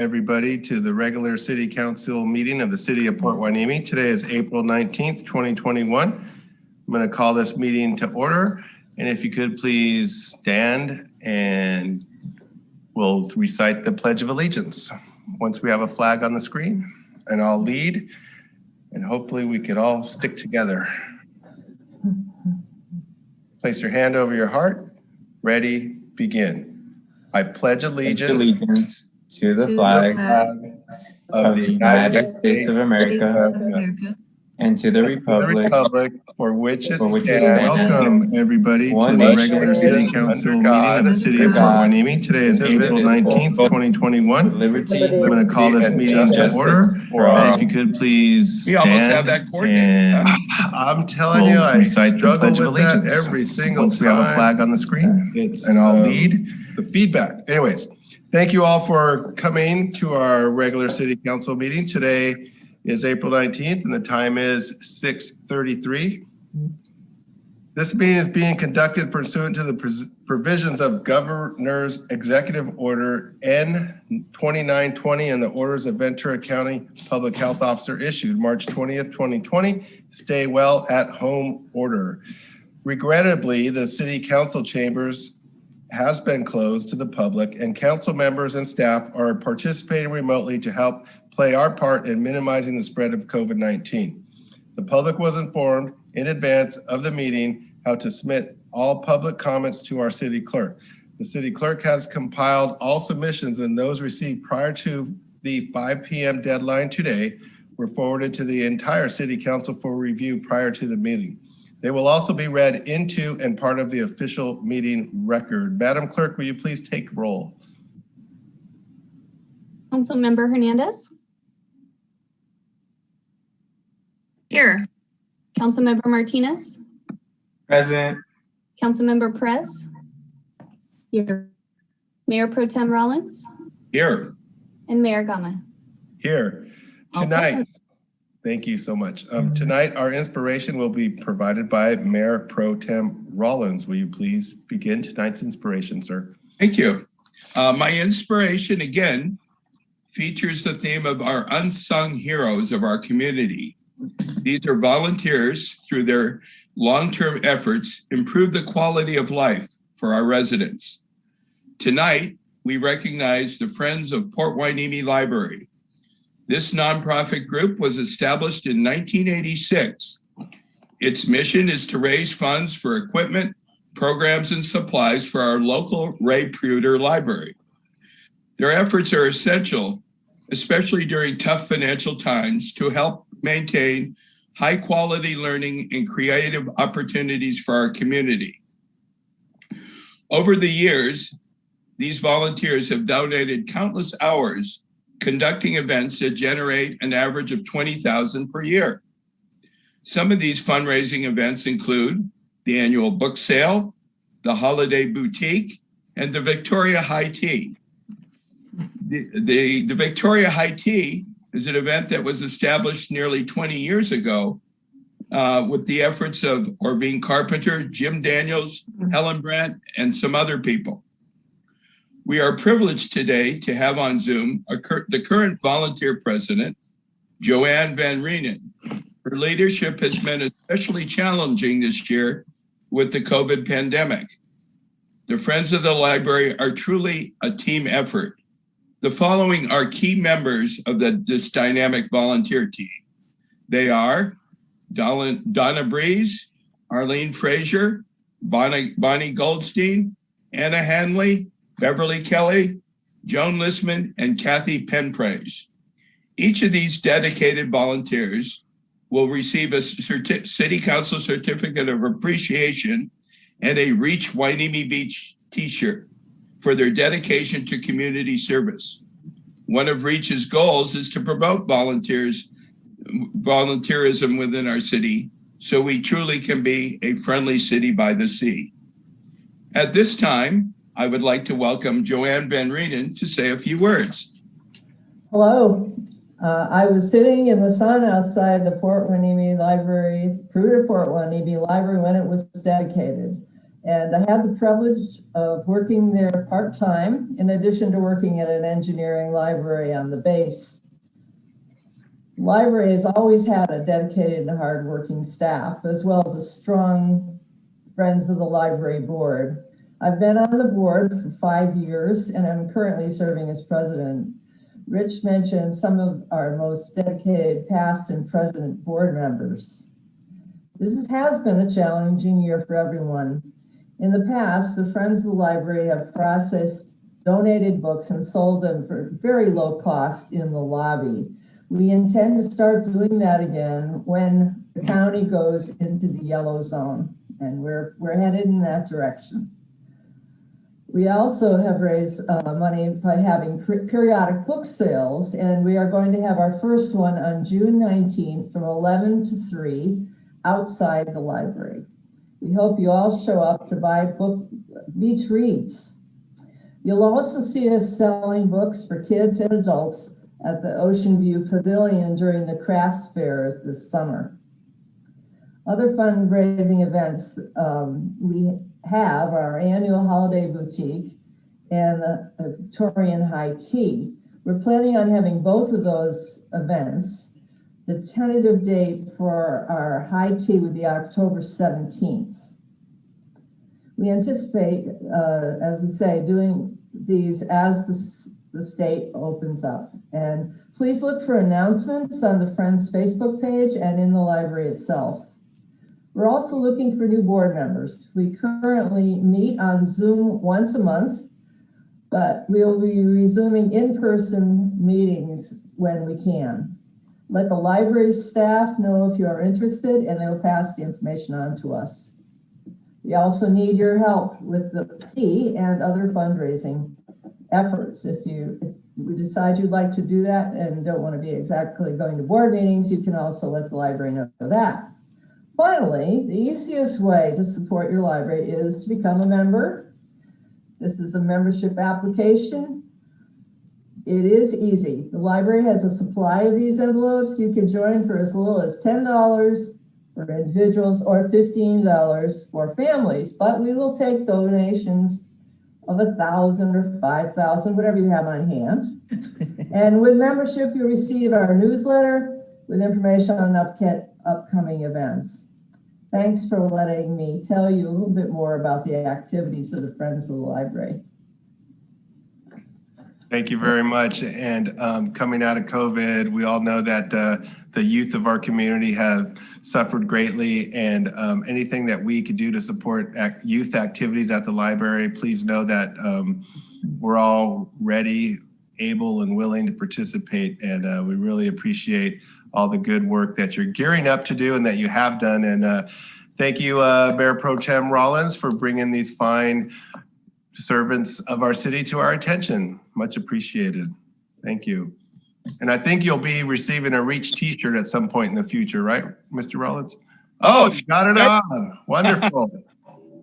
Everybody to the regular City Council meeting of the City of Port Hueneme. Today is April 19th, 2021. I'm going to call this meeting to order. And if you could please stand and we'll recite the Pledge of Allegiance. Once we have a flag on the screen, and I'll lead, and hopefully we could all stick together. Place your hand over your heart. Ready, begin. I pledge allegiance to the flag of the United States of America and to the republic for which it stands. Welcome everybody one to the nation, regular City Council meeting of the City of Port Hueneme. Today is April 19th, 2021. liberty. I'm going to call this meeting to order. And if you could please stand. We almost have that coordinated. I'm telling you, I struggle with that every single time. We have a flag on the screen, and I'll lead the feedback. Anyways. Thank you all for coming to our regular City Council meeting. Today is April 19th and the time is 6:33. This meeting is being conducted pursuant to the provisions of Governor's Executive Order N-2920 and the orders of Ventura County Public Health Officer issued March 20th, 2020, Stay Well at Home Order. Regrettably, the City Council chambers has been closed to the public, and council members and staff are participating remotely to help play our part in minimizing the spread of COVID-19. The public was informed in advance of the meeting how to submit all public comments to our city clerk. The city clerk has compiled all submissions, and those received prior to the 5 p.m. deadline today were forwarded to the entire city council for review prior to the meeting. They will also be read into and part of the official meeting record. Madam Clerk, will you please take roll? Councilmember Hernandez. Here. Councilmember Martinez. Present. Councilmember Perez. Here. Mayor Pro Tem Rollins. Here. And Mayor Gama. Here. Tonight. Thank you so much. Tonight, our inspiration will be provided by Mayor Pro Tem Rollins. Will you please begin tonight's inspiration, sir? Thank you. My inspiration, again, features the theme of our unsung heroes of our community. These are volunteers through their long-term efforts improve the quality of life for our residents. Tonight, we recognize the Friends of Port Hueneme Library. This nonprofit group was established in 1986. Its mission is to raise funds for equipment, programs, and supplies for our local Ray Pruder Library. Their efforts are essential, especially during tough financial times, to help maintain high-quality learning and creative opportunities for our community. Over the years, these volunteers have donated countless hours conducting events that generate an average of $20,000 per year. Some of these fundraising events include the annual book sale, the holiday boutique, and the Victoria High Tea. The Victoria High Tea is an event that was established nearly 20 years ago with the efforts of Orvine Carpenter, Jim Daniels, Helen Brandt, and some other people. We are privileged today to have on Zoom the current volunteer president, Joanne Van Reenen. Her leadership has been especially challenging this year with the COVID pandemic. The Friends of the Library are truly a team effort. The following are key members of this dynamic volunteer team. They are Donna Breeze, Arlene Frazier, Bonnie Goldstein, Anna Hanley, Beverly Kelly, Joan Listman, and Kathy Penpraise. Each of these dedicated volunteers will receive a City Council Certificate of Appreciation and a Reach Hueneme Beach t-shirt for their dedication to community service. One of Reach's goals is to promote volunteerism within our city so we truly can be a friendly city by the sea. At this time, I would like to welcome Joanne Van Reenen to say a few words. Hello. I was sitting in the sun outside the Port Hueneme Library, Pruder Port Hueneme Library when it was dedicated. And I had the privilege of working there part-time, in addition to working at an engineering library on the base. The library has always had a dedicated and hardworking staff, as well as a strong Friends of the Library board. I've been on the board for 5 years, and I'm currently serving as president. Rich mentioned some of our most dedicated past and present board members. This has been a challenging year for everyone. In the past, the Friends of the Library have processed donated books and sold them for very low cost in the lobby. We intend to start doing that again when the county goes into the yellow zone, and we're headed in that direction. We also have raised money by having periodic book sales, and we are going to have our first one on June 19th from 11 to 3 outside the library. We hope you all show up to buy beach reads. You'll also see us selling books for kids and adults at the Ocean View Pavilion during the crafts fairs this summer. Other fundraising events we have our annual holiday boutique and the Victorian High Tea. We're planning on having both of those events. The tentative date for our high tea would be October 17th. We anticipate, as we say, doing these as the state opens up. And please look for announcements on the Friends Facebook page and in the library itself. We're also looking for new board members. We currently meet on Zoom once a month, but we'll be resuming in-person meetings when we can. Let the library staff know if you are interested, and they'll pass the information on to us. We also need your help with the tea and other fundraising efforts. If you decide you'd like to do that and don't want to be exactly going to board meetings, you can also let the library know that. Finally, the easiest way to support your library is to become a member. This is a membership application. It is easy. The library has a supply of these envelopes. You can join for as little as $10 for individuals or $15 for families, but we will take donations of 1,000 or 5,000, whatever you have on hand. And with membership, you receive our newsletter with information on upcoming events. Thanks for letting me tell you a little bit more about the activities of the Friends of the Library. Thank you very much. And coming out of COVID, we all know that the youth of our community have suffered greatly, and anything that we could do to support youth activities at the library, please know that we're all ready, able, and willing to participate. And we really appreciate all the good work that you're gearing up to do and that you have done. And thank you, Mayor Pro Tem Rollins, for bringing these fine servants of our city to our attention. Much appreciated. Thank you. And I think you'll be receiving a Reach t-shirt at some point in the future, right, Mr. Rollins? Oh, you got it on. Wonderful.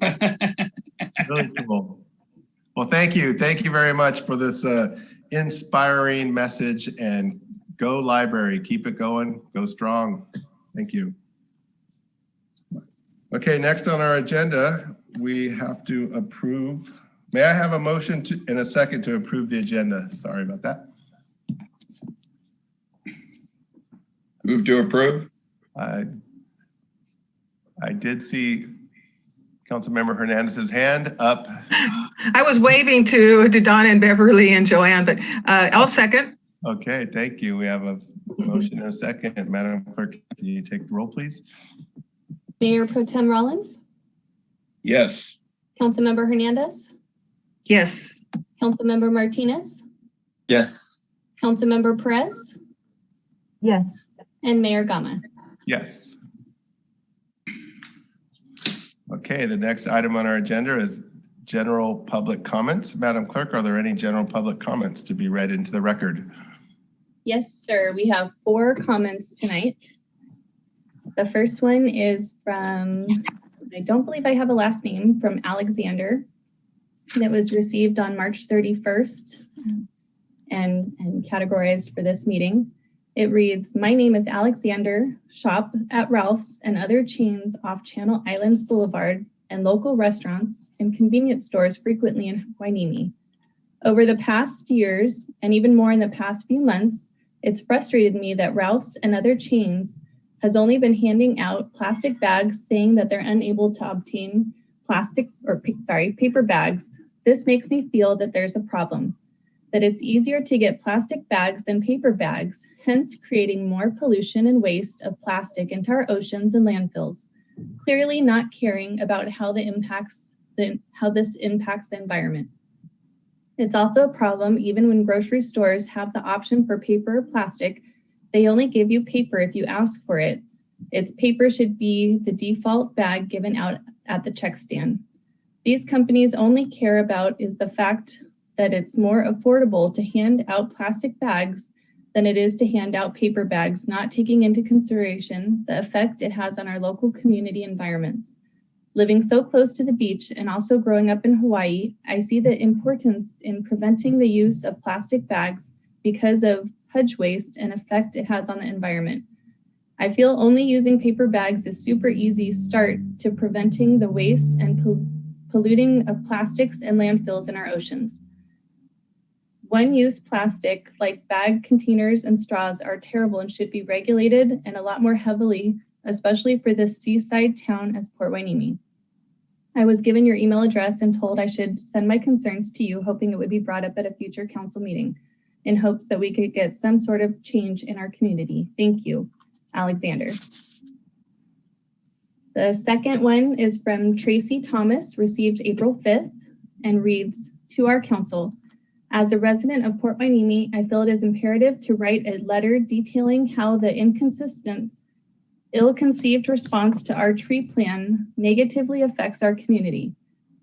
Really cool. Well, thank you. Thank you very much for this inspiring message, and go library. Keep it going. Go strong. Thank you. Okay, next on our agenda, we have to approve. May I have a motion in a second to approve the agenda? Sorry about that. Move to approve. I did see Councilmember Hernandez's hand up. I was waving to Donna and Beverly and Joanne, but I'll second. Okay, thank you. We have a motion and a second. Madam Clerk, can you take the roll, please? Mayor Pro Tem Rollins? Yes. Councilmember Hernandez? Yes. Councilmember Martinez? Yes. Councilmember Perez? Yes. And Mayor Gama? Yes. Okay, the next item on our agenda is general public comments. Madam Clerk, are there any general public comments to be read into the record? Yes, sir. We have 4 comments tonight. The first one is from, I don't believe I have a last name, from Alexander, that was received on March 31st and categorized for this meeting. It reads, "My name is Alexander, shop at Ralph's and other chains off Channel Islands Boulevard and local restaurants and convenience stores frequently in Hueneme. Over the past years, and even more in the past few months, it's frustrated me that Ralph's and other chains has only been handing out plastic bags saying that they're unable to obtain paper bags. This makes me feel that there's a problem, that it's easier to get plastic bags than paper bags, hence creating more pollution and waste of plastic into our oceans and landfills, clearly not caring about how this impacts the environment. It's also a problem even when grocery stores have the option for paper or plastic. They only give you paper if you ask for it. Its paper should be the default bag given out at the check stand. These companies only care about is the fact that it's more affordable to hand out plastic bags than it is to hand out paper bags, not taking into consideration the effect it has on our local community environments. Living so close to the beach and also growing up in Hawaii, I see the importance in preventing the use of plastic bags because of pudge waste and effect it has on the environment. I feel only using paper bags is super easy start to preventing the waste and polluting of plastics and landfills in our oceans. One-use plastic like bag containers and straws are terrible and should be regulated and a lot more heavily, especially for this seaside town as Port Hueneme. I was given your email address and told I should send my concerns to you, hoping it would be brought up at a future council meeting in hopes that we could get some sort of change in our community. Thank you, Alexander. The second one is from Tracy Thomas, received April 5th, and reads, to our council. As a resident of Port Hueneme, I feel it is imperative to write a letter detailing how the inconsistent, ill-conceived response to our tree plan negatively affects our community.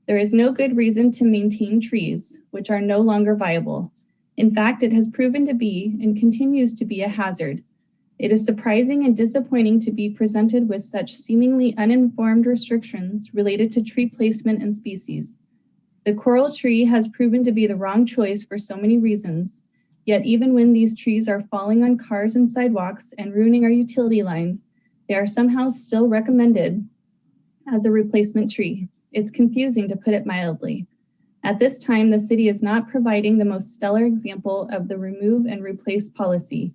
There is no good reason to maintain trees, which are no longer viable. In fact, it has proven to be and continues to be a hazard. It is surprising and disappointing to be presented with such seemingly uninformed restrictions related to tree placement and species. The coral tree has proven to be the wrong choice for so many reasons, yet even when these trees are falling on cars and sidewalks and ruining our utility lines, they are somehow still recommended as a replacement tree. It's confusing, to put it mildly. At this time, the city is not providing the most stellar example of the remove and replace policy.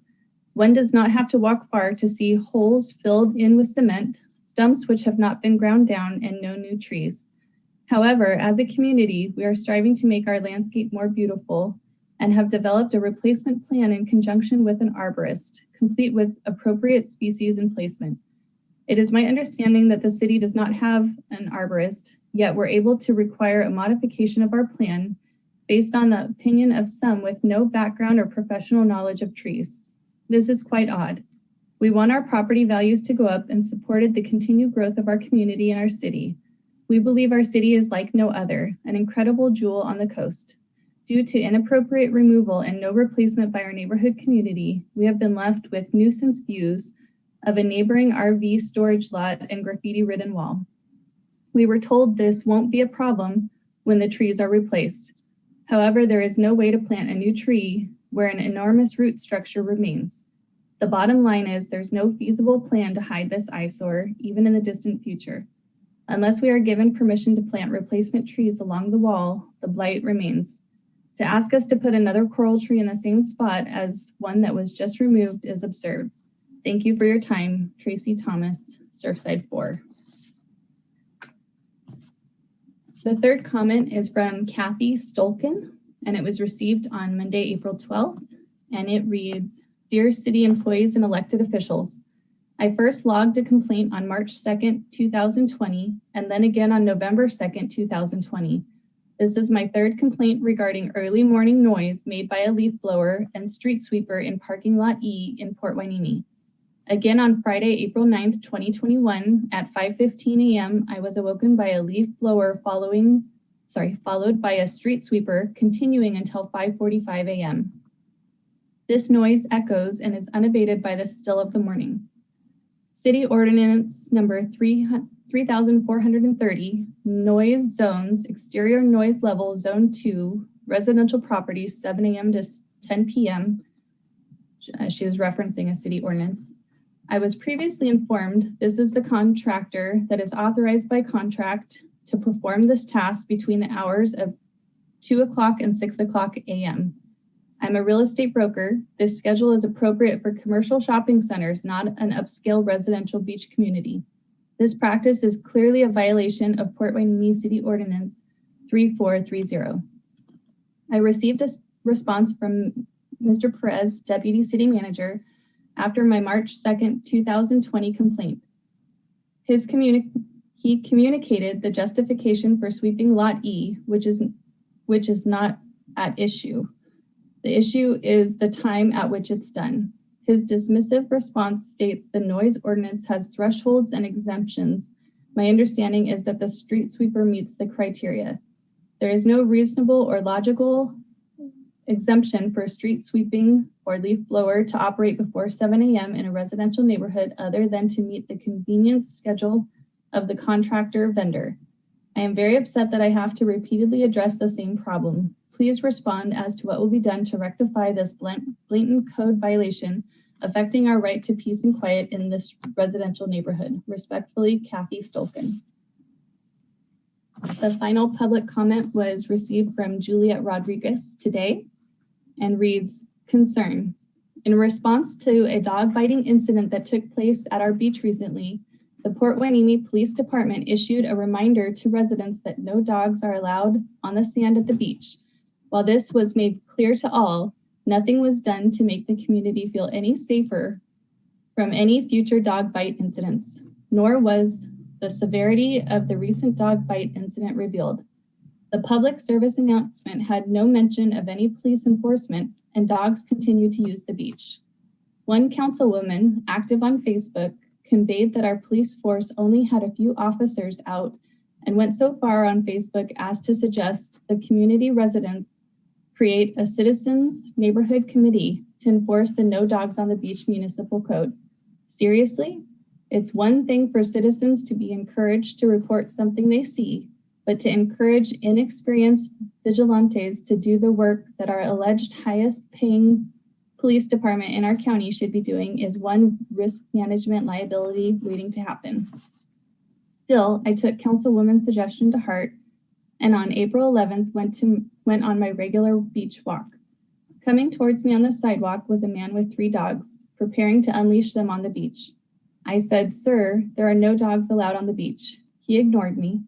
One does not have to walk far to see holes filled in with cement, stumps which have not been ground down, and no new trees. However, as a community, we are striving to make our landscape more beautiful and have developed a replacement plan in conjunction with an arborist, complete with appropriate species and placement. It is my understanding that the city does not have an arborist, yet we're able to require a modification of our plan based on the opinion of some with no background or professional knowledge of trees. This is quite odd. We want our property values to go up and supported the continued growth of our community and our city. We believe our city is like no other, an incredible jewel on the coast. Due to inappropriate removal and no replacement by our neighborhood community, we have been left with nuisance views of a neighboring RV storage lot and graffiti-ridden wall. We were told this won't be a problem when the trees are replaced. However, there is no way to plant a new tree where an enormous root structure remains. The bottom line is there's no feasible plan to hide this eyesore, even in the distant future. Unless we are given permission to plant replacement trees along the wall, the blight remains. To ask us to put another coral tree in the same spot as one that was just removed is absurd. Thank you for your time. Tracy Thomas, Surfside 4. The third comment is from Kathy Stolken, and it was received on Monday, April 12th, and it reads, Dear City employees and elected officials, I first logged a complaint on March 2nd, 2020, and then again on November 2nd, 2020. This is my third complaint regarding early morning noise made by a leaf blower and street sweeper in parking lot E in Port Hueneme. Again on Friday, April 9th, 2021 at 5:15 a.m., I was awoken by a leaf blower followed by a street sweeper continuing until 5:45 a.m. This noise echoes and is unabated by the still of the morning. City Ordinance number 3430, noise zones, exterior noise level zone 2, residential properties 7 a.m. to 10 p.m. She was referencing a city ordinance. I was previously informed this is the contractor that is authorized by contract to perform this task between the hours of 2 o'clock and 6 o'clock a.m. I'm a real estate broker. This schedule is appropriate for commercial shopping centers, not an upscale residential beach community. This practice is clearly a violation of Port Hueneme City Ordinance 3430. I received a response from Mr. Perez, Deputy City Manager, after my March 2nd, 2020 complaint. He communicated the justification for sweeping Lot E, which is not at issue. The issue is the time at which it's done. His dismissive response states the noise ordinance has thresholds and exemptions. My understanding is that the street sweeper meets the criteria. There is no reasonable or logical exemption for street sweeping or leaf blower to operate before 7 a.m. in a residential neighborhood other than to meet the convenience schedule of the contractor vendor. I am very upset that I have to address the same problem. Please respond as to what will be done to rectify this blatant code violation affecting our right to peace and quiet in this residential neighborhood. Respectfully, Kathy Stolken. The final public comment was received from Juliet Rodriguez today and reads, concern. In response to a dog biting incident that took place at our beach recently, the Port Hueneme Police Department issued a reminder to residents that no dogs are allowed on the sand at the beach. While this was made clear to all, nothing was done to make the community feel any safer from any future dog bite incidents, nor was the severity of the recent dog bite incident revealed. The public service announcement had no mention of any police enforcement, and dogs continue to use the beach. One councilwoman, active on Facebook, conveyed that our police force only had a few officers out and went so far on Facebook as to suggest the community residents create a citizens neighborhood committee to enforce the No Dogs on the Beach municipal code. Seriously? It's one thing for citizens to be encouraged to report something they see, but to encourage inexperienced vigilantes to do the work that our alleged highest paying police department in our county should be doing is one risk management liability waiting to happen. Still, I took Councilwoman's suggestion to heart, and on April 11th went on my regular beach walk. Coming towards me on the sidewalk was a man with 3 dogs, preparing to unleash them on the beach. I said, "Sir, there are no dogs allowed on the beach." He ignored me.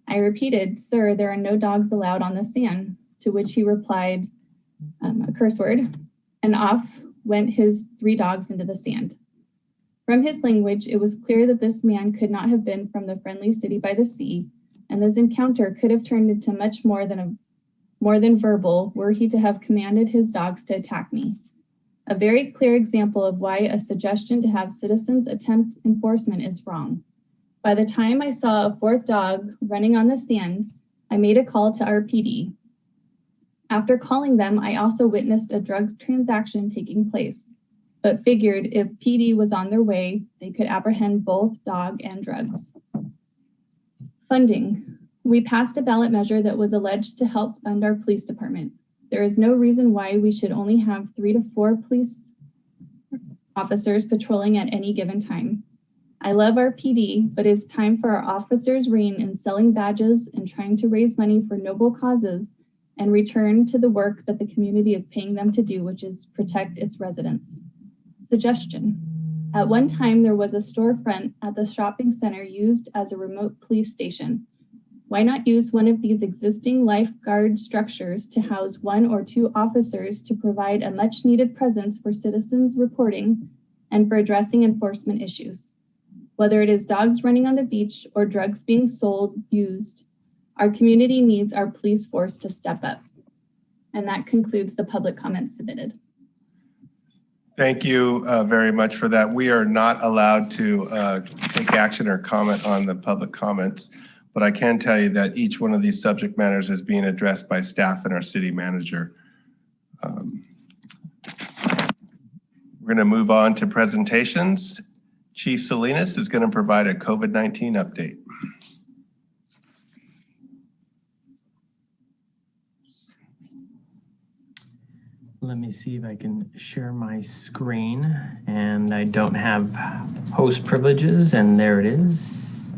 I repeated, "Sir, there are no dogs allowed on the sand," to which he replied a curse word, and off went his 3 dogs into the sand. From his language, it was clear that this man could not have been from the friendly city by the sea, and this encounter could have turned into much more than verbal were he to have commanded his dogs to attack me. A very clear example of why a suggestion to have citizens attempt enforcement is wrong. By the time I saw a 4th dog running on the sand, I made a call to our PD. After calling them, I also witnessed a drug transaction taking place, but figured if PD was on their way, they could apprehend both dog and drugs. Funding. We passed a ballot measure that was alleged to help fund our police department. There is no reason why we should only have 3 to 4 police officers patrolling at any given time. I love our PD, but it's time for our officers' rein in selling badges and trying to raise money for noble causes and return to the work that the community is paying them to do, which is protect its residents. Suggestion. At one time, there was a storefront at the shopping center used as a remote police station. Why not use one of these existing lifeguard structures to house 1 or 2 officers to provide a much needed presence for citizens reporting and for addressing enforcement issues? Whether it is dogs running on the beach or drugs being sold, used, our community needs our police force to step up. And that concludes the public comments submitted. Thank you very much for that. We are not allowed to take action or comment on the public comments, but I can tell you that each one of these subject matters is being addressed by staff and our city manager. We're going to move on to presentations. Chief Salinas is going to provide a COVID-19 update. Let me see if I can share my screen, and I don't have host privileges, and there it is.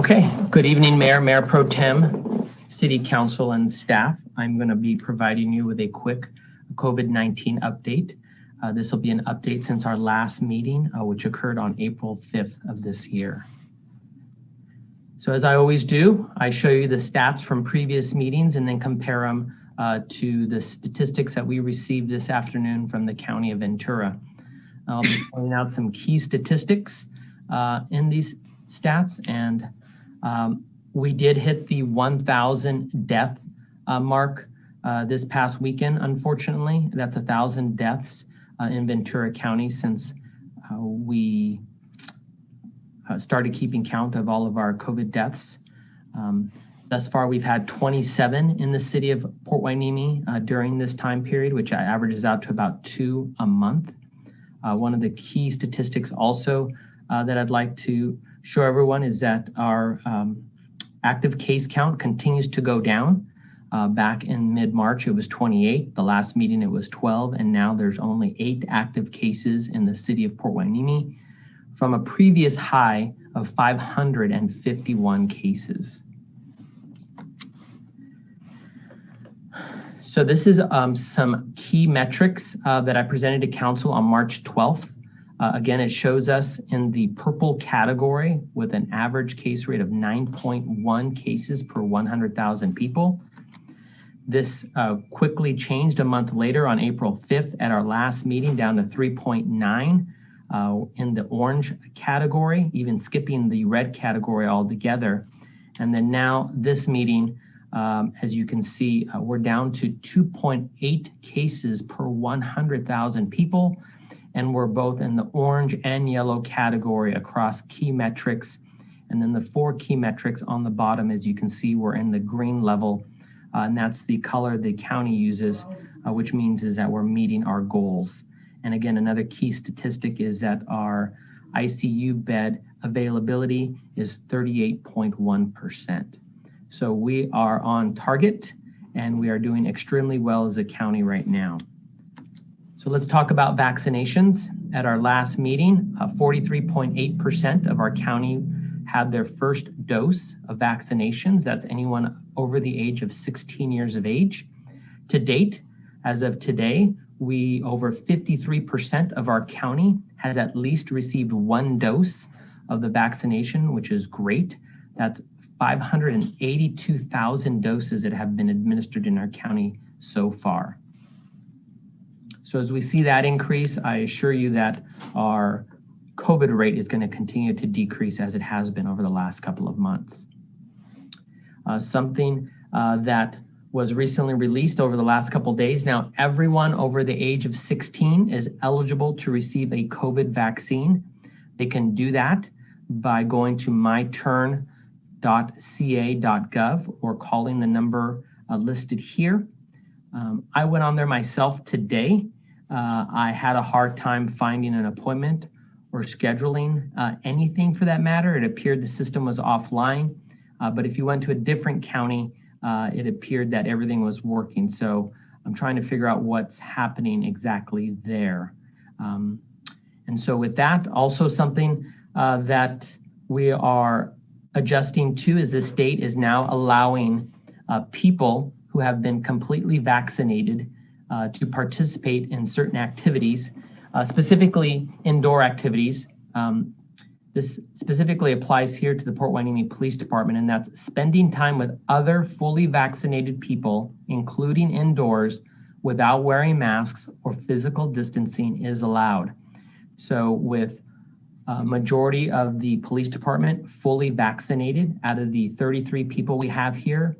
Okay, good evening, Mayor Pro Tem, City Council, and staff. I'm going to be providing you with a quick COVID-19 update. This will be an update since our last meeting, which occurred on April 5th of this year. So as I always do, I show you the stats from previous meetings and then compare them to the statistics that we received this afternoon from the County of Ventura. I'll be pointing out some key statistics in these stats, and we did hit the 1,000 death mark this past weekend. Unfortunately, that's 1,000 deaths in Ventura County since we started keeping count of all of our COVID deaths. Thus far, we've had 27 in the city of Port Hueneme during this time period, which averages out to about 2 a month. One of the key statistics also that I'd like to show everyone is that our active case count continues to go down. Back in mid-March, it was 28. The last meeting, it was 12. And now there's only 8 active cases in the city of Port Hueneme from a previous high of 551 cases. So this is some key metrics that I presented to council on March 12th. Again, it shows us in the purple category with an average case rate of 9.1 cases per 100,000 people. This quickly changed a month later on April 5th at our last meeting down to 3.9 in the orange category, even skipping the red category altogether. And then now this meeting, as you can see, we're down to 2.8 cases per 100,000 people. And we're both in the orange and yellow category across key metrics. And then the 4 key metrics on the bottom, as you can see, we're in the green level. And that's the color the county uses, which means is that we're meeting our goals. And again, another key statistic is that our ICU bed availability is 38.1%. So we are on target and we are doing extremely well as a county right now. So let's talk about vaccinations. At our last meeting, 43.8% of our county had their first dose of vaccinations. That's anyone over the age of 16 years of age. To date, as of today, over 53% of our county has at least received 1 dose of the vaccination, which is great. That's 582,000 doses that have been administered in our county so far. So as we see that increase, I assure you that our COVID rate is going to continue to decrease as it has been over the last couple of months. Something that was recently released over the last couple of days. Now, everyone over the age of 16 is eligible to receive a COVID vaccine. They can do that by going to myturn.ca.gov or calling the number listed here. I went on there myself today. I had a hard time finding an appointment or scheduling anything for that matter. It appeared the system was offline, but if you went to a different county, it appeared that everything was working. So I'm trying to figure out what's happening exactly there. And so with that, also something that we are adjusting to is the state is now allowing people who have been completely vaccinated to participate in certain activities, specifically indoor activities. This specifically applies here to the Port Hueneme Police Department, and that's spending time with other fully vaccinated people, including indoors, without wearing masks or physical distancing is allowed. So with a majority of the police department fully vaccinated, out of the 33 people we have here,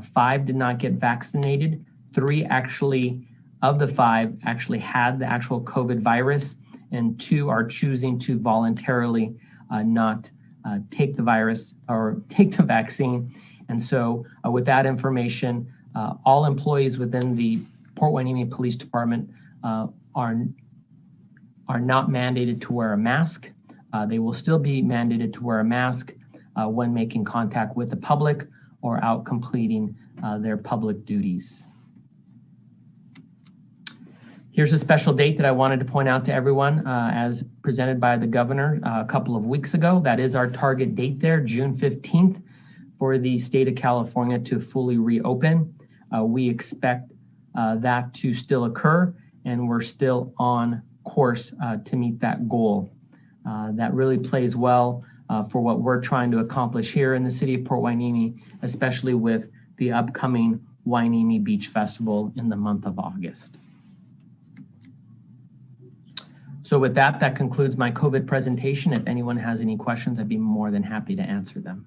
5 did not get vaccinated. 3 actually, of the 5, actually had the actual COVID virus, and 2 are choosing to voluntarily not take the virus or take the vaccine. And so with that information, all employees within the Port Hueneme Police Department are not mandated to wear a mask. They will still be mandated to wear a mask when making contact with the public or out completing their public duties. Here's a special date that I wanted to point out to everyone as presented by the governor a couple of weeks ago. That is our target date there, June 15th, for the state of California to fully reopen. We expect that to still occur, and we're still on course to meet that goal. That really plays well for what we're trying to accomplish here in the city of Port Hueneme, especially with the upcoming Hueneme Beach Festival in the month of August. So with that, that concludes my COVID presentation. If anyone has any questions, I'd be more than happy to answer them.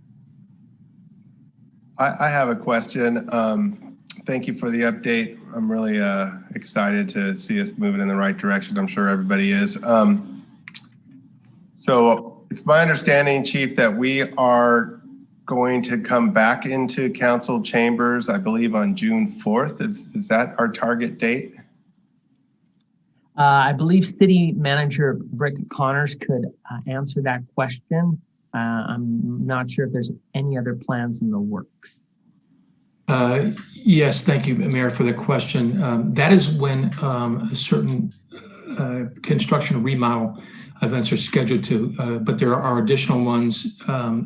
I have a question. Thank you for the update. I'm really excited to see us moving in the right direction. I'm sure everybody is. So it's my understanding, Chief, that we are going to come back into council chambers, I believe on June 4th. Is that our target date? I believe City Manager Rick Connors could answer that question. I'm not sure if there's any other plans in the works. Yes, thank you, Mayor, for the question. That is when a certain construction remodel events are scheduled to, but there are additional ones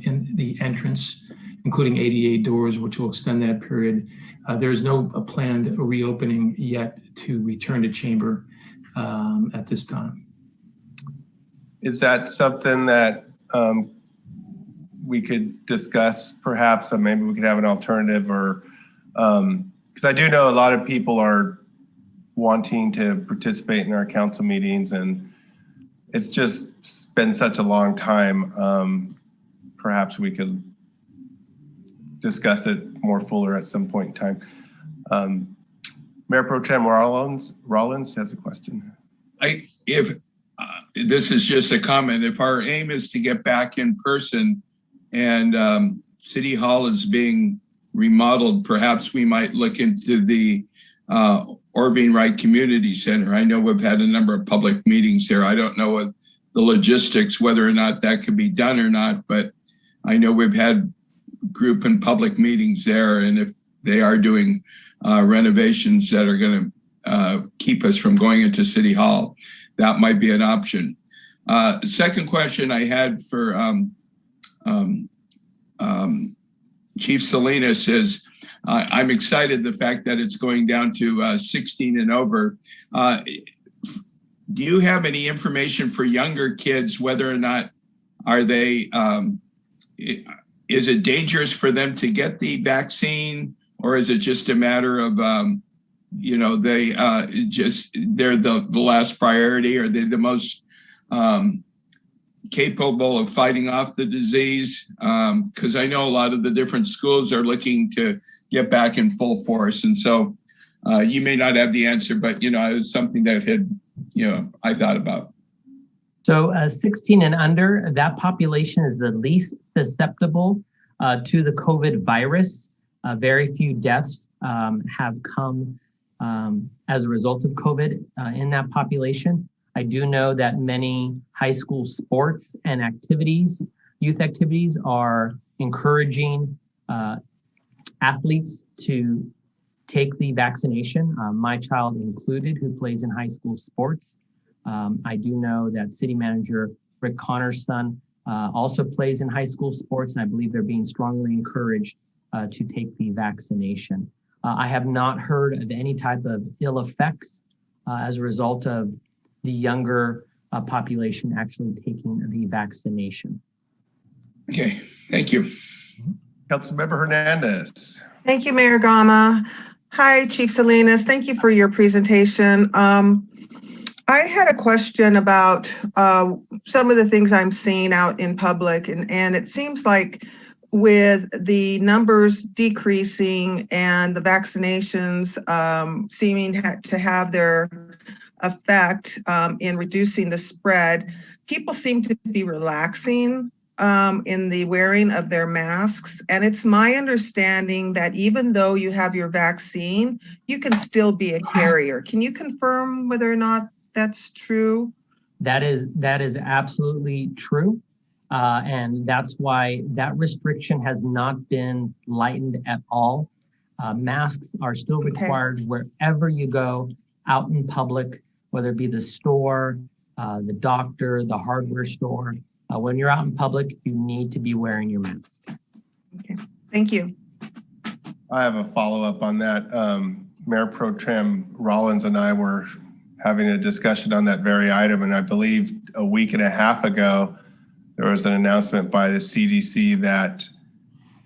in the entrance, including ADA doors, which will extend that period. There's no planned reopening yet to return to chamber at this time. Is that something that we could discuss perhaps? Maybe we could have an alternative, or because I do know a lot of people are wanting to participate in our council meetings, and it's just been such a long time. Perhaps we could discuss it more fuller at some point in time. Mayor Pro Tem Rollins has a question. If this is just a comment, if our aim is to get back in person and City Hall is being remodeled, perhaps we might look into the Orving Wright Community Center. I know we've had a number of public meetings there. I don't know what the logistics, whether or not that could be done or not, but I know we've had group and public meetings there, and if they are doing renovations that are going to keep us from going into City Hall, that might be an option. Second question I had for Chief Salinas is, I'm excited the fact that it's going down to 16 and over. Do you have any information for younger kids, whether or not are they, is it dangerous for them to get the vaccine, or is it just a matter of, you know, they're the last priority? Are they the most capable of fighting off the disease? Because I know a lot of the different schools are looking to get back in full force. And so you may not have the answer, but, you know, it was something that had, you know, I thought about. So 16 and under, that population is the least susceptible to the COVID virus. Very few deaths have come as a result of COVID in that population. I do know that many high school sports and activities, youth activities, are encouraging athletes to take the vaccination, my child included, who plays in high school sports. I do know that City Manager Rick Connor's son also plays in high school sports, and I believe they're being strongly encouraged to take the vaccination. I have not heard of any type of ill effects as a result of the younger population actually taking the vaccination. Okay, thank you. Councilmember Hernandez. Thank you, Mayor Gama. Hi, Chief Salinas. Thank you for your presentation. I had a question about some of the things I'm seeing out in public, and it seems like with the numbers decreasing and the vaccinations seeming to have their effect in reducing the spread, people seem to be relaxing in the wearing of their masks. And it's my understanding that even though you have your vaccine, you can still be a carrier. Can you confirm whether or not that's true? That is absolutely true. And that's why that restriction has not been lightened at all. Masks are still required wherever you go out in public. whether it be the store, the doctor, the hardware store. When you're out in public, you need to be wearing your mask. Okay, thank you. I have a follow-up on that. Mayor Pro Tem Rollins and I were having a discussion on that very item, and I believe a week and a half ago, there was an announcement by the CDC that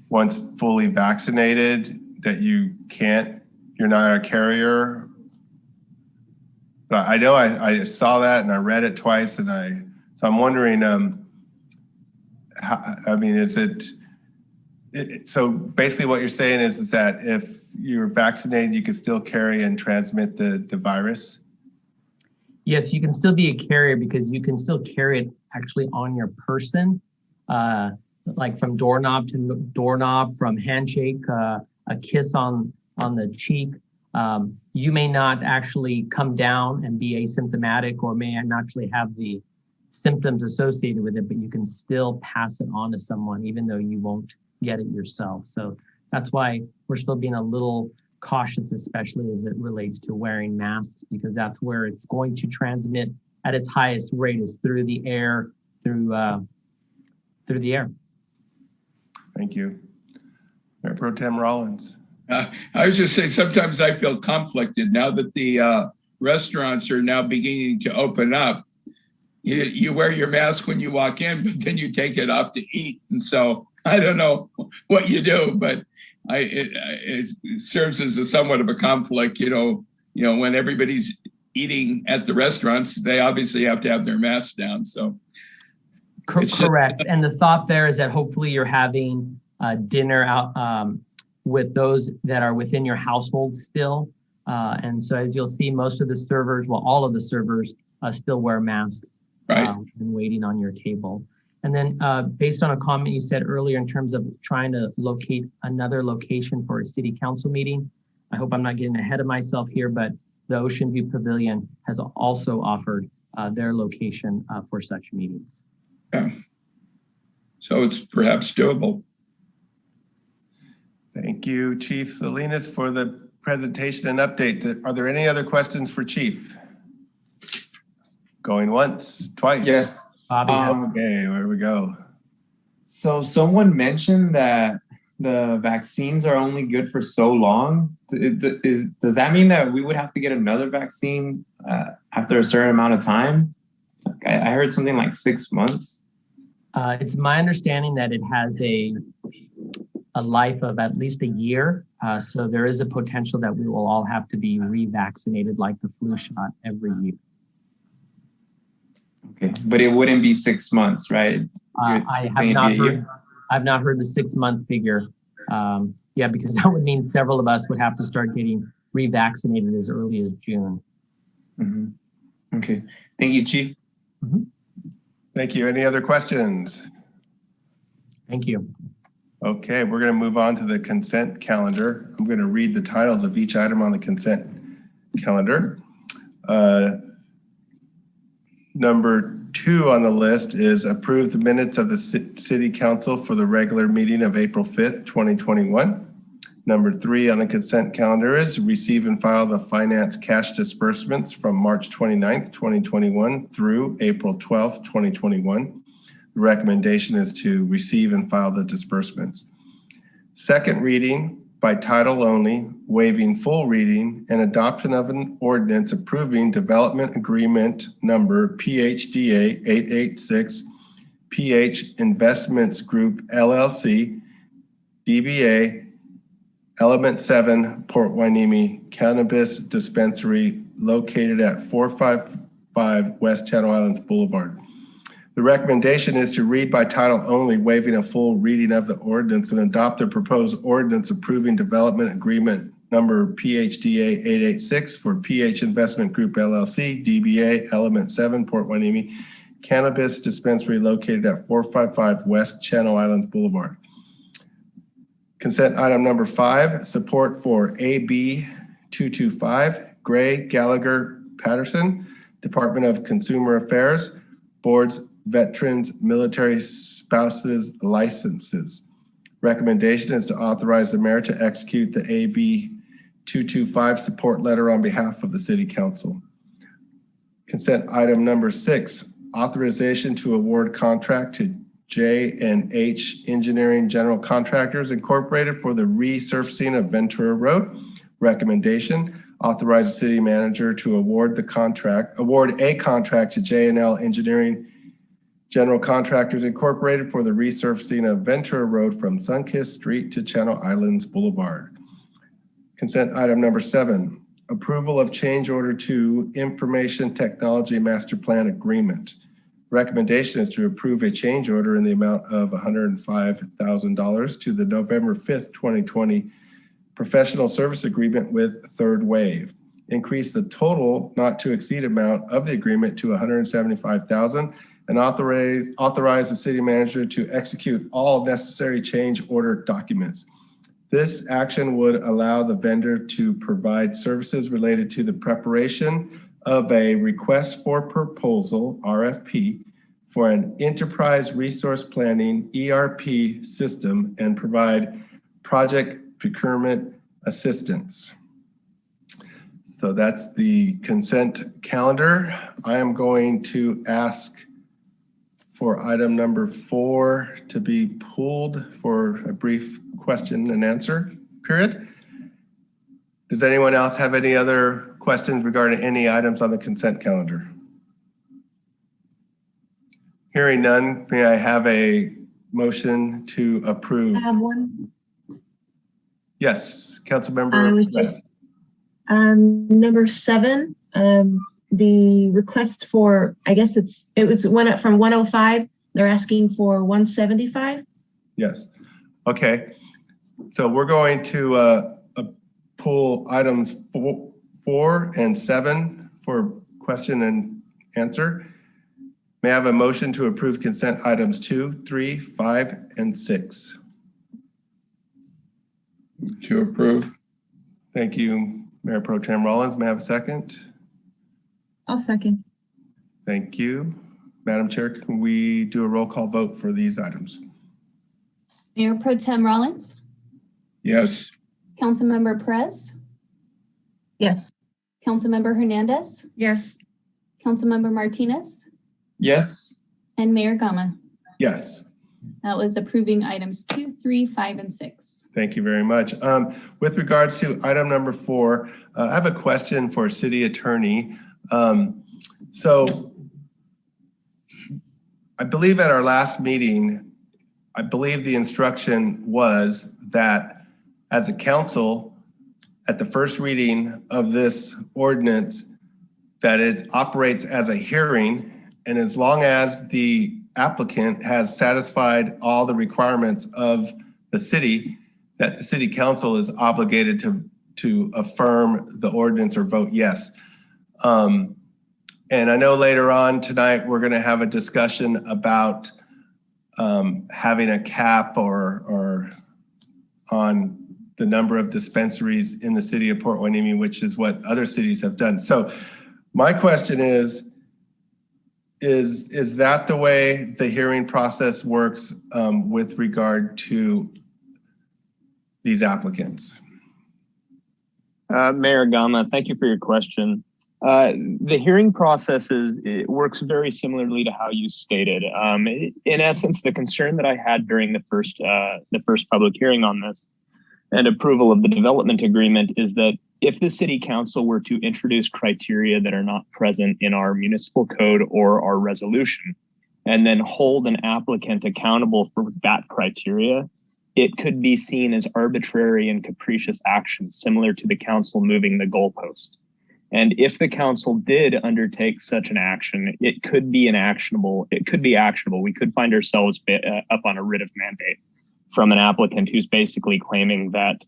once fully vaccinated, that you're not a carrier. But I know I saw that and I read it twice, and so I'm wondering, so basically what you're saying is that if you're vaccinated, you can still carry and transmit the virus? Yes, you can still be a carrier because you can still carry it actually on your person, like from doorknob to doorknob, from handshake, a kiss on the cheek. You may not actually come down and be asymptomatic or may not actually have the symptoms associated with it, but you can still pass it on to someone even though you won't get it yourself. So that's why we're still being a little cautious, especially as it relates to wearing masks, because that's where it's going to transmit at its highest rate, is through the air, through the air. Thank you. Mayor Pro Tem Rollins. I was just saying, sometimes I feel conflicted now that the restaurants are now beginning to open up. You wear your mask when you walk in, but then you take it off to eat. And so I don't know what you do, but it serves as a somewhat of a conflict. When everybody's eating at the restaurants, they obviously have to have their masks down. So correct. And the thought there is that hopefully you're having dinner out with those that are within your household still. And so as you'll see, most of the servers, well, all of the servers still wear masks, right, and waiting on your table. And then based on a comment you said earlier in terms of trying to locate another location for a city council meeting, I hope I'm not getting ahead of myself here, but the Ocean View Pavilion has also offered their location for such meetings. Yeah. So it's perhaps doable. Thank you, Chief Salinas, for the presentation and update. Are there any other questions for Chief? Going once, twice. Yes. Okay, where we go. So someone mentioned that the vaccines are only good for so long. Does that mean that we would have to get another vaccine after a certain amount of time? I heard something like 6 months. It's my understanding that it has a life of at least a year. So there is a potential that we will all have to be revaccinated like the flu shot every year. Okay, but it wouldn't be 6 months, right? I've not heard the 6 month figure. Yeah, because that would mean several of us would have to start getting revaccinated as early as June. Mm-hmm. Okay, thank you, Chief. Mm-hmm. Thank you. Any other questions? Thank you. Okay, we're going to move on to the consent calendar. I'm going to read the titles of each item on the consent calendar. Number 2 on the list is approve the minutes of the City Council for the regular meeting of April 5th, 2021. Number 3 on the consent calendar is receive and file the finance cash disbursements from March 29th, 2021 through April 12th, 2021. The recommendation is to receive and file the disbursements. Second reading by title only, waiving full reading and adoption of an ordinance approving development agreement number PHDA 886 PH Investments Group LLC DBA Element 7 Port Hueneme Cannabis Dispensary located at 455 West Channel Islands Boulevard. The recommendation is to read by title only, waiving a full reading of the ordinance, and adopt the proposed ordinance approving development agreement number PHDA 886 for PH Investment Group LLC, DBA Element 7 Port Hueneme Cannabis Dispensary located at 455 West Channel Islands Boulevard. Consent item number 5, support for AB 225, Gray Gallagher Patterson, Department of Consumer Affairs, Boards Veterans Military Spouses Licenses. Recommendation is to authorize the mayor to execute the AB 225 support letter on behalf of the City Council. Consent item number 6, authorization to award contract to J&H Engineering General Contractors Incorporated for the resurfacing of Ventura Road. Recommendation, authorize the city manager to award a contract to J&L Engineering General Contractors Incorporated for the resurfacing of Ventura Road from Sunkist Street to Channel Islands Boulevard. Consent item number 7, approval of change order to Information Technology Master Plan Agreement. Recommendation is to approve a change order in the amount of $105,000 to the November 5th, 2020 professional service agreement with Third Wave. Increase the total not to exceed amount of the agreement to $175,000 and authorize the city manager to execute all necessary change order documents. This action would allow the vendor to provide services related to the preparation of a request for proposal, RFP, for an enterprise resource planning, ERP system and provide project procurement assistance. So that's the consent calendar. I am going to ask for item number 4 to be pulled for a brief question and answer period. Does anyone else have any other questions regarding any items on the consent calendar? Hearing none, may I have a motion to approve? I have one. Yes, Councilmember. Number 7, the request for, I guess it went up from 105. They're asking for 175. Yes. Okay. So we're going to pull items 4 and 7 for question and answer. May I have a motion to approve consent items 2, 3, 5, and 6? To approve. Thank you, Mayor Pro Tem Rollins. May I have a second? I'll second. Thank you. Madam Chair, can we do a roll call vote for these items? Mayor Pro Tem Rollins? Yes. Councilmember Perez? Yes. Councilmember Hernandez? Yes. Councilmember Martinez? Yes. And Mayor Gama? Yes. That was approving items 2, 3, 5, and 6. Thank you very much. With regards to item number 4, I have a question for City Attorney. So I believe at our last meeting, I believe the instruction was that as a council, at the first reading of this ordinance, that it operates as a hearing, and as long as the applicant has satisfied all the requirements of the city, that the city council is obligated to affirm the ordinance or vote yes. And I know later on tonight, we're gonna have a discussion about having a cap or on the number of dispensaries in the city of Port Hueneme, which is what other cities have done. So my question is that the way the hearing process works with regard to these applicants? Mayor Gama, thank you for your question. The hearing process it works very similarly to how you stated. In essence, the concern that I had during the first public hearing on this and approval of the development agreement is that if the city council were to introduce criteria that are not present in our municipal code or our resolution, and then hold an applicant accountable for that criteria, it could be seen as arbitrary and capricious action, similar to the council moving the goalpost. And if the council did undertake such an action, it could be actionable. We could find ourselves up on a writ of mandate from an applicant who's basically claiming that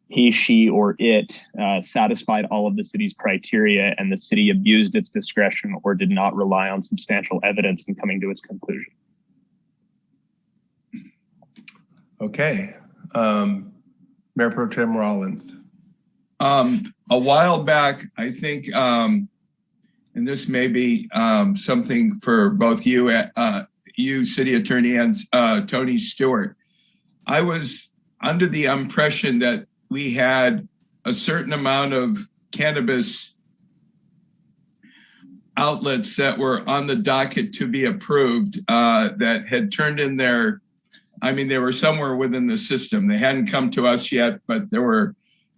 he, she, or it satisfied all of the city's criteria and the city abused its discretion or did not rely on substantial evidence in coming to its conclusion. Okay. Mayor Pro Tem Rollins. A while back, I think, and this may be something for both you, City Attorney, and Tony Stewart. I was under the impression that we had a certain amount of cannabis outlets that were on the docket to be approved that had turned in their, I mean, they were somewhere within the system. They hadn't come to us yet, but there were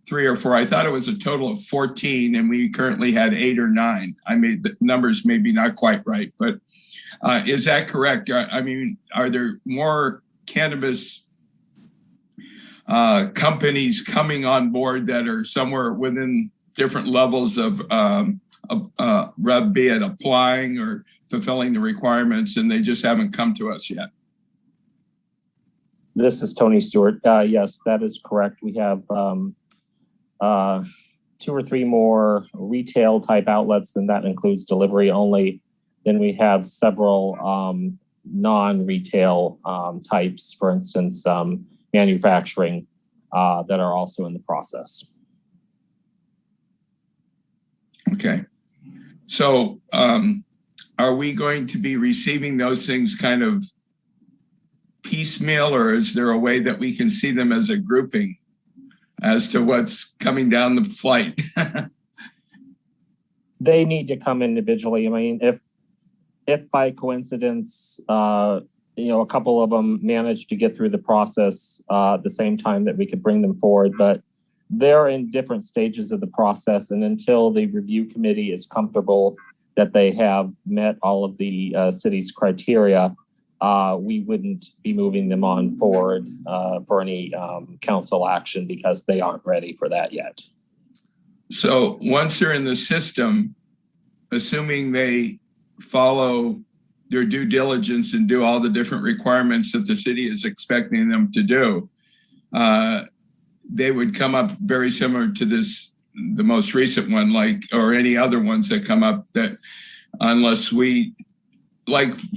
3 or 4. I thought it was a total of 14, and we currently had 8 or 9. I made the numbers maybe not quite right, but is that correct? I mean, are there more cannabis companies coming on board that are somewhere within different levels of be it applying or fulfilling the requirements, and they just haven't come to us yet? This is Tony Stewart. Yes, that is correct. We have 2 or 3 more retail type outlets, and that includes delivery only. Then we have several non-retail types, for instance, manufacturing that are also in the process. Okay. So are we going to be receiving those things kind of piecemeal, or is there a way that we can see them as a grouping as to what's coming down the flight? They need to come individually. I mean, if by coincidence, a couple of them managed to get through the process at the same time that we could bring them forward, but they're in different stages of the process. And until the review committee is comfortable that they have met all of the city's criteria, we wouldn't be moving them on forward for any council action because they aren't ready for that yet. So once they're in the system, assuming they follow their due diligence and do all the different requirements that the city is expecting them to do, they would come up very similar to the most recent one, or any other ones that come up, that unless we,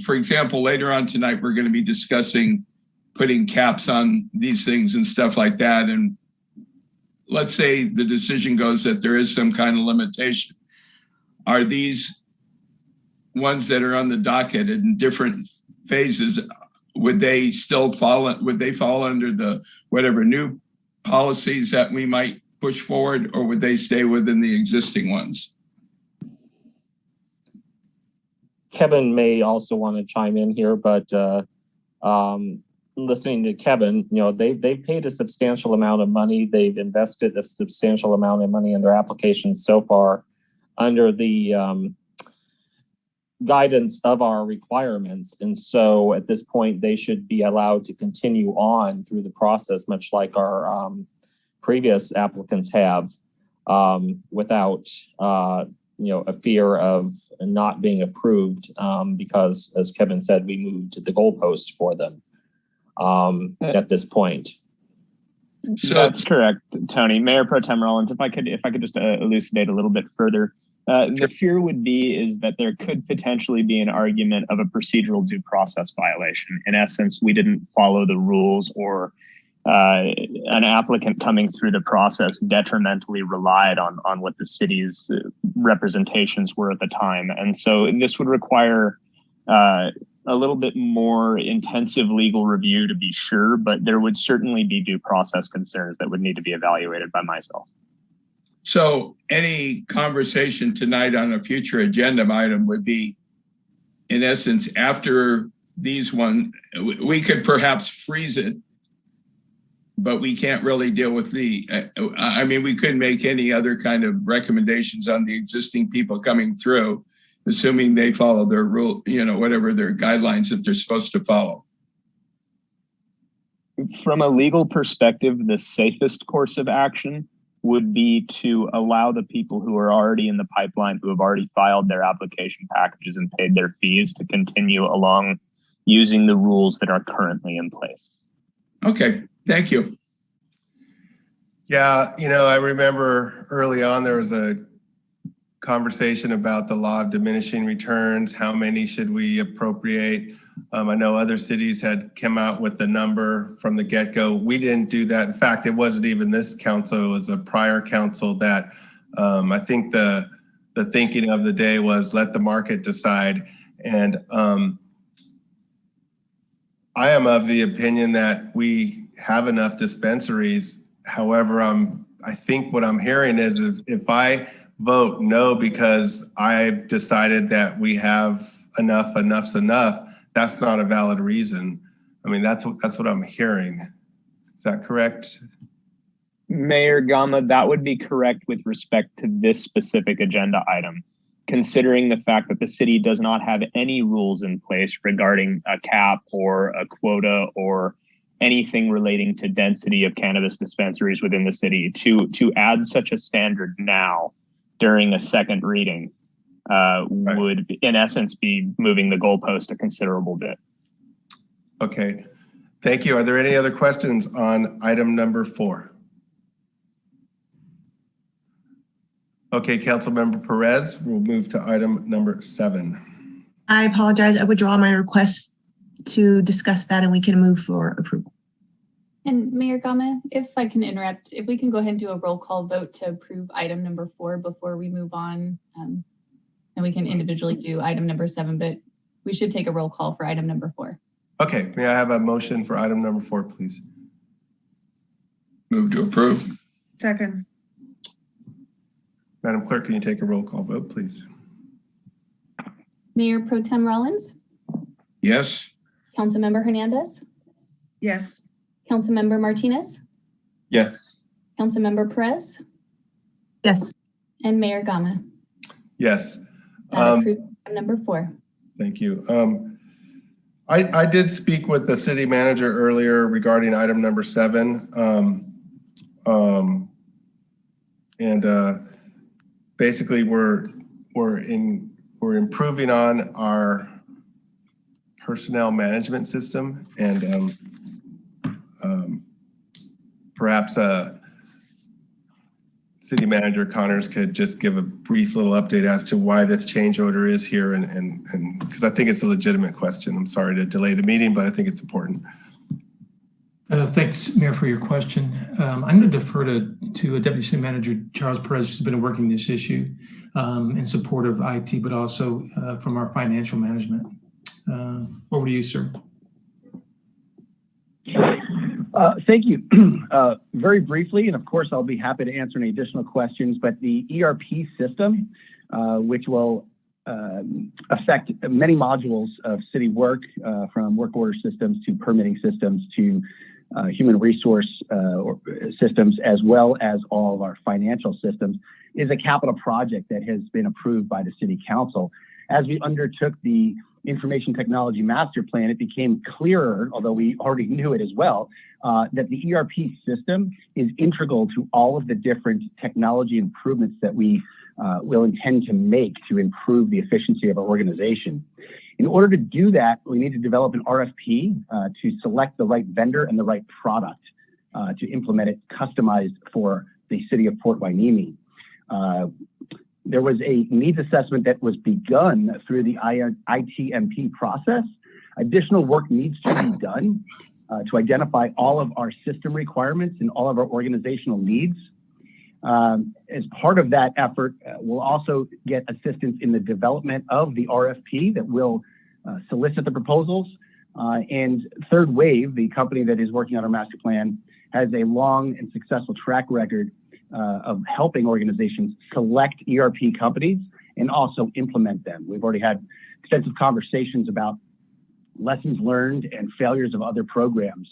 for example, later on tonight, we're going to be discussing putting caps on these things and stuff like that. And let's say the decision goes that there is some kind of limitation. Are these ones that are on the docket in different phases, would they fall under the whatever new policies that we might push forward, or would they stay within the existing ones? Kevin may also want to chime in here, but listening to Kevin, they've paid a substantial amount of money. They've invested a substantial amount of money in their applications so far under the guidance of our requirements. And so at this point, they should be allowed to continue on through the process, much like our previous applicants have, without a fear of not being approved, because, as Kevin said, we moved the goalpost for them at this point. So that's correct, Tony. Mayor Pro Tem Rollins, if I could just elucidate a little bit further. The fear would be is that there could potentially be an argument of a procedural due process violation. In essence, we didn't follow the rules, or an applicant coming through the process detrimentally relied on what the city's representations were at the time. And so this would require a little bit more intensive legal review to be sure, but there would certainly be due process concerns that would need to be evaluated by myself. So any conversation tonight on a future agenda item would be, in essence, after these one, we could perhaps freeze it, but we can't really deal with we couldn't make any other kind of recommendations on the existing people coming through, assuming they follow their rule, whatever their guidelines that they're supposed to follow. From a legal perspective, the safest course of action would be to allow the people who are already in the pipeline, who have already filed their application packages and paid their fees, to continue along using the rules that are currently in place. Okay, thank you. Yeah, I remember early on there was a conversation about the law of diminishing returns. How many should we appropriate? I know other cities had come out with the number from the get-go. We didn't do that. In fact, it wasn't even this council. It was a prior council that I think the thinking of the day was let the market decide. And I am of the opinion that we have enough dispensaries. However, I think what I'm hearing is if I vote no because I've decided that we have enough's enough, that's not a valid reason. I mean, that's what I'm hearing. Is that correct? Mayor Gama, that would be correct with respect to this specific agenda item, considering the fact that the city does not have any rules in place regarding a cap or a quota or anything relating to density of cannabis dispensaries within the city. To add such a standard now during a second reading would, in essence, be moving the goalpost a considerable bit. Okay, thank you. Are there any other questions on item number 4? Okay, Councilmember Perez, we'll move to item number 7. I apologize. I withdraw my request to discuss that and we can move for approval. And Mayor Gama, if I can interrupt, if we can go ahead and do a roll call vote to approve item number 4 before we move on, and we can individually do item number 7, but we should take a roll call for item number 4. Okay, may I have a motion for item number 4, please? Move to approve. Second. Madam Clerk, can you take a roll call vote, please? Mayor Pro Tem Rollins? Yes. Councilmember Hernandez? Yes. Councilmember Martinez? Yes. Councilmember Perez? Yes. And Mayor Gama? Yes. Approved item number 4. Thank you. I did speak with the city manager earlier regarding item number 7. Basically we're improving on our personnel management system, and perhaps City Manager Connors could just give a brief little update as to why this change order is here, and because I think it's a legitimate question. I'm sorry to delay the meeting, but I think it's important. Thanks, Mayor, for your question. I'm going to defer to Deputy City Manager Charles Perez, who's been working this issue in support of IT, but also from our financial management. Over to you, sir. Thank you. Very briefly, and of course, I'll be happy to answer any additional questions, but the ERP system, which will affect many modules of city work, from work order systems to permitting systems to human resource systems, as well as all of our financial systems, is a capital project that has been approved by the City Council. As we undertook the Information Technology Master Plan, it became clearer, although we already knew it as well, that the ERP system is integral to all of the different technology improvements that we will intend to make to improve the efficiency of our organization. In order to do that, we need to develop an RFP to select the right vendor and the right product to implement it customized for the city of Port Hueneme. There was a needs assessment that was begun through the ITMP process. Additional work needs to be done to identify all of our system requirements and all of our organizational needs. As part of that effort, we'll also get assistance in the development of the RFP that will solicit the proposals. And Third Wave, the company that is working on our master plan, has a long and successful track record of helping organizations select ERP companies and also implement them. We've already had extensive conversations about lessons learned and failures of other programs.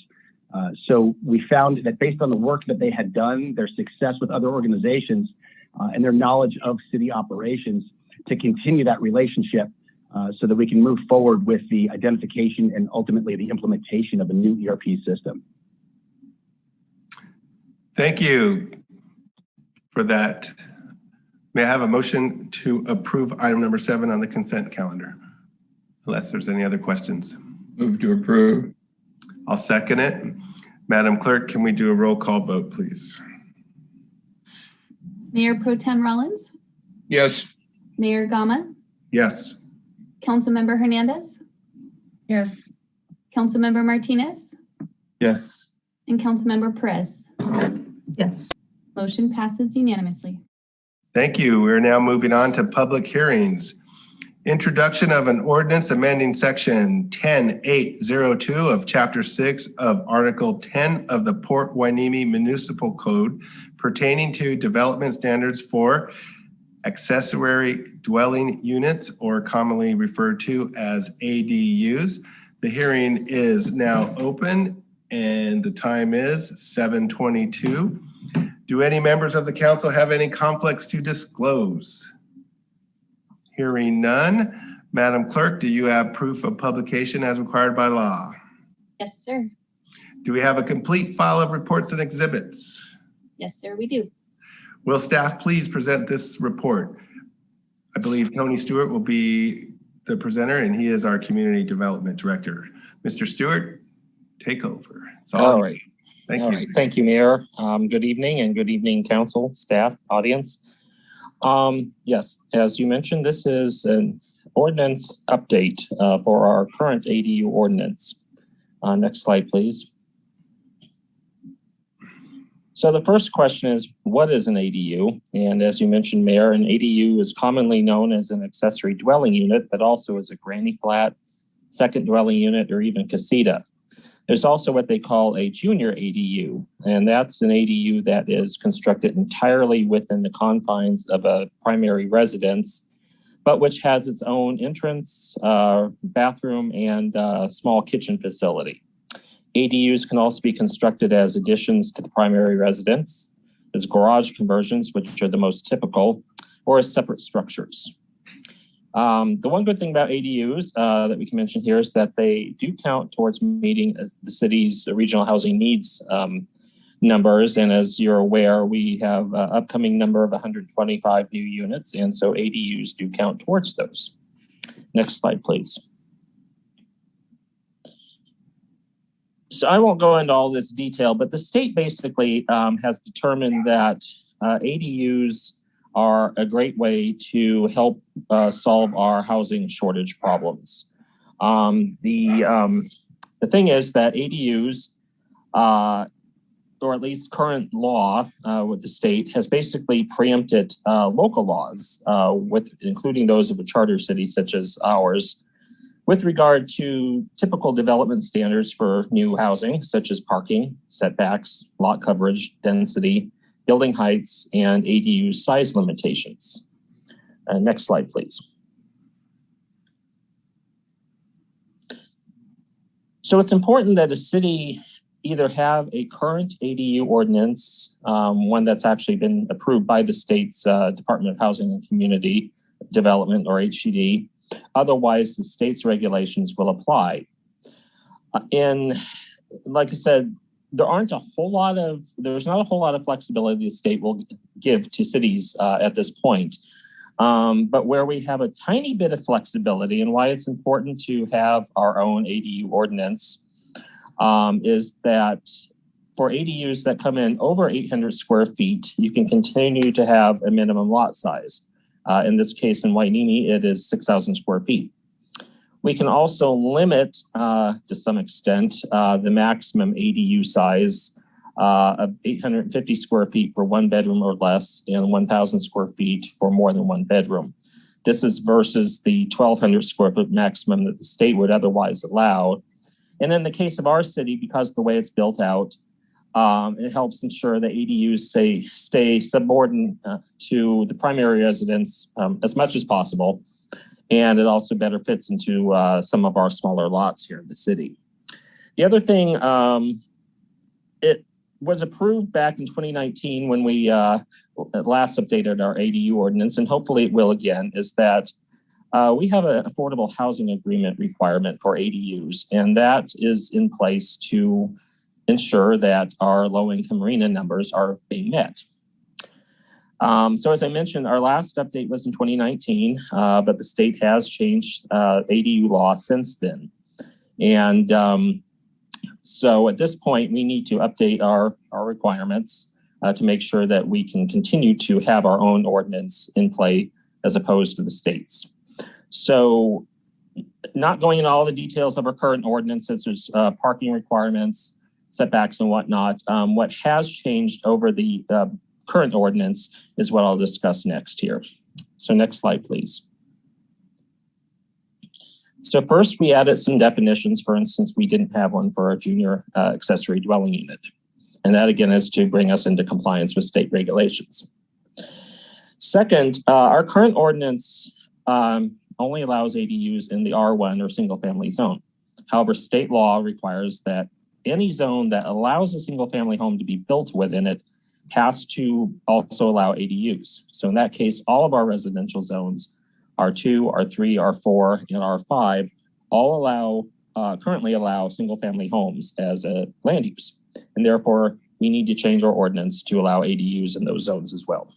So we found that based on the work that they had done, their success with other organizations, and their knowledge of city operations, to continue that relationship so that we can move forward with the identification and ultimately the implementation of a new ERP system. Thank you for that. May I have a motion to approve item number 7 on the consent calendar? Unless there's any other questions. Move to approve. I'll second it. Madam Clerk, can we do a roll call vote, please? Mayor Pro Tem Rollins? Yes. Mayor Gama? Yes. Councilmember Hernandez? Yes. Councilmember Martinez? Yes. And Councilmember Perez? Yes. Motion passes unanimously. Thank you. We're now moving on to public hearings. Introduction of an ordinance amending section 10802 of chapter 6 of article 10 of the Port Hueneme Municipal Code pertaining to development standards for accessory dwelling units, or commonly referred to as ADUs. The hearing is now open and the time is 7:22. Do any members of the council have any conflicts to disclose? Hearing none. Madam Clerk, do you have proof of publication as required by law? Yes, sir. Do we have a complete file of reports and exhibits? Yes, sir, we do. Will staff please present this report? I believe Tony Stewart will be the presenter, and he is our Community Development Director. Mr. Stewart, take over. All right. Thank you. Right. Thank you, Mayor. Good evening, and good evening, council, staff, audience. Yes, as you mentioned, this is an ordinance update for our current ADU ordinance. Next slide, please. So the first question is, what is an ADU? And as you mentioned, Mayor, an ADU is commonly known as an accessory dwelling unit, but also as a granny flat, second dwelling unit, or even casita. There's also what they call a junior ADU, and that's an ADU that is constructed entirely within the confines of a primary residence, but which has its own entrance, bathroom, and small kitchen facility. ADUs can also be constructed as additions to the primary residence, as garage conversions, which are the most typical, or as separate structures. The one good thing about ADUs that we can mention here is that they do count towards meeting the city's regional housing needs numbers. And as you're aware, we have an upcoming number of 125 new units, and so ADUs do count towards those. Next slide, please. So I won't go into all this detail, but the state basically has determined that ADUs are a great way to help solve our housing shortage problems. The thing is that ADUs, or at least current law with the state, has basically preempted local laws, including those of a charter city such as ours, with regard to typical development standards for new housing, such as parking, setbacks, lot coverage, density, building heights, and ADU size limitations. Next slide, please. So it's important that a city either have a current ADU ordinance, one that's actually been approved by the state's Department of Housing and Community Development, or HCD. Otherwise, the state's regulations will apply. And like I said, there's not a whole lot of flexibility the state will give to cities at this point. But where we have a tiny bit of flexibility, and why it's important to have our own ADU ordinance, is that for ADUs that come in over 800 square feet, you can continue to have a minimum lot size. In this case, in Hueneme, it is 6,000 square feet. We can also limit, to some extent, the maximum ADU size of 850 square feet for one bedroom or less, and 1,000 square feet for more than one bedroom. This is versus the 1,200 square foot maximum that the state would otherwise allow. And in the case of our city, because of the way it's built out, it helps ensure that ADUs stay subordinate to the primary residence as much as possible. And it also better fits into some of our smaller lots here in the city. The other thing, it was approved back in 2019 when we last updated our ADU ordinance, and hopefully it will again, is that we have an affordable housing agreement requirement for ADUs, and that is in place to ensure that our low-income RHNA numbers are being met. So as I mentioned, our last update was in 2019, but the state has changed ADU law since then. And so at this point, we need to update our requirements to make sure that we can continue to have our own ordinance in play as opposed to the state's. So not going into all the details of our current ordinances, there's parking requirements, setbacks and whatnot. What has changed over the current ordinance is what I'll discuss next here. So next slide, please. So first we added some definitions. For instance, we didn't have one for our junior accessory dwelling unit. And that again is to bring us into compliance with state regulations. Second, our current ordinance only allows ADUs in the R1 or single family zone. However, state law requires that any zone that allows a single family home to be built within it has to also allow ADUs. So in that case, all of our residential zones, R2, R3, R4, and R5, all currently allow single family homes as a land use. And therefore, we need to change our ordinance to allow ADUs in those zones as well.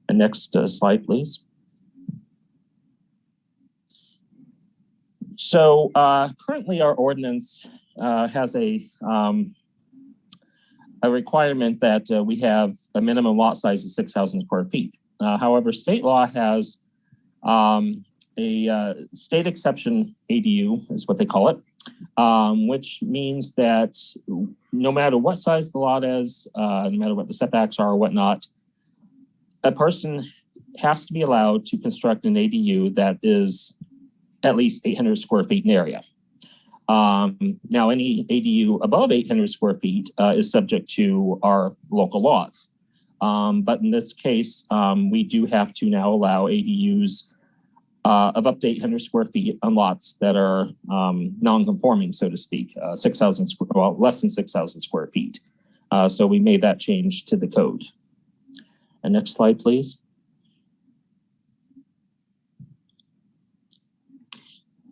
And next slide, please. So currently our ordinance has a requirement that we have a minimum lot size of 6,000 square feet. However, state law has a state exception ADU is what they call it, which means that no matter what size the lot is, no matter what the setbacks are or whatnot, a person has to be allowed to construct an ADU that is at least 800 square feet in area. Now, any ADU above 800 square feet is subject to our local laws. But in this case, we do have to now allow ADUs of up to 800 square feet on lots that are non-conforming, so to speak, 6,000, well, less than 6,000 square feet. So we made that change to the code. And next slide, please.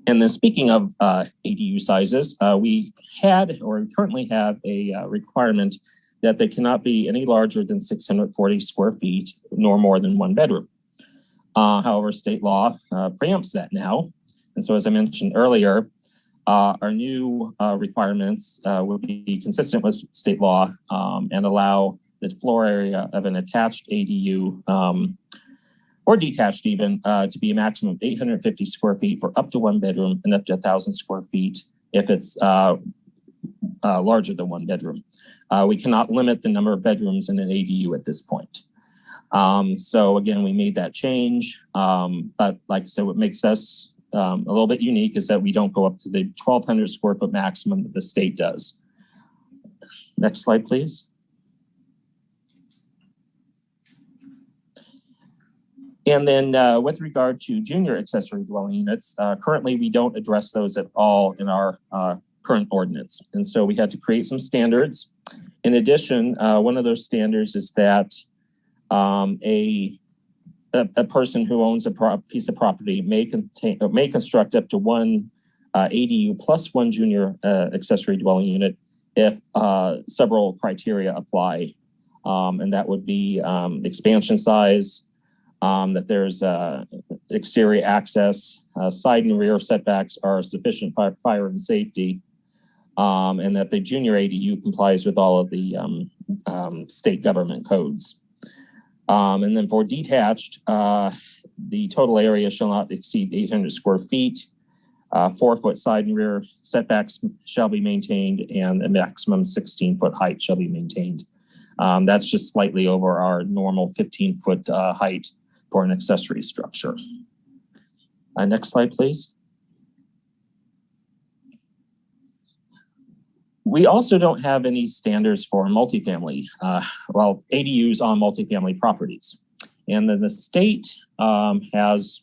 And then speaking of ADU sizes, we had or currently have a requirement that they cannot be any larger than 640 square feet, nor more than one bedroom. However, state law preempts that now. And so as I mentioned earlier, our new requirements will be consistent with state law and allow the floor area of an attached ADU or detached even, to be a maximum of 850 square feet for up to one bedroom and up to 1,000 square feet if it's larger than one bedroom. We cannot limit the number of bedrooms in an ADU at this point. So again, we made that change, but like I said, what makes us a little bit unique is that we don't go up to the 1,200 square foot maximum that the state does. Next slide, please. And then with regard to junior accessory dwelling units, currently we don't address those at all in our current ordinance. And so we had to create some standards. In addition, one of those standards is that a person who owns a piece of property may construct up to one ADU plus one junior accessory dwelling unit if several criteria apply. And that would be expansion size, that there's exterior access, side and rear setbacks are sufficient fire and safety, and that the junior ADU complies with all of the state government codes. And then for detached, the total area shall not exceed 800 square feet, 4-foot side and rear setbacks shall be maintained, and a maximum 16-foot height shall be maintained. That's just slightly over our normal 15-foot height for an accessory structure. Next slide, please. We also don't have any standards for multifamily, ADUs on multifamily properties. And then the state has,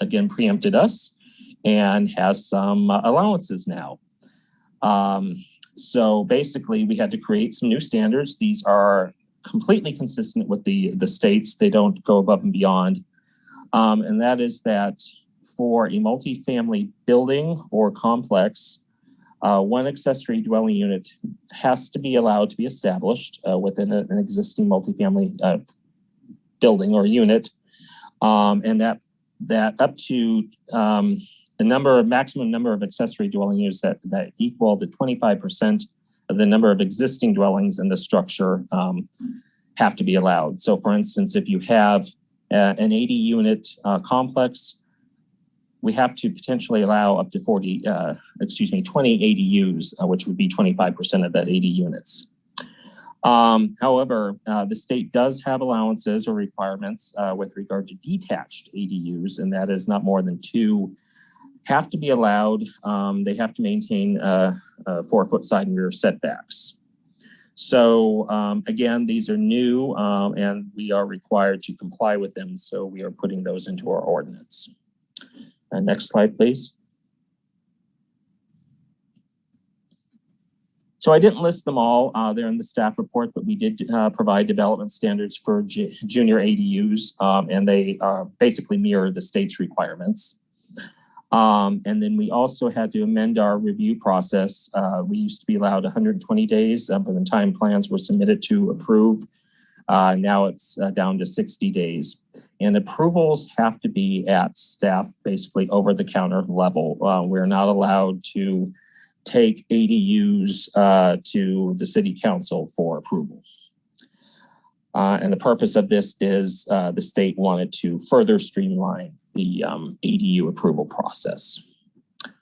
again, preempted us and has some allowances now. So basically, we had to create some new standards. These are completely consistent with the states. They don't go above and beyond. And that is that for a multifamily building or complex, one accessory dwelling unit has to be allowed to be established within an existing multifamily building or unit. And that up to the maximum number of accessory dwelling units that equal the 25% of the number of existing dwellings in the structure have to be allowed. So for instance, if you have an 80 unit complex, we have to potentially allow up to 20 ADUs, which would be 25% of that 80 units. However, the state does have allowances or requirements with regard to detached ADUs, and that is not more than 2 have to be allowed. They have to maintain 4-foot side and rear setbacks. So again, these are new and we are required to comply with them. So we are putting those into our ordinance. Next slide, please. So I didn't list them all there in the staff report, but we did provide development standards for junior ADUs, and they basically mirror the state's requirements. And then we also had to amend our review process. We used to be allowed 120 days from the time plans were submitted to approve. Now it's down to 60 days. And approvals have to be at staff, basically over-the-counter level. We're not allowed to take ADUs to the city council for approval. And the purpose of this is the state wanted to further streamline the ADU approval process.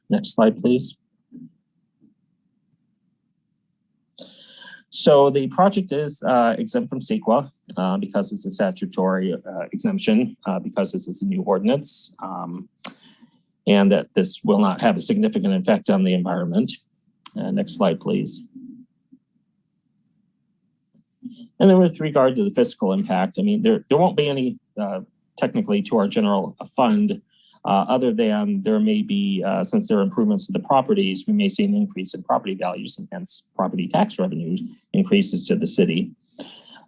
Next slide, please. So the project is exempt from CEQA because it's a statutory exemption, because this is a new ordinance, and that this will not have a significant effect on the environment. Next slide, please. And then with regard to the fiscal impact, I mean, there won't be any technically to our general fund, other than there may be, since there are improvements to the properties, we may see an increase in property values and hence property tax revenues increases to the city.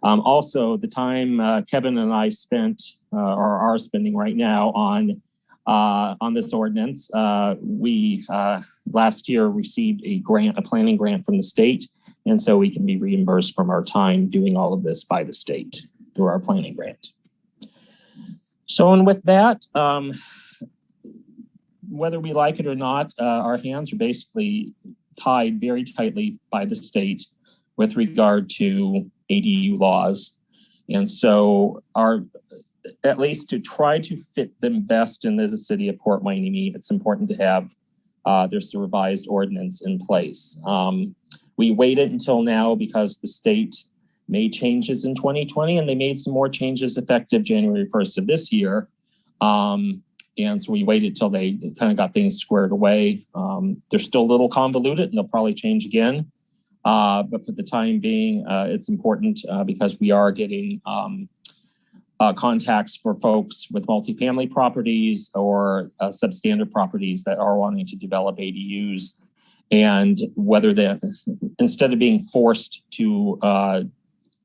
Also, the time Kevin and I spent or are spending right now on this ordinance, we last year received a grant, a planning grant from the state, and so we can be reimbursed from our time doing all of this by the state through our planning grant. So, and with that, whether we like it or not, our hands are basically tied very tightly by the state with regard to ADU laws. And so at least to try to fit them best in the city of Port Hueneme, it's important to have there's a revised ordinance in place. We waited until now because the state made changes in 2020 and they made some more changes effective January 1st of this year. And so we waited till they kind of got things squared away. They're still a little convoluted and they'll probably change again. But for the time being, it's important because we are getting contacts for folks with multifamily properties or substandard properties that are wanting to develop ADUs. And whether they, instead of being forced to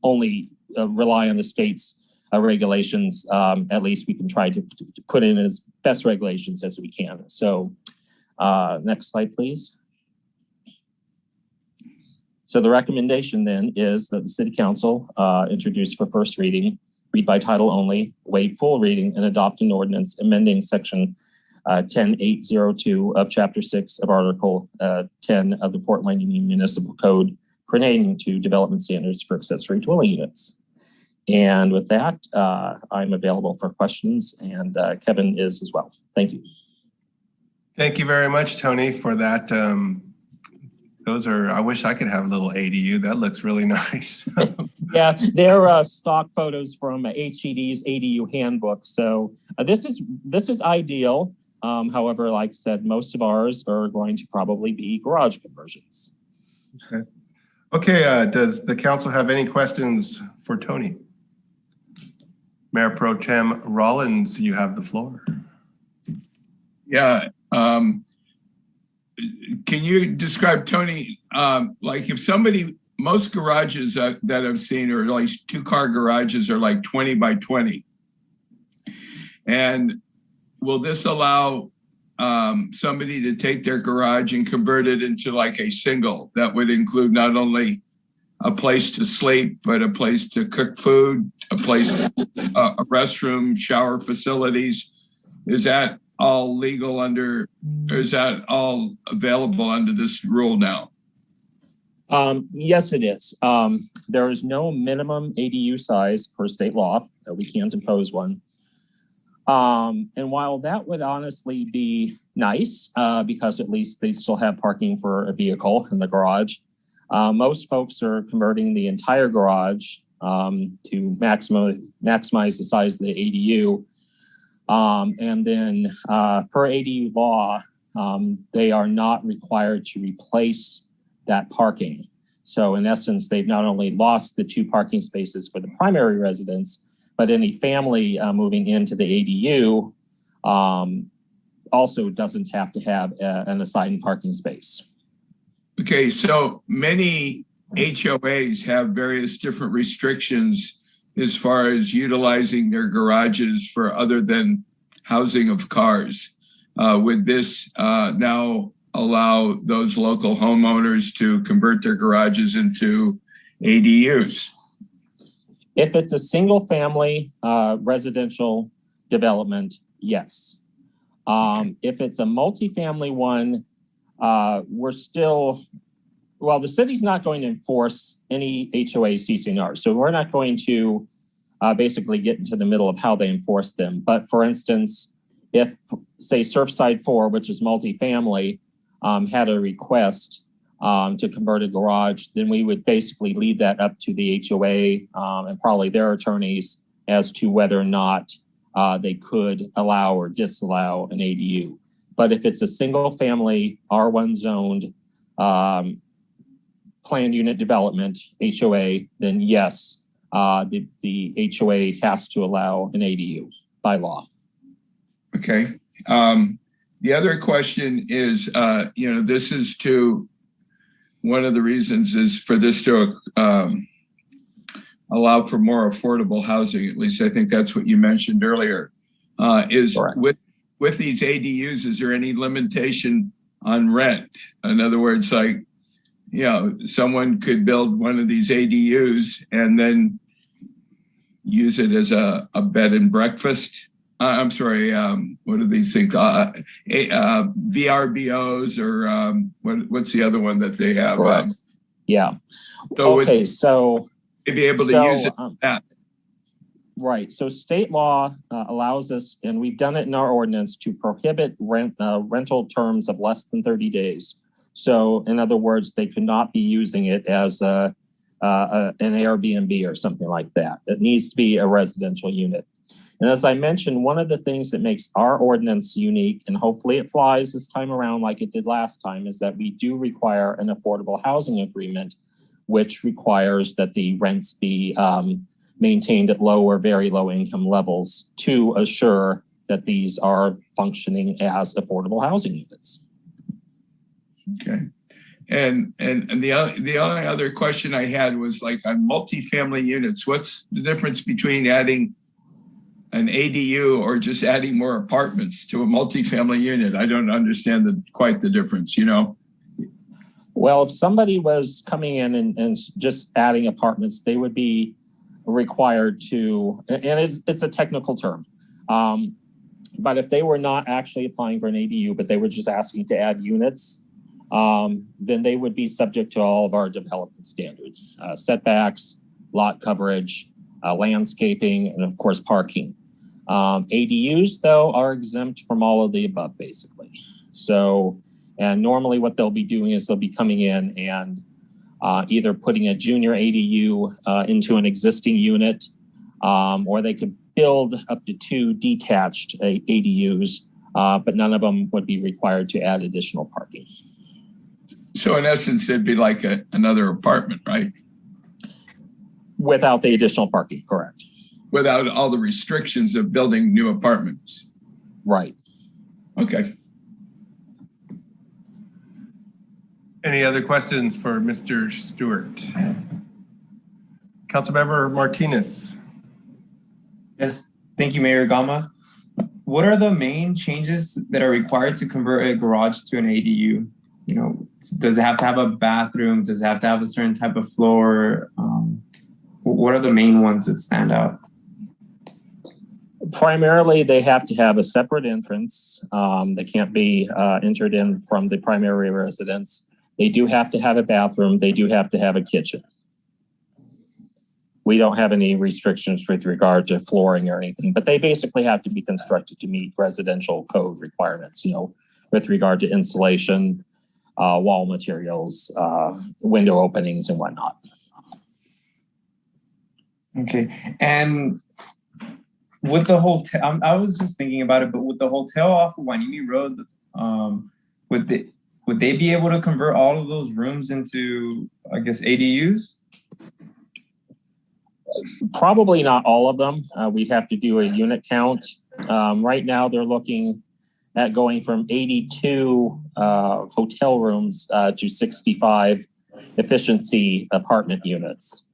only rely on the state's regulations, at least we can try to put in as best regulations as we can. So next slide, please. So the recommendation then is that the City Council introduce for first reading, read by title only, waive full reading, and adopt an ordinance amending section 10802 of Chapter 6 of Article 10 of the Port Hueneme Municipal Code pertaining to development standards for accessory dwelling units. And with that, I'm available for questions, and Kevin is as well. Thank you. Thank you very much, Tony, for that. Those are, I wish I could have a little ADU. That looks really nice. Yeah, they're stock photos from HED's ADU handbook. So this is ideal. However, like I said, most of ours are going to probably be garage conversions. Okay. Okay, does the council have any questions for Tony? Mayor Pro Tem Rollins, you have the floor. Yeah. Can you describe, Tony, like if somebody, most garages that I've seen are like 2-car garages are like 20 by 20. And will this allow somebody to take their garage and convert it into like a single that would include not only a place to sleep, but a place to cook food, a place, a restroom, shower facilities? Is that all legal under, or is that all available under this rule now? Yes, it is. There is no minimum ADU size per state law. We can't impose one. And while that would honestly be nice, because at least they still have parking for a vehicle in the garage, most folks are converting the entire garage to maximize the size of the ADU. And then per ADU law, they are not required to replace that parking. So in essence, they've not only lost the 2 parking spaces for the primary residence, but any family moving into the ADU also doesn't have to have an assigned parking space. Okay, so many HOAs have various different restrictions as far as utilizing their garages for other than housing of cars. Would this now allow those local homeowners to convert their garages into ADUs? If it's a single family residential development, yes. If it's a multifamily one, we're still, well, the city's not going to enforce any HOA CC&R. So we're not going to basically get into the middle of how they enforce them. But for instance, if say Surfside 4, which is multifamily, had a request to convert a garage, then we would basically lead that up to the HOA and probably their attorneys as to whether or not they could allow or disallow an ADU. But if it's a single family R1 zoned planned unit development, HOA, then yes, the HOA has to allow an ADU by law. Okay. The other question is, this is to, one of the reasons is for this to allow for more affordable housing. At least I think that's what you mentioned earlier. Is correct. With these ADUs, is there any limitation on rent? In other words, like, someone could build one of these ADUs and then use it as a bed and breakfast. I'm sorry, what are these things? VRBOs or what's the other one that they have? Yeah. So okay, so to be able to use it that. Right. So state law allows us, and we've done it in our ordinance, to prohibit rental terms of less than 30 days. So in other words, they could not be using it as an Airbnb or something like that. It needs to be a residential unit. And as I mentioned, one of the things that makes our ordinance unique, and hopefully it flies this time around like it did last time, is that we do require an affordable housing agreement, which requires that the rents be maintained at low or very low income levels to assure that these are functioning as affordable housing units. Okay. And the only other question I had was like on multifamily units, what's the difference between adding an ADU or just adding more apartments to a multifamily unit? I don't understand quite the difference, Well, if somebody was coming in and just adding apartments, they would be required to, and it's a technical term, but if they were not actually applying for an ADU, but they were just asking to add units, then they would be subject to all of our development standards, setbacks, lot coverage, landscaping, and of course, parking. ADUs, though, are exempt from all of the above, basically. So, and normally what they'll be doing is they'll be coming in and either putting a junior ADU into an existing unit, or they could build up to 2 detached ADUs, but none of them would be required to add additional parking. So in essence, it'd be like another apartment, right? Without the additional parking, correct. Without all the restrictions of building new apartments. Right. Okay. Any other questions for Mr. Stewart? Councilmember Martinez. Yes, thank you, Mayor Gama. What are the main changes that are required to convert a garage to an ADU? Does it have to have a bathroom? Does it have to have a certain type of floor? What are the main ones that stand out? Primarily, they have to have a separate entrance. They can't be entered in from the primary residence. They do have to have a bathroom. They do have to have a kitchen. We don't have any restrictions with regard to flooring or anything, but they basically have to be constructed to meet residential code requirements, with regard to insulation, wall materials, window openings, and whatnot. Okay, and with the hotel, I was just thinking about it, but with the hotel off of Hueneme Road, would they be able to convert all of those rooms into, I guess, ADUs? Probably not all of them. We'd have to do a unit count. Right now, they're looking at going from 82 hotel rooms to 65 efficiency apartment units.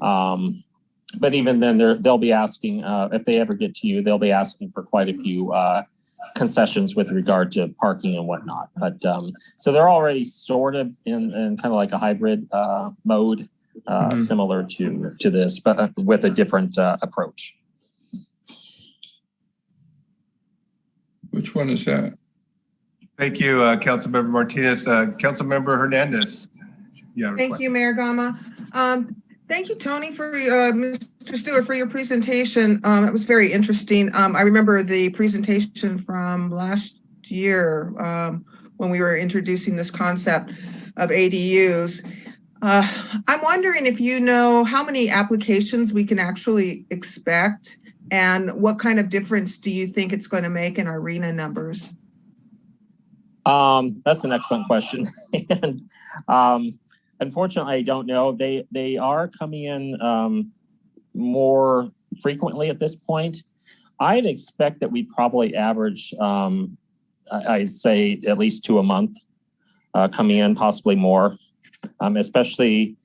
But even then, they'll be asking, if they ever get to you, they'll be asking for quite a few concessions with regard to parking and whatnot. But so they're already sort of in kind of like a hybrid mode, similar to this, but with a different approach. Which one is that? Thank you, Councilmember Martinez. Councilmember Hernandez. Thank you, Mayor Gama. Thank you, Tony, for Mr. Stewart, for your presentation. It was very interesting. I remember the presentation from last year when we were introducing this concept of ADUs. I'm wondering if you know how many applications we can actually expect and what kind of difference do you think it's going to make in our RENA numbers? That's an excellent question. And unfortunately, I don't know. They are coming in more frequently at this point. I'd expect that we probably average, I'd say at least 2 a month coming in, possibly more. Especially,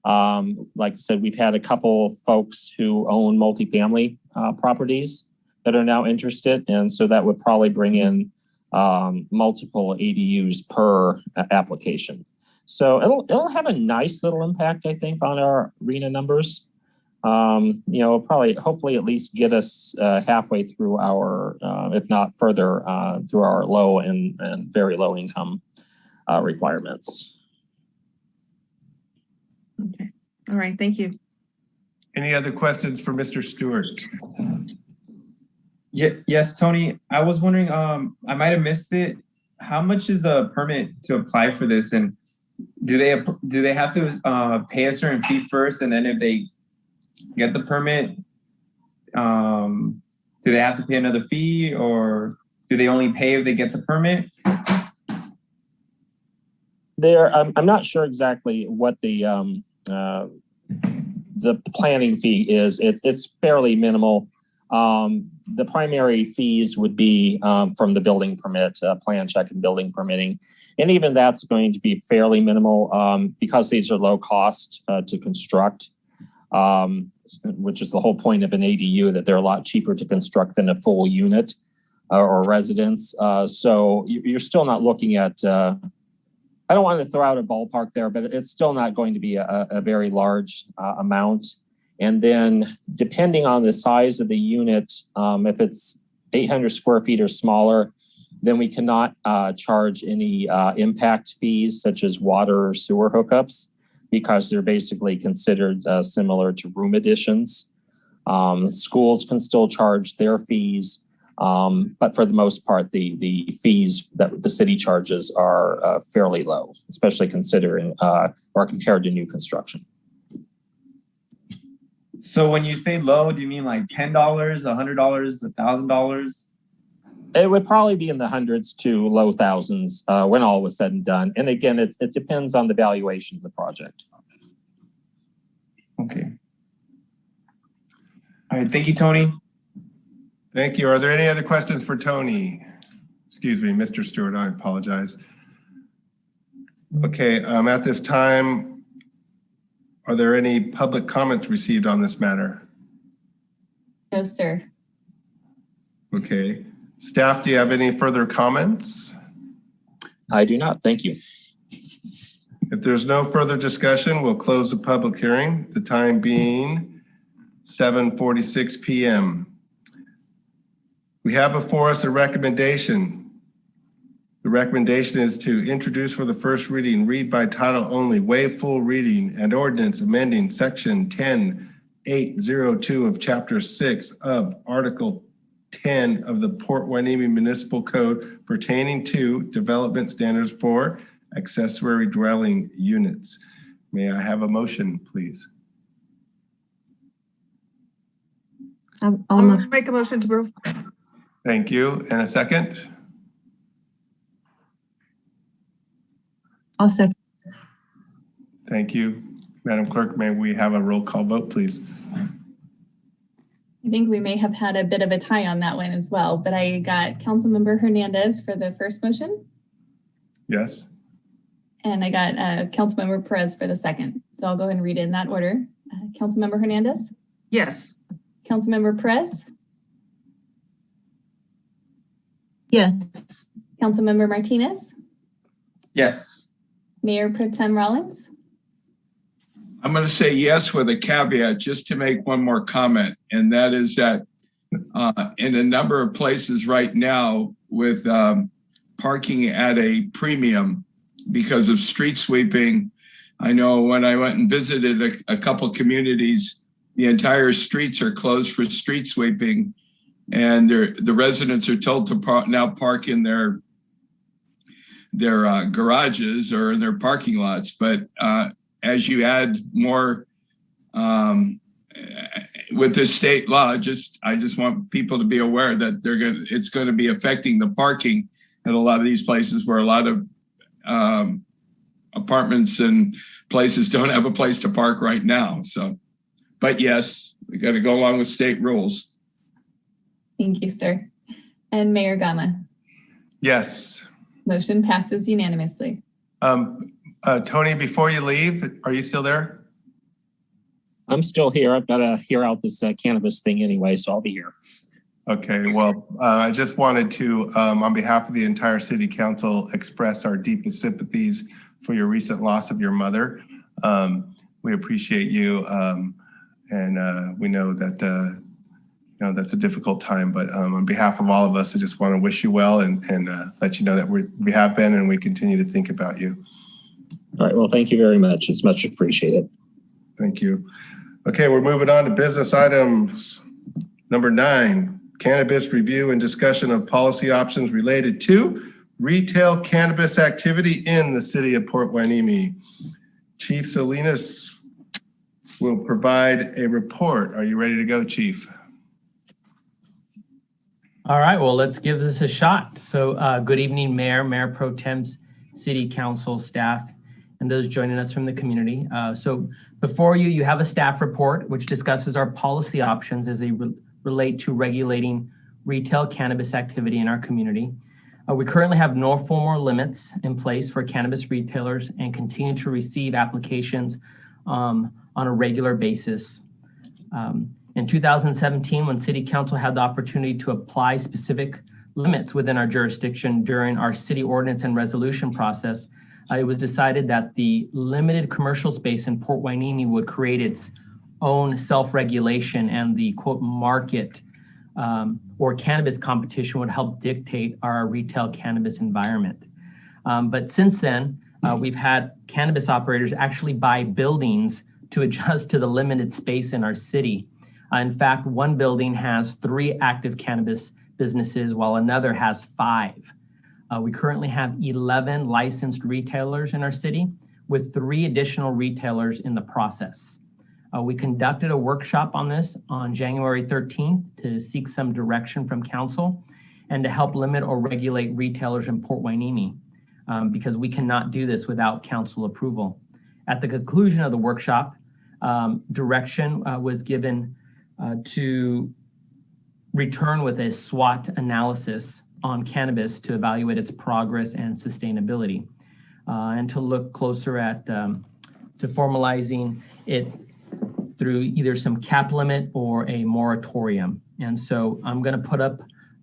like I said, we've had a couple folks who own multifamily properties that are now interested. And so that would probably bring in multiple ADUs per application. So it'll have a nice little impact, I think, on our RENA numbers. Probably, hopefully at least get us halfway through our, if not further, through our low and very low income requirements. Okay. All right. Thank you. Any other questions for Mr. Stewart? Yes, Tony. I was wondering, I might have missed it. How much is the permit to apply for this? And do they have to pay a certain fee first, and then if they get the permit, do they have to pay another fee, or do they only pay if they get the permit? I'm not sure exactly what the planning fee is. It's fairly minimal. The primary fees would be from the building permit, plan check and building permitting. And even that's going to be fairly minimal because these are low cost to construct, which is the whole point of an ADU, that they're a lot cheaper to construct than a full unit or residence. So you're still not looking at, I don't want to throw out a ballpark there, but it's still not going to be a very large amount. And then depending on the size of the unit, if it's 800 square feet or smaller, then we cannot charge any impact fees such as water or sewer hookups because they're basically considered similar to room additions. Schools can still charge their fees, but for the most part, the fees that the city charges are fairly low, especially considering or compared to new construction. So when you say low, do you mean like $10, $100, $1,000? It would probably be in the hundreds to low thousands when all was said and done. And again, it depends on the valuation of the project. Okay. All right. Thank you, Tony. Thank you. Are there any other questions for Tony? Excuse me, Mr. Stewart, I apologize. Okay, at this time, are there any public comments received on this matter? No, sir. Okay. Staff, do you have any further comments? I do not. Thank you. If there's no further discussion, we'll close the public hearing, the time being 7:46 p.m. We have before us a recommendation. The recommendation is to introduce for the first reading, read by title only, waive full reading, and ordinance amending section 10802 of chapter 6 of article 10 of the Port Hueneme Municipal Code pertaining to development standards for accessory dwelling units. May I have a motion, please? I'll make a motion to approve. Thank you. And a second? I'll second. Thank you. Madam Clerk, may we have a roll call vote, please? I think we may have had a bit of a tie on that one as well, but I got Councilmember Hernandez for the first motion. Yes. And I got Councilmember Perez for the second. So I'll go ahead and read it in that order. Councilmember Hernandez? Yes. Councilmember Perez? Yes. Councilmember Martinez? Yes. Mayor Pro Tem Rollins? I'm going to say yes with a caveat just to make one more comment, and that is that in a number of places right now with parking at a premium because of street sweeping, I know when I went and visited a couple communities, the entire streets are closed for street sweeping, and the residents are told to now park in their garages or in their parking lots. But as you add more with this state law, I just want people to be aware that it's going to be affecting the parking at a lot of these places where a lot of apartments and places don't have a place to park right now. So, but yes, we got to go along with state rules. Thank you, sir. And Mayor Gama? Yes. Motion passes unanimously. Tony, before you leave, are you still there? I'm still here. I've got to hear out this cannabis thing anyway, so I'll be here. Okay, well, I just wanted to, on behalf of the entire City Council, express our deepest sympathies for your recent loss of your mother. We appreciate you, and we know that that's a difficult time, but on behalf of all of us, I just want to wish you well and let you know that we have been and we continue to think about you. All right, well, thank you very much. It's much appreciated. Thank you. Okay, we're moving on to business items. Number 9, cannabis review and discussion of policy options related to retail cannabis activity in the city of Port Hueneme. Chief Salinas will provide a report. Are you ready to go, Chief? All right, well, let's give this a shot. So good evening, Mayor Pro Tem's, City Council staff, and those joining us from the community. So before you have a staff report which discusses our policy options as they relate to regulating retail cannabis activity in our community. We currently have no formal limits in place for cannabis retailers and continue to receive applications on a regular basis. In 2017, when City Council had the opportunity to apply specific limits within our jurisdiction during our city ordinance and resolution process, it was decided that the limited commercial space in Port Hueneme would create its own self-regulation, and the quote market or cannabis competition would help dictate our retail cannabis environment. But since then, we've had cannabis operators actually buy buildings to adjust to the limited space in our city. In fact, one building has 3 active cannabis businesses while another has 5. We currently have 11 licensed retailers in our city with 3 additional retailers in the process. We conducted a workshop on this on January 13th to seek some direction from council and to help limit or regulate retailers in Port Hueneme because we cannot do this without council approval. At the conclusion of the workshop, direction was given to return with a SWOT analysis on cannabis to evaluate its progress and sustainability, and to look closer at to formalizing it through either some cap limit or a moratorium. And so I'm going to put up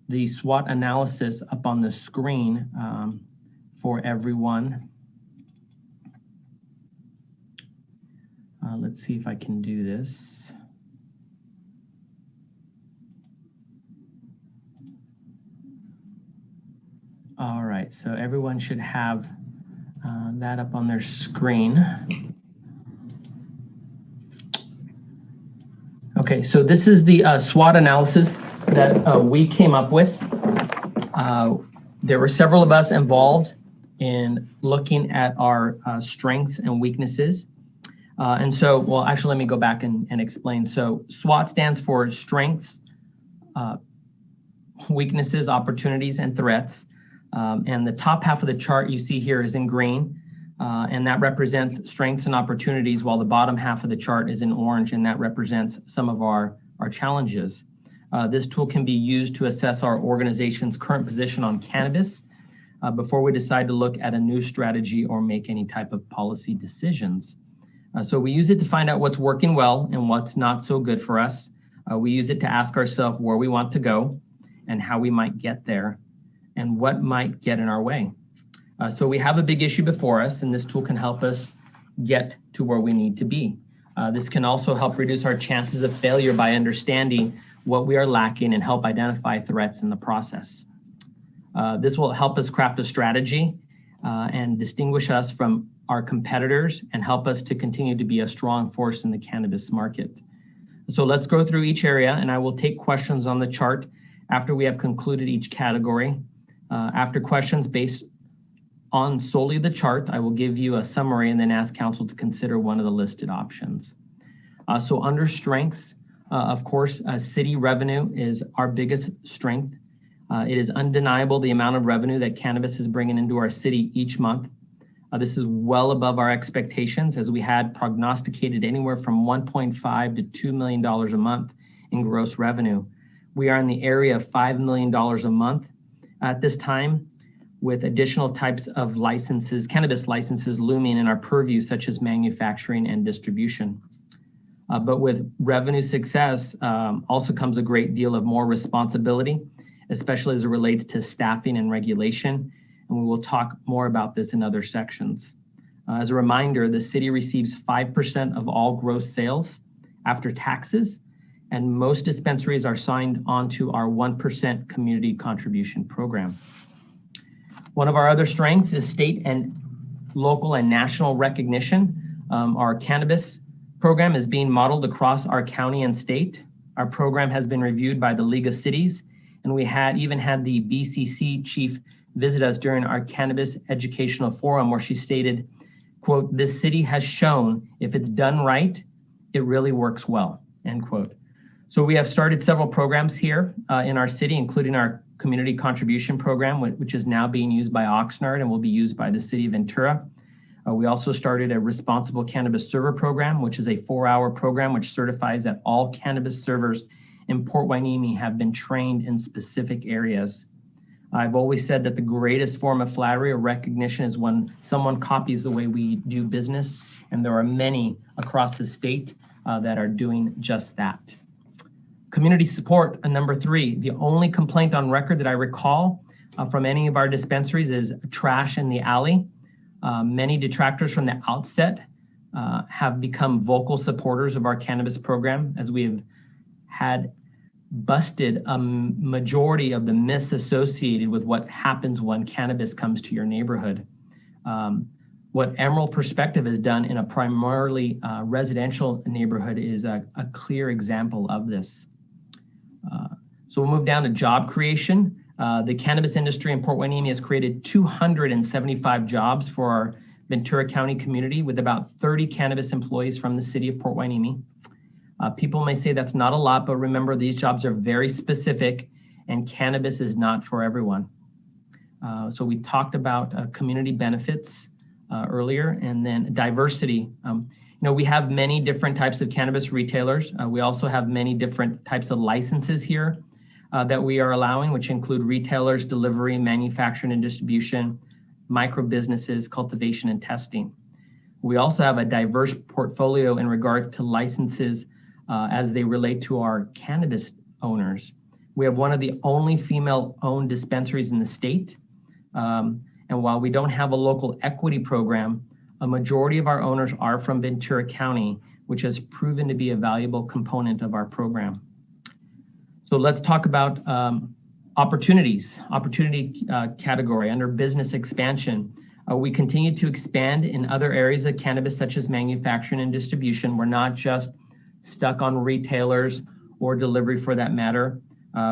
the SWOT analysis up on the screen for everyone. Let's see if I can do this. All right, so everyone should have that up on their screen. Okay, so this is the SWOT analysis that we came up with. There were several of us involved in looking at our strengths and weaknesses. And so, well, actually, let me go back and explain. So SWOT stands for strengths, weaknesses, opportunities, and threats. And the top half of the chart you see here is in green. and that represents strengths and opportunities, while the bottom half of the chart is in orange, and that represents some of our challenges. This tool can be used to assess our organization's current position on cannabis before we decide to look at a new strategy or make any type of policy decisions. So we use it to find out what's working well and what's not so good for us. We use it to ask ourselves where we want to go and how we might get there and what might get in our way. So we have a big issue before us, and this tool can help us get to where we need to be. This can also help reduce our chances of failure by understanding what we are lacking and help identify threats in the process. This will help us craft a strategy and distinguish us from our competitors and help us to continue to be a strong force in the cannabis market. So let's go through each area, and I will take questions on the chart after we have concluded each category. After questions based on solely the chart, I will give you a summary and then ask council to consider one of the listed options. So under strengths, of course, city revenue is our biggest strength. It is undeniable the amount of revenue that cannabis is bringing into our city each month. This is well above our expectations, as we had prognosticated anywhere from $1.5 to $2 million a month in gross revenue. We are in the area of $5 million a month at this time, with additional types of licenses, cannabis licenses looming in our purview, such as manufacturing and distribution. But with revenue success also comes a great deal of more responsibility, especially as it relates to staffing and regulation. And we will talk more about this in other sections. As a reminder, the city receives 5% of all gross sales after taxes, and most dispensaries are signed onto our 1% community contribution program. One of our other strengths is state and local and national recognition. Our cannabis program is being modeled across our county and state. Our program has been reviewed by the League of Cities, and we even had the BCC chief visit us during our cannabis educational forum, where she stated, quote, "This city has shown if it's done right, it really works well," end quote. So we have started several programs here in our city, including our community contribution program, which is now being used by Oxnard and will be used by the city of Ventura. We also started a responsible cannabis server program, which is a 4-hour program which certifies that all cannabis servers in Port Hueneme have been trained in specific areas. I've always said that the greatest form of flattery or recognition is when someone copies the way we do business, and there are many across the state that are doing just that. Community support, number 3. The only complaint on record that I recall from any of our dispensaries is trash in the alley. Many detractors from the outset have become vocal supporters of our cannabis program, as we have had busted a majority of the myths associated with what happens when cannabis comes to your neighborhood. What Emerald Perspective has done in a primarily residential neighborhood is a clear example of this. So we'll move down to job creation. The cannabis industry in Port Hueneme has created 275 jobs for our Ventura County community, with about 30 cannabis employees from the city of Port Hueneme. People may say that's not a lot, but remember, these jobs are very specific, and cannabis is not for everyone. So we talked about community benefits earlier, and then diversity. We have many different types of cannabis retailers. We also have many different types of licenses here that we are allowing, which include retailers, delivery, manufacturing and distribution, micro businesses, cultivation and testing. We also have a diverse portfolio in regards to licenses as they relate to our cannabis owners. We have one of the only female-owned dispensaries in the state. And while we don't have a local equity program, a majority of our owners are from Ventura County, which has proven to be a valuable component of our program. So let's talk about opportunity category under business expansion. We continue to expand in other areas of cannabis, such as manufacturing and distribution. We're not just stuck on retailers or delivery for that matter.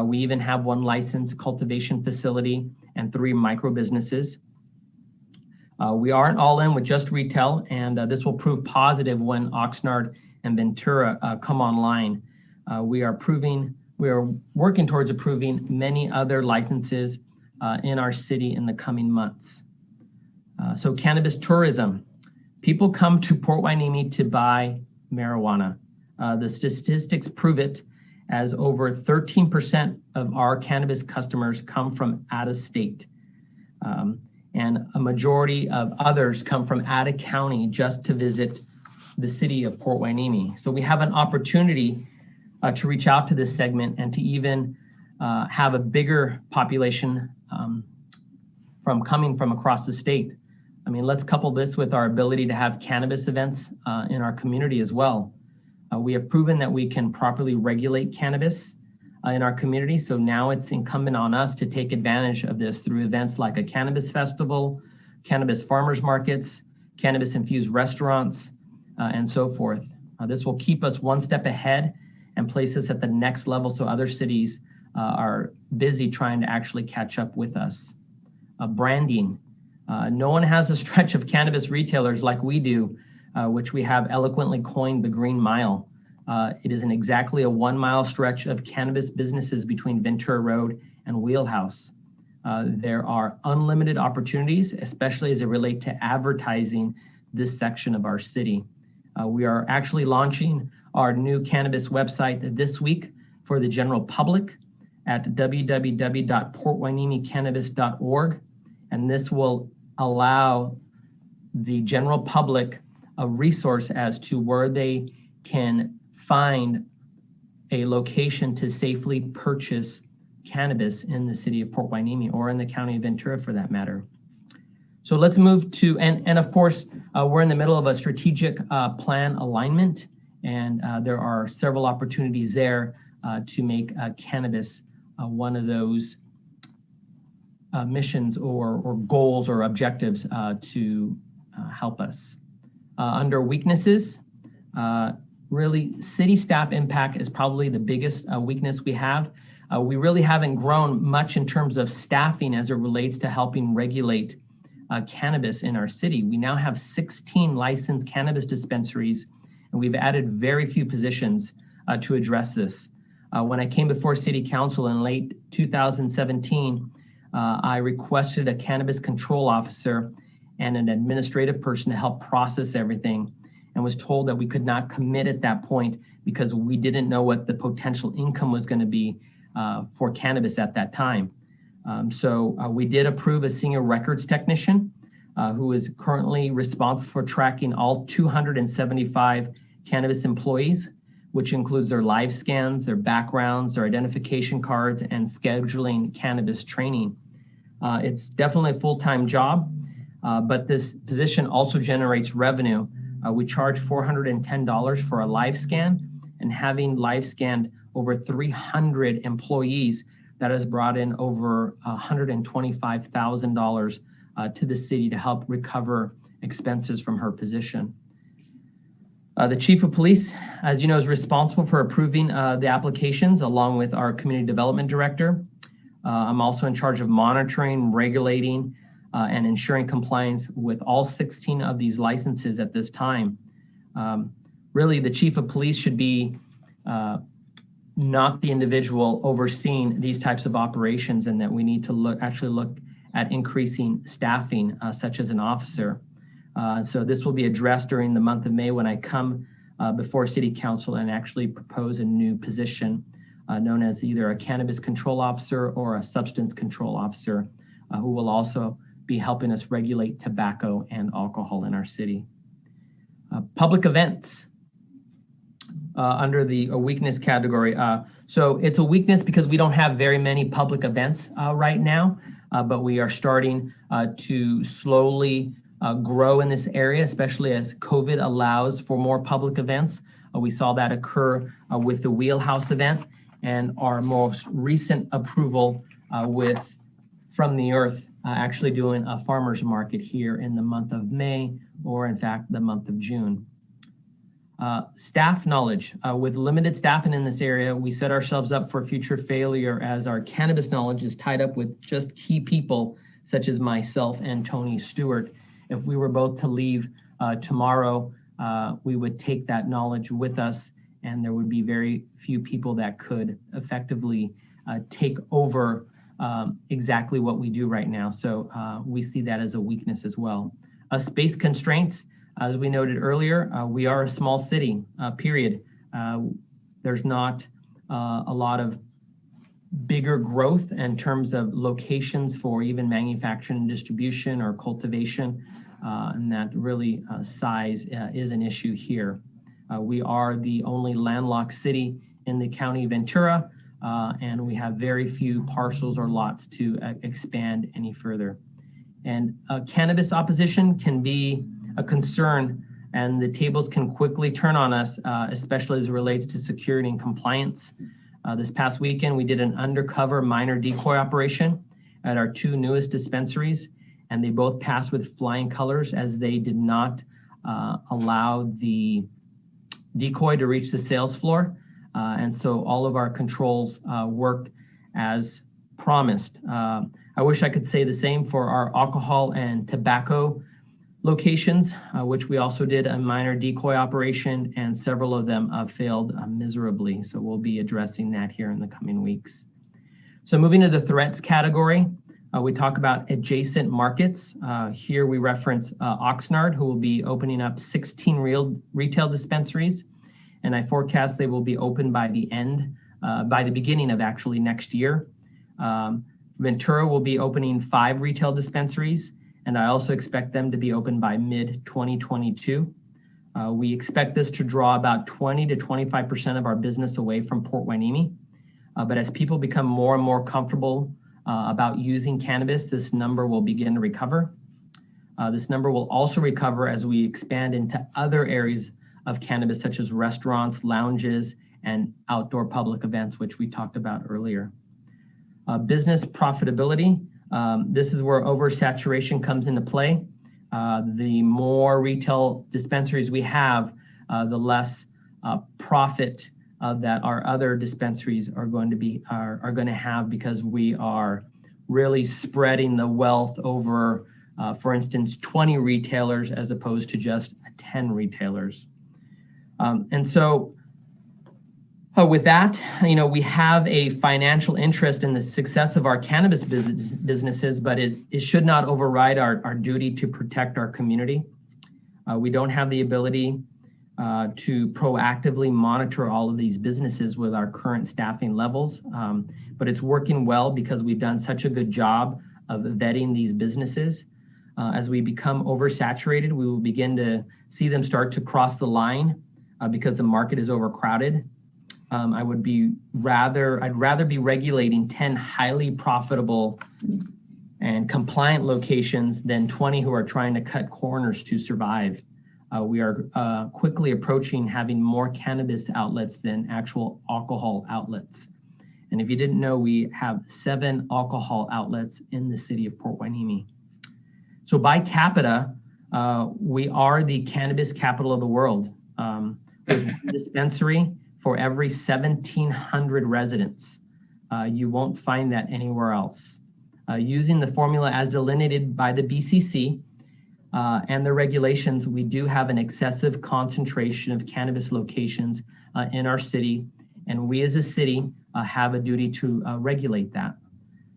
We even have 1 licensed cultivation facility and 3 micro businesses. We aren't all in with just retail, and this will prove positive when Oxnard and Ventura come online. We are working towards approving many other licenses in our city in the coming months. So cannabis tourism. People come to Port Hueneme to buy marijuana. The statistics prove it, as over 13% of our cannabis customers come from out of state. And a majority of others come from out of county just to visit the city of Port Hueneme. So we have an opportunity to reach out to this segment and to even have a bigger population from coming from across the state. I mean, let's couple this with our ability to have cannabis events in our community as well. We have proven that we can properly regulate cannabis in our community. So now it's incumbent on us to take advantage of this through events like a cannabis festival, cannabis farmers markets, cannabis infused restaurants, and so forth. This will keep us one step ahead and place us at the next level so other cities are busy trying to actually catch up with us. Branding. No one has a stretch of cannabis retailers like we do, which we have eloquently coined the Green Mile. It is exactly a 1 mile stretch of cannabis businesses between Ventura Road and Wheelhouse. There are unlimited opportunities, especially as it relates to advertising this section of our city. We are actually launching our new cannabis website this week for the general public at www.porthuenemecannabis.org. And this will allow the general public a resource as to where they can find a location to safely purchase cannabis in the city of Port Hueneme or in the county of Ventura for that matter. So let's move to, and of course, we're in the middle of a strategic plan alignment, and there are several opportunities there to make cannabis one of those missions or goals or objectives to help us. Under weaknesses, really city staff impact is probably the biggest weakness we have. We really haven't grown much in terms of staffing as it relates to helping regulate cannabis in our city. We now have 16 licensed cannabis dispensaries, and we've added very few positions to address this. When I came before City Council in late 2017, I requested a cannabis control officer and an administrative person to help process everything, and was told that we could not commit at that point because we didn't know what the potential income was going to be for cannabis at that time. So we did approve a senior records technician who is currently responsible for tracking all 275 cannabis employees, which includes their live scans, their backgrounds, their identification cards, and scheduling cannabis training. It's definitely a full-time job, but this position also generates revenue. We charge $410 for a live scan, and having live scanned over 300 employees, that has brought in over $125,000 to the city to help recover expenses from her position. The chief of police, as you know, is responsible for approving the applications along with our community development director. I'm also in charge of monitoring, regulating, and ensuring compliance with all 16 of these licenses at this time. Really, the chief of police should be not the individual overseeing these types of operations, and that we need to actually look at increasing staffing, such as an officer. So this will be addressed during the month of May when I come before City Council and actually propose a new position known as either a cannabis control officer or a substance control officer who will also be helping us regulate tobacco and alcohol in our city. Public events under the weakness category. So it's a weakness because we don't have very many public events right now, but we are starting to slowly grow in this area, especially as COVID allows for more public events. We saw that occur with the Wheelhouse event, and our most recent approval with From the Earth actually doing a farmer's market here in the month of May, or in fact, the month of June. Staff knowledge. With limited staffing in this area, we set ourselves up for future failure as our cannabis knowledge is tied up with just key people such as myself and Tony Stewart. If we were both to leave tomorrow, we would take that knowledge with us, and there would be very few people that could effectively take over exactly what we do right now. So we see that as a weakness as well. Space constraints, as we noted earlier, we are a small city, period. There's not a lot of bigger growth in terms of locations for even manufacturing and distribution or cultivation, and that really size is an issue here. We are the only landlocked city in the county of Ventura, and we have very few parcels or lots to expand any further. And cannabis opposition can be a concern, and the tables can quickly turn on us, especially as it relates to security and compliance. This past weekend, we did an undercover minor decoy operation at our 2 newest dispensaries, and they both passed with flying colors as they did not allow the decoy to reach the sales floor. And so all of our controls worked as promised. I wish I could say the same for our alcohol and tobacco locations, which we also did a minor decoy operation, and several of them failed miserably. So we'll be addressing that here in the coming weeks. So moving to the threats category, we talk about adjacent markets. Here we reference Oxnard, who will be opening up 16 retail dispensaries. And I forecast they will be open by the beginning of actually next year. Ventura will be opening 5 retail dispensaries, and I also expect them to be open by mid-2022. We expect this to draw about 20 to 25% of our business away from Port Hueneme. But as people become more and more comfortable about using cannabis, this number will begin to recover. This number will also recover as we expand into other areas of cannabis, such as restaurants, lounges, and outdoor public events, which we talked about earlier. Business profitability. This is where oversaturation comes into play. The more retail dispensaries we have, the less profit that our other dispensaries are going to have, because we are really spreading the wealth over, for instance, 20 retailers as opposed to just 10 retailers. And so with that, we have a financial interest in the success of our cannabis businesses, but it should not override our duty to protect our community. We don't have the ability to proactively monitor all of these businesses with our current staffing levels, but it's working well because we've done such a good job of vetting these businesses. As we become oversaturated, we will begin to see them start to cross the line because the market is overcrowded. I'd rather be regulating 10 highly profitable and compliant locations than 20 who are trying to cut corners to survive. We are quickly approaching having more cannabis outlets than actual alcohol outlets. And if you didn't know, we have 7 alcohol outlets in the city of Port Hueneme. So by capita, we are the cannabis capital of the world. With one dispensary for every 1,700 residents. You won't find that anywhere else. Using the formula as delineated by the BCC and the regulations, we do have an excessive concentration of cannabis locations in our city, and we as a city have a duty to regulate that.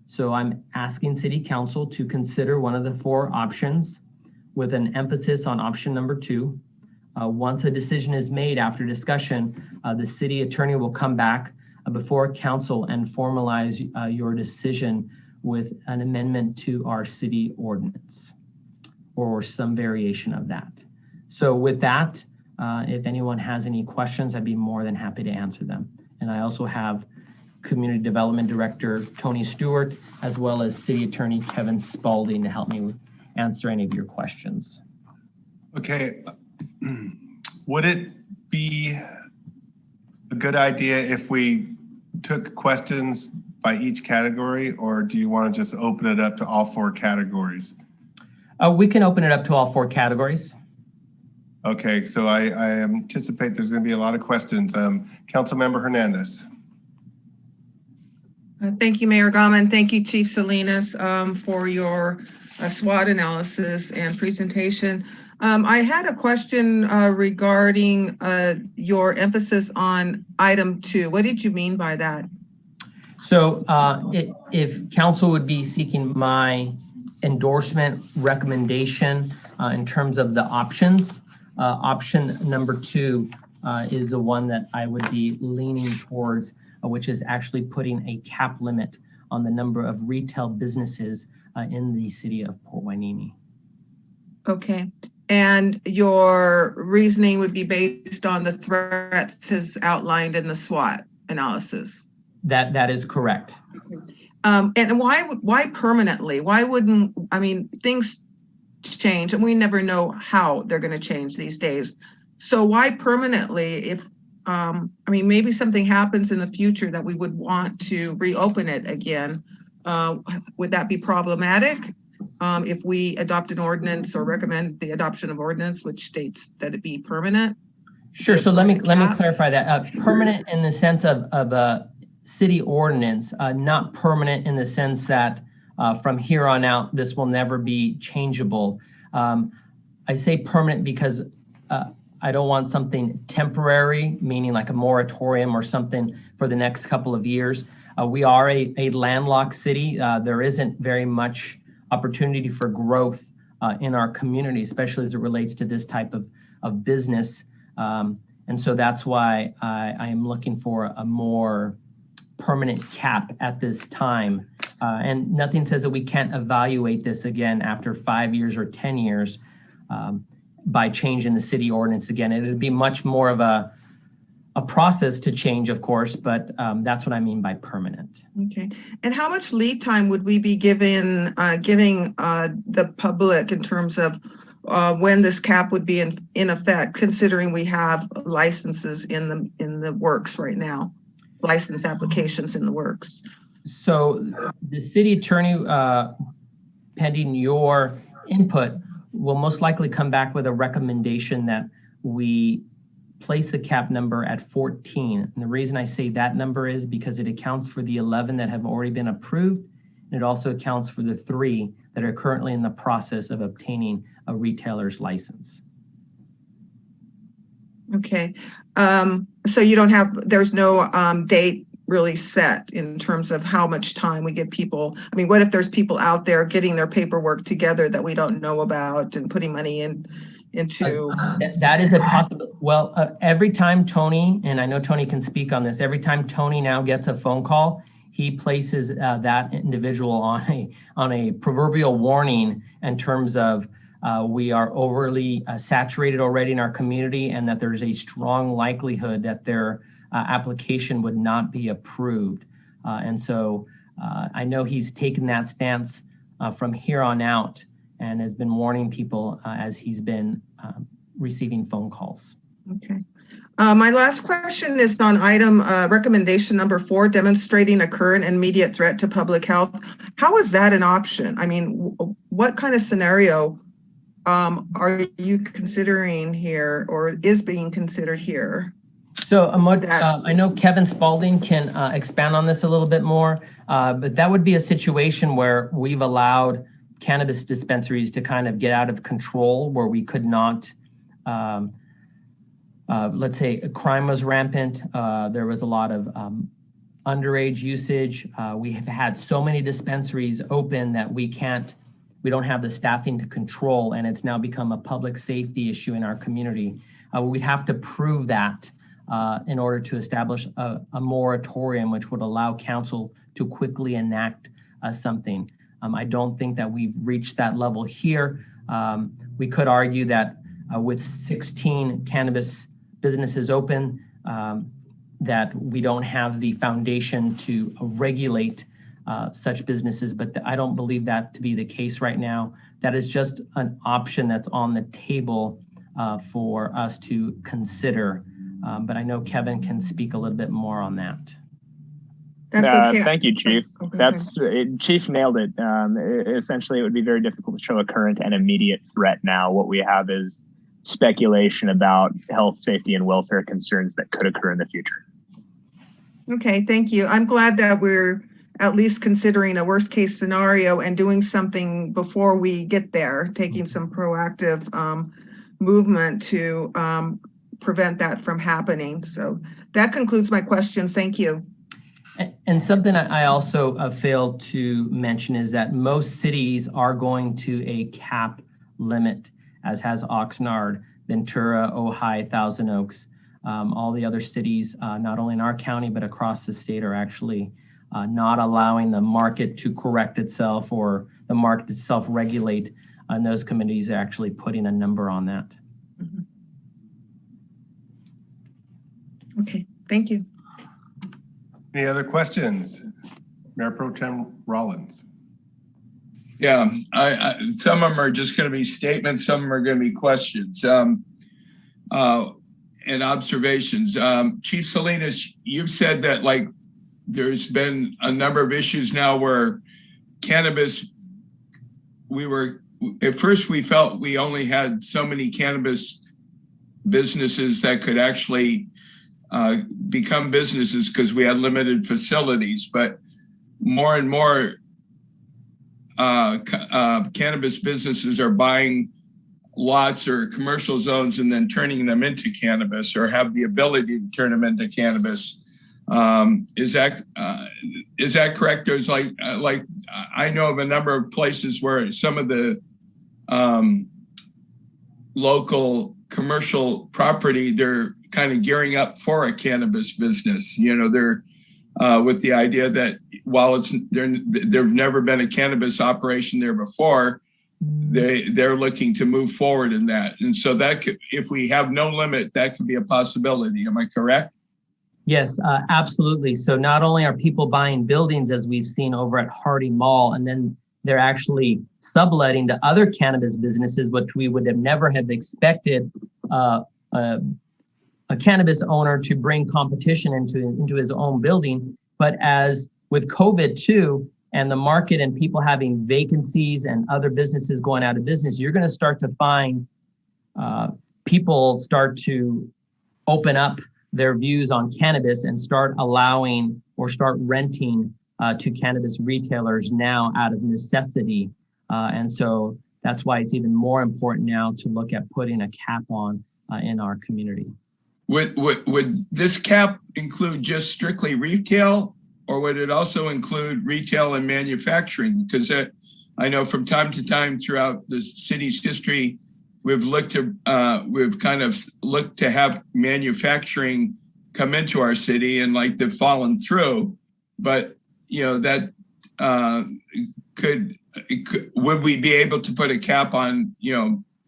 So I'm asking City Council to consider one of the 4 options with an emphasis on option number 2. Once a decision is made after discussion, the city attorney will come back before council and formalize your decision with an amendment to our city ordinance or some variation of that. So with that, if anyone has any questions, I'd be more than happy to answer them. And I also have Community Development Director Tony Stewart, as well as City Attorney Kevin Spalding to help me answer any of your questions. Okay. Would it be a good idea if we took questions by each category, or do you want to just open it up to all 4 categories? We can open it up to all 4 categories. Okay, so I anticipate there's going to be a lot of questions. Councilmember Hernandez. Thank you, Mayor Gama, and thank you, Chief Salinas, for your SWOT analysis and presentation. I had a question regarding your emphasis on item 2. What did you mean by that? So if council would be seeking my endorsement recommendation in terms of the options, option number 2 is the one that I would be leaning towards, which is actually putting a cap limit on the number of retail businesses in the city of Port Hueneme. Okay. And your reasoning would be based on the threats as outlined in the SWOT analysis? That is correct. And why permanently? Why wouldn't, I mean, things change and we never know how they're going to change these days. So why permanently if, I mean, maybe something happens in the future that we would want to reopen it again. Would that be problematic? If we adopt an ordinance or recommend the adoption of ordinance, which states that it be permanent? Sure. So let me clarify that. Permanent in the sense of a city ordinance, not permanent in the sense that from here on out, this will never be changeable. I say permanent because I don't want something temporary, meaning like a moratorium or something for the next couple of years. We are a landlocked city. There isn't very much opportunity for growth in our community, especially as it relates to this type of business. And so that's why I am looking for a more permanent cap at this time. And nothing says that we can't evaluate this again after 5 years or 10 years by changing the city ordinance again. It would be much more of a process to change, of course, but that's what I mean by permanent. Okay. And how much lead time would we be giving the public in terms of when this cap would be in effect, considering we have licenses in the works right now, license applications in the works? So the city attorney, pending your input, will most likely come back with a recommendation that we place the cap number at 14. And the reason I say that number is because it accounts for the 11 that have already been approved. And it also accounts for the 3 that are currently in the process of obtaining a retailer's license. Okay. So you don't have, there's no date really set in terms of how much time we give people. I mean, what if there's people out there getting their paperwork together that we don't know about and putting money into? That is a possibility. Well, every time Tony, and I know Tony can speak on this, every time Tony now gets a phone call, he places that individual on a proverbial warning in terms of we are overly saturated already in our community and that there's a strong likelihood that their application would not be approved. And so I know he's taken that stance from here on out and has been warning people as he's been receiving phone calls. Okay. My last question is on item recommendation number 4, demonstrating a current and immediate threat to public health. How is that an option? I mean, what kind of scenario are you considering here or is being considered here? So I know Kevin Spalding can expand on this a little bit more, but that would be a situation where we've allowed cannabis dispensaries to kind of get out of control, where we could not, let's say crime was rampant. There was a lot of underage usage. We have had so many dispensaries open that we don't have the staffing to control, and it's now become a public safety issue in our community. We'd have to prove that in order to establish a moratorium, which would allow council to quickly enact something. I don't think that we've reached that level here. We could argue that with 16 cannabis businesses open, that we don't have the foundation to regulate such businesses, but I don't believe that to be the case right now. That is just an option that's on the table for us to consider. But I know Kevin can speak a little bit more on that. That's okay. Thank you, Chief. Chief nailed it. Essentially, it would be very difficult to show a current and immediate threat now. What we have is speculation about health, safety, and welfare concerns that could occur in the future. Okay, thank you. I'm glad that we're at least considering a worst case scenario and doing something before we get there, taking some proactive movement to prevent that from happening. So that concludes my questions. Thank you. And something I also failed to mention is that most cities are going to a cap limit, as has Oxnard, Ventura, Ojai, Thousand Oaks. All the other cities, not only in our county, but across the state, are actually not allowing the market to correct itself or the market itself regulate. And those committees are actually putting a number on that. Okay, thank you. Any other questions? Mayor Pro Tem Rollins. Yeah, some of them are just going to be statements. Some of them are going to be questions and observations. Chief Salinas, you've said that like there's been a number of issues now where cannabis, at first we felt we only had so many cannabis businesses that could actually become businesses because we had limited facilities, but more and more cannabis businesses are buying lots or commercial zones and then turning them into cannabis, or have the ability to turn them into cannabis. Is that correct? There's like I know of a number of places where some of the local commercial property, they're kind of gearing up for a cannabis business. You know, they're with the idea that while there've never been a cannabis operation there before, they're looking to move forward in that. And so that could, if we have no limit, that could be a possibility. Am I correct? Yes, absolutely. So not only are people buying buildings, as we've seen over at Hardy Mall, and then they're actually subletting to other cannabis businesses, which we would have never have expected a cannabis owner to bring competition into his own building. But as with COVID too, and the market and people having vacancies and other businesses going out of business, you're going to start to find people start to open up their views on cannabis and start allowing or start renting to cannabis retailers now out of necessity. And so that's why it's even more important now to look at putting a cap on in our community. Would this cap include just strictly retail, or would it also include retail and manufacturing? Because I know from time to time throughout the city's history, we've kind of looked to have manufacturing come into our city, and like they've fallen through. But you know that would we be able to put a cap on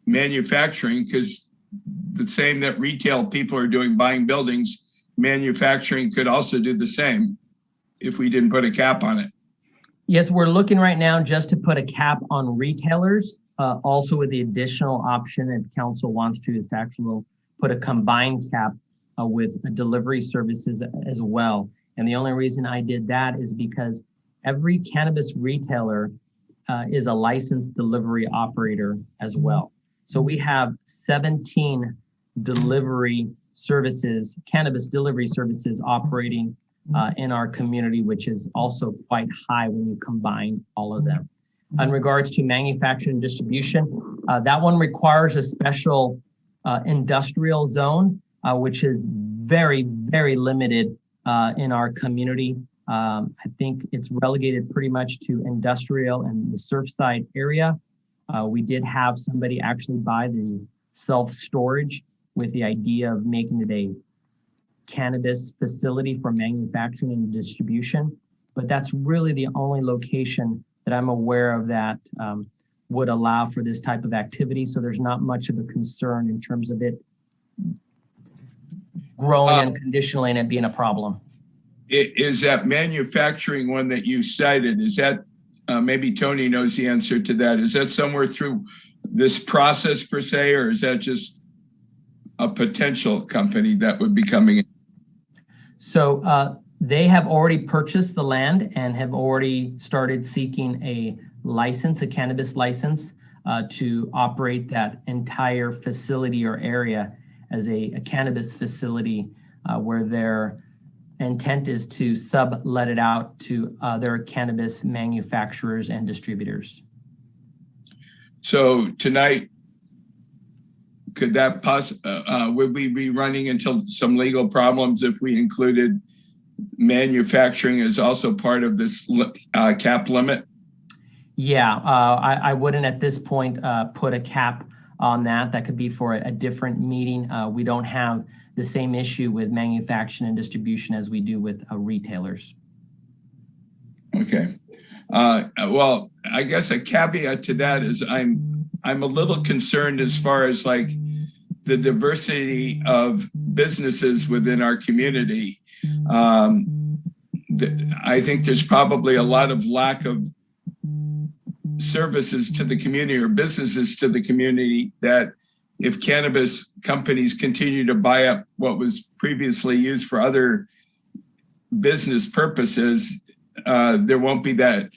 manufacturing? Because the same that retail people are doing, buying buildings, manufacturing could also do the same if we didn't put a cap on it. Yes, we're looking right now just to put a cap on retailers. Also with the additional option, if council wants to, is to actually put a combined cap with delivery services as well. And the only reason I did that is because every cannabis retailer is a licensed delivery operator as well. So we have 17 delivery services, cannabis delivery services operating in our community, which is also quite high when you combine all of them. In regards to manufacturing and distribution, that one requires a special industrial zone, which is very, very limited in our community. I think it's relegated pretty much to industrial and the Surfside area. We did have somebody actually buy the self-storage with the idea of making it a cannabis facility for manufacturing and distribution. But that's really the only location that I'm aware of that would allow for this type of activity. So there's not much of a concern in terms of it growing unconditionally and it being a problem. Is that manufacturing one that you cited? Is that maybe Tony knows the answer to that? Is that somewhere through this process per se, or is that just a potential company that would be coming in? So they have already purchased the land and have already started seeking a license, a cannabis license, to operate that entire facility or area as a cannabis facility where their intent is to sublet it out to other cannabis manufacturers and distributors. So tonight, could that would we be running into some legal problems if we included manufacturing is also part of this cap limit? Yeah, I wouldn't at this point put a cap on that. That could be for a different meeting. We don't have the same issue with manufacturing and distribution as we do with retailers. Okay. Well, I guess a caveat to that is I'm a little concerned as far as like the diversity of businesses within our community. I think there's probably a lot of lack of services to the community or businesses to the community that if cannabis companies continue to buy up what was previously used for other business purposes, there won't be that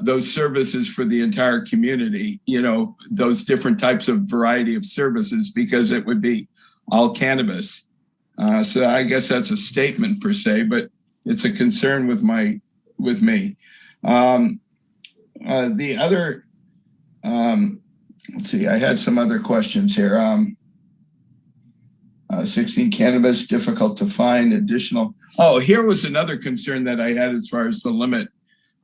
those services for the entire community, you know, those different types of variety of services, because it would be all cannabis. So I guess that's a statement per se, but it's a concern with me. The other, let's see, I had some other questions here. 16 cannabis, difficult to find, additional. Oh, here was another concern that I had as far as the limit.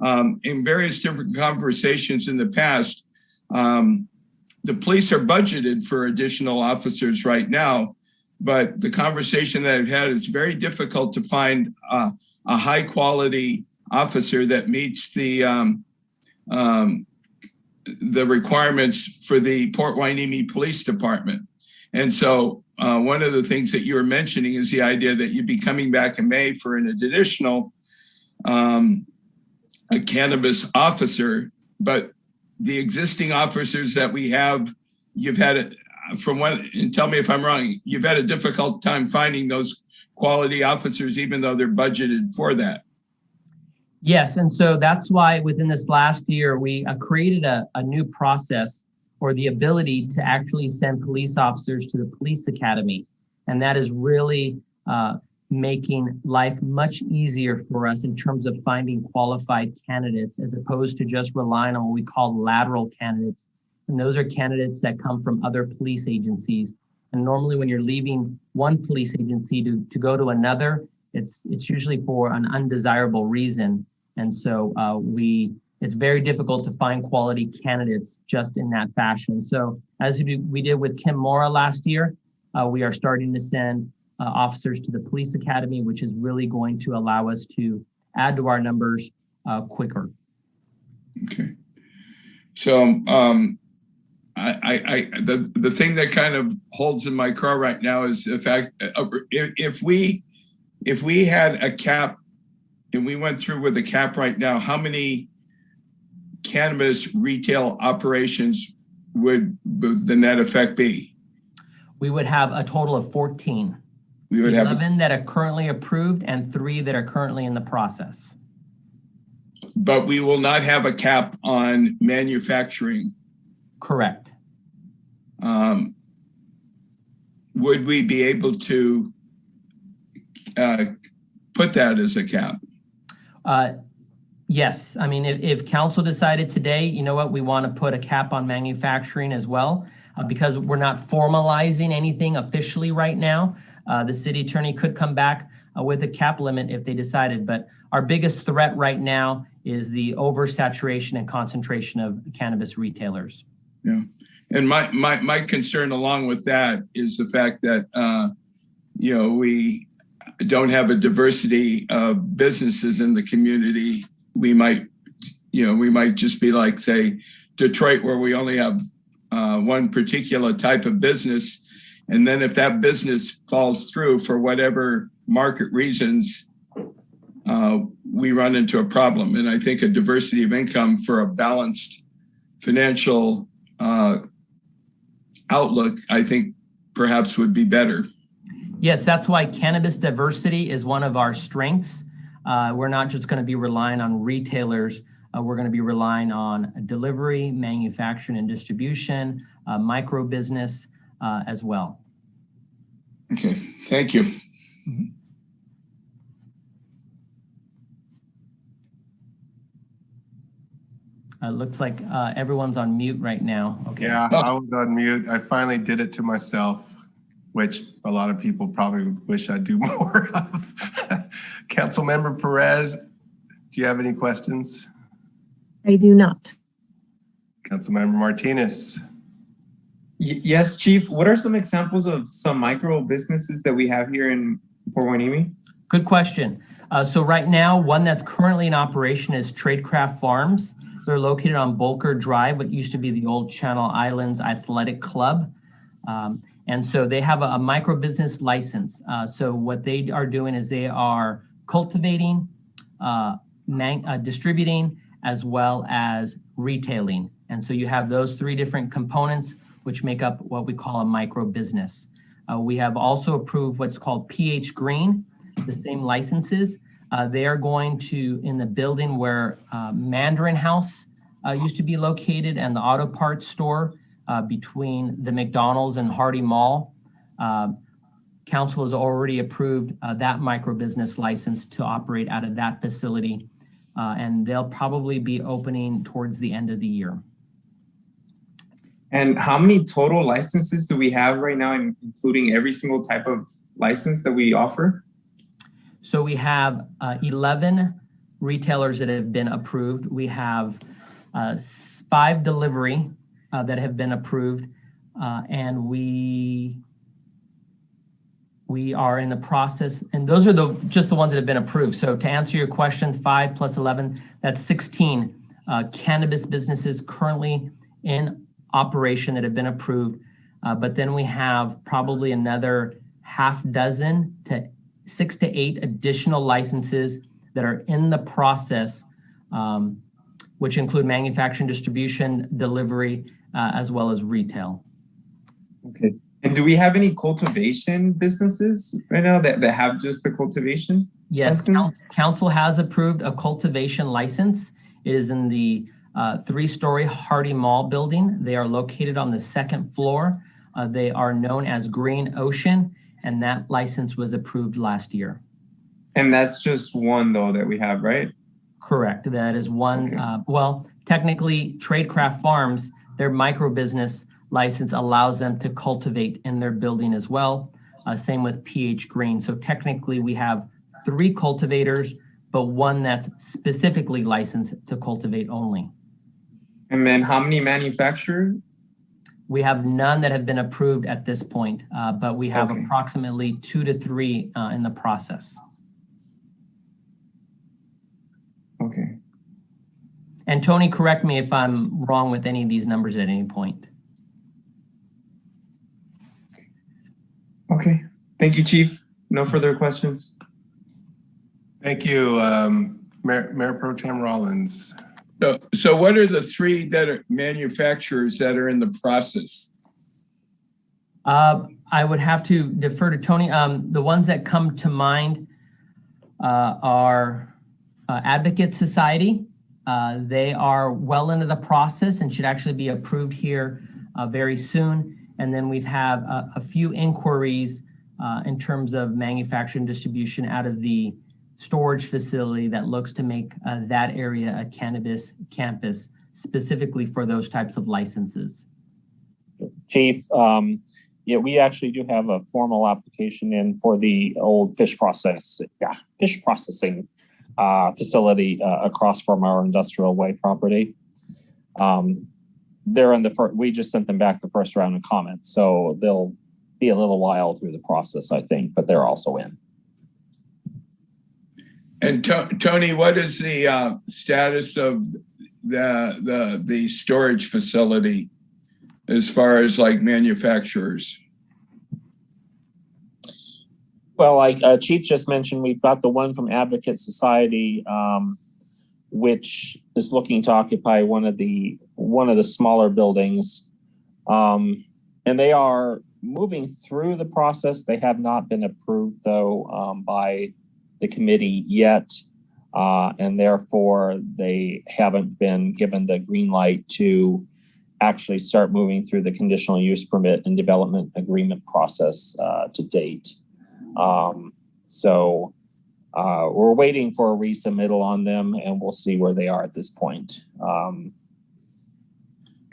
In various different conversations in the past, the police are budgeted for additional officers right now, but the conversation that I've had is very difficult to find a high quality officer that meets the requirements for the Port Hueneme Police Department. And so one of the things that you were mentioning is the idea that you'd be coming back in May for an additional a cannabis officer, but the existing officers that we have, you've had it from what, and tell me if I'm wrong, you've had a difficult time finding those quality officers, even though they're budgeted for that. Yes, and so that's why within this last year, we created a new process or the ability to actually send police officers to the police academy. And that is really making life much easier for us in terms of finding qualified candidates, as opposed to just relying on what we call lateral candidates. And those are candidates that come from other police agencies. And normally when you're leaving one police agency to go to another, it's usually for an undesirable reason. And so it's very difficult to find quality candidates just in that fashion. So as we did with Kim Mora last year, we are starting to send officers to the police academy, which is really going to allow us to add to our numbers quicker. Okay. So the thing that kind of holds in my car right now is the fact if we had a cap and we went through with a cap right now, how many cannabis retail operations would the net effect be? We would have a total of 14. We would 11 have that are currently approved and 3 that are currently in the process. But we will not have a cap on manufacturing. Correct. Would we be able to put that as a cap? Yes. I mean, if council decided today, you know what, we want to put a cap on manufacturing as well, because we're not formalizing anything officially right now. The city attorney could come back with a cap limit if they decided. But our biggest threat right now is the oversaturation and concentration of cannabis retailers. Yeah. And my concern along with that is the fact that, we don't have a diversity of businesses in the community. We might just be like, say, Detroit, where we only have one particular type of business. And then if that business falls through for whatever market reasons, we run into a problem. And I think a diversity of income for a balanced financial outlook, I think perhaps would be better. Yes, that's why cannabis diversity is one of our strengths. We're not just going to be relying on retailers. We're going to be relying on delivery, manufacturing and distribution, micro business as well. Okay, thank you. Mm-hmm. Looks like everyone's on mute right now. Okay. Yeah, I was on mute. I finally did it to myself, which a lot of people probably wish I'd do more of. Councilmember Perez, do you have any questions? I do not. Councilmember Martinez. Yes, Chief. What are some examples of some micro businesses that we have here in Port Hueneme? Good question. So right now, one that's currently in operation is Tradecraft Farms. They're located on Bolker Drive, what used to be the old Channel Islands Athletic Club. And so they have a micro business license. So what they are doing is they are cultivating, distributing, as well as retailing. And so you have those three different components which make up what we call a micro business. We have also approved what's called PH Green, the same licenses. They are going to, in the building where Mandarin House used to be located and the auto parts store between the McDonald's and Hardy Mall. Council has already approved that micro business license to operate out of that facility. And they'll probably be opening towards the end of the year. And how many total licenses do we have right now, including every single type of license that we offer? So we have 11 retailers that have been approved. We have 5 delivery that have been approved, and we are in the process, and those are just the ones that have been approved. So to answer your question, 5 plus 11, that's 16 cannabis businesses currently in operation that have been approved. But then we have probably another half dozen to 6 to 8 additional licenses that are in the process, which include manufacturing, distribution, delivery, as well as retail. Okay. And do we have any cultivation businesses right now that have just the cultivation? Yes, council has approved a cultivation license. It is in the 3-story Hardy Mall building. They are located on the 2nd floor. They are known as Green Ocean, and that license was approved last year. And that's just one though that we have, right? Correct, that is one. Okay. Well, technically Tradecraft Farms, their micro business license allows them to cultivate in their building as well. Same with PH Green. So technically we have 3 cultivators, but one that's specifically licensed to cultivate only. And then how many manufacturers? We have none that have been approved at this point, but we have approximately 2 to 3 in the process. Okay. And Tony, correct me if I'm wrong with any of these numbers at any point. Okay. Thank you, Chief. No further questions. Thank you, Mayor Pro Tem Rollins. So what are the 3 that are manufacturers that are in the process? I would have to defer to Tony. The ones that come to mind are Advocate Society. They are well into the process and should actually be approved here very soon. And then we've had a few inquiries in terms of manufacturing distribution out of the storage facility that looks to make that area a cannabis campus specifically for those types of licenses. Chief, yeah, we actually do have a formal application in for the old fish processing facility across from our Industrial Way property. They're in the we just sent them back the first round of comments, so they'll be a little while through the process, I think, but they're also in. And Tony, what is the status of the storage facility as far as like manufacturers? Well, like Chief just mentioned, we've got the one from Advocate Society, which is looking to occupy one of the smaller buildings, and they are moving through the process. They have not been approved though by the committee yet, and therefore they haven't been given the green light to actually start moving through the conditional use permit and development agreement process to date. So we're waiting for a resubmittal on them, and we'll see where they are at this point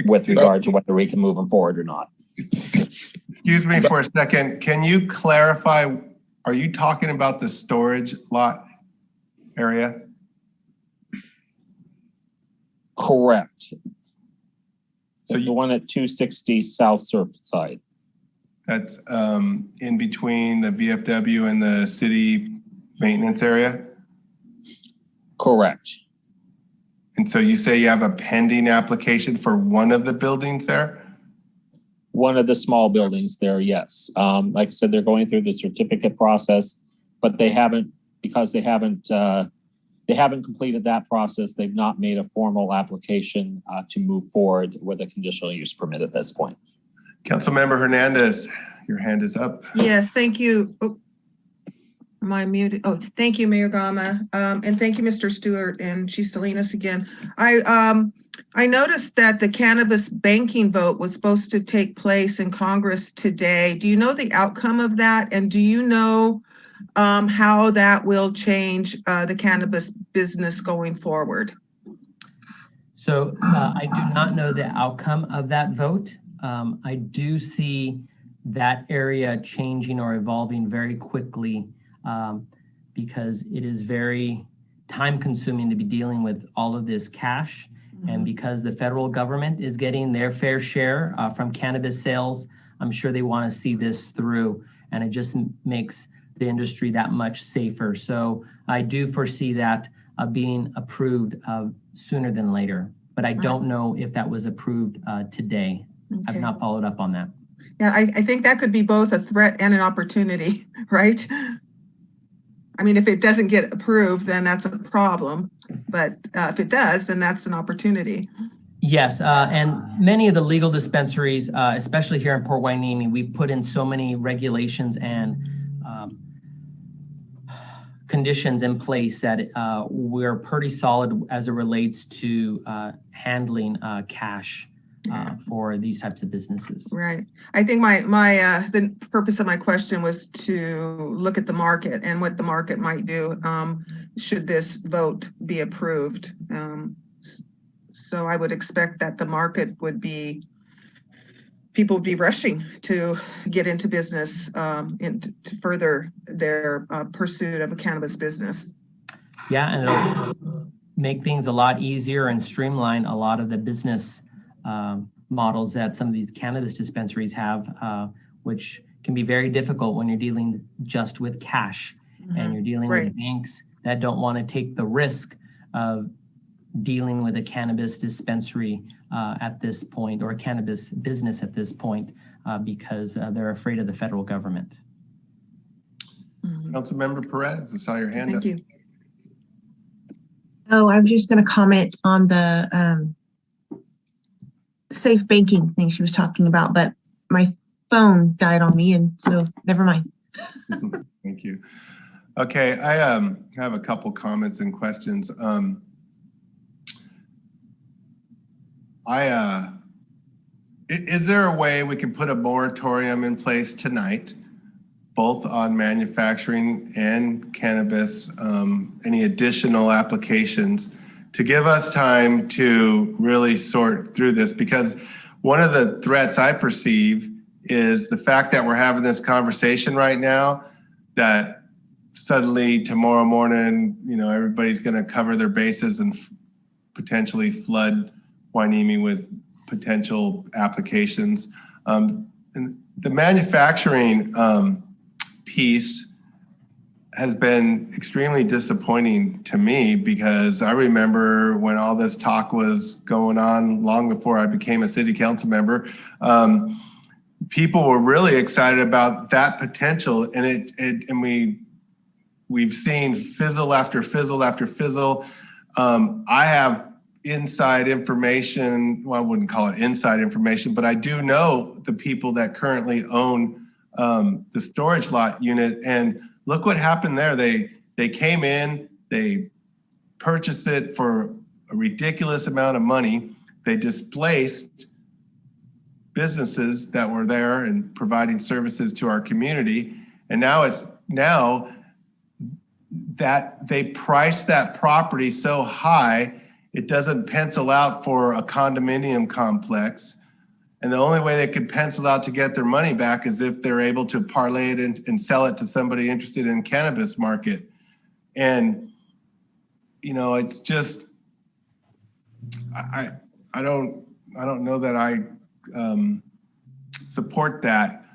with regard to whether we can move them forward or not. Excuse me for a second. Can you clarify, are you talking about the storage lot? area? Correct. So The one at 260 South Surfside. That's in between the VFW and the city maintenance area? Correct. And so you say you have a pending application for one of the buildings there? One of the small buildings there, yes. Like I said, they're going through the certificate process, but they haven't, because they haven't completed that process. They've not made a formal application to move forward with a conditional use permit at this point. Councilmember Hernandez, your hand is up. Yes, thank you. Oh, am I muted? Oh, thank you, Mayor Gama. And thank you, Mr. Stewart and Chief Salinas again. I noticed that the cannabis banking vote was supposed to take place in Congress today. Do you know the outcome of that? And do you know how that will change the cannabis business going forward? So I do not know the outcome of that vote. I do see that area changing or evolving very quickly because it is very time consuming to be dealing with all of this cash. And because the federal government is getting their fair share from cannabis sales, I'm sure they want to see this through, and it just makes the industry that much safer. So I do foresee that being approved sooner than later, but I don't know if that was approved today. Okay. I've not followed up on that. Yeah, I think that could be both a threat and an opportunity, right? I mean, if it doesn't get approved, then that's a problem. But if it does, then that's an opportunity. Yes, and many of the legal dispensaries, especially here in Port Hueneme, we've put in so many regulations and conditions in place that we're pretty solid as it relates to handling cash for these types of businesses. Right. I think the purpose of my question was to look at the market and what the market might do should this vote be approved. So I would expect that the market would be, people would be rushing to get into business and to further their pursuit of a cannabis business. Yeah, and it'll make things a lot easier and streamline a lot of the business models that some of these cannabis dispensaries have, which can be very difficult when you're dealing just with cash and you're dealing with banks that don't want to take the risk of dealing with a cannabis dispensary at this point, or a cannabis business at this point, because they're afraid of the federal government. Councilmember Perez, I saw your hand up. Thank you. Oh, I was just going to comment on the safe banking thing she was talking about, but my phone died on me, and so never mind. Thank you. Okay, I have a couple comments and questions. Is there a way we can put a moratorium in place tonight, both on manufacturing and cannabis, any additional applications, to give us time to really sort through this? Because one of the threats I perceive is the fact that we're having this conversation right now, that suddenly tomorrow morning, everybody's going to cover their bases and potentially flood Hueneme with potential applications. And the manufacturing piece has been extremely disappointing to me, because I remember when all this talk was going on long before I became a city council member, people were really excited about that potential, and we've seen fizzle after fizzle after fizzle. I have inside information, well, I wouldn't call it inside information, but I do know the people that currently own the storage lot unit, and look what happened there. They came in, they purchased it for a ridiculous amount of money. They displaced businesses that were there and providing services to our community. And now that they priced that property so high, it doesn't pencil out for a condominium complex. And the only way they could pencil out to get their money back is if they're able to parlay it and sell it to somebody interested in cannabis market. And you know, it's just, I don't know that I support that.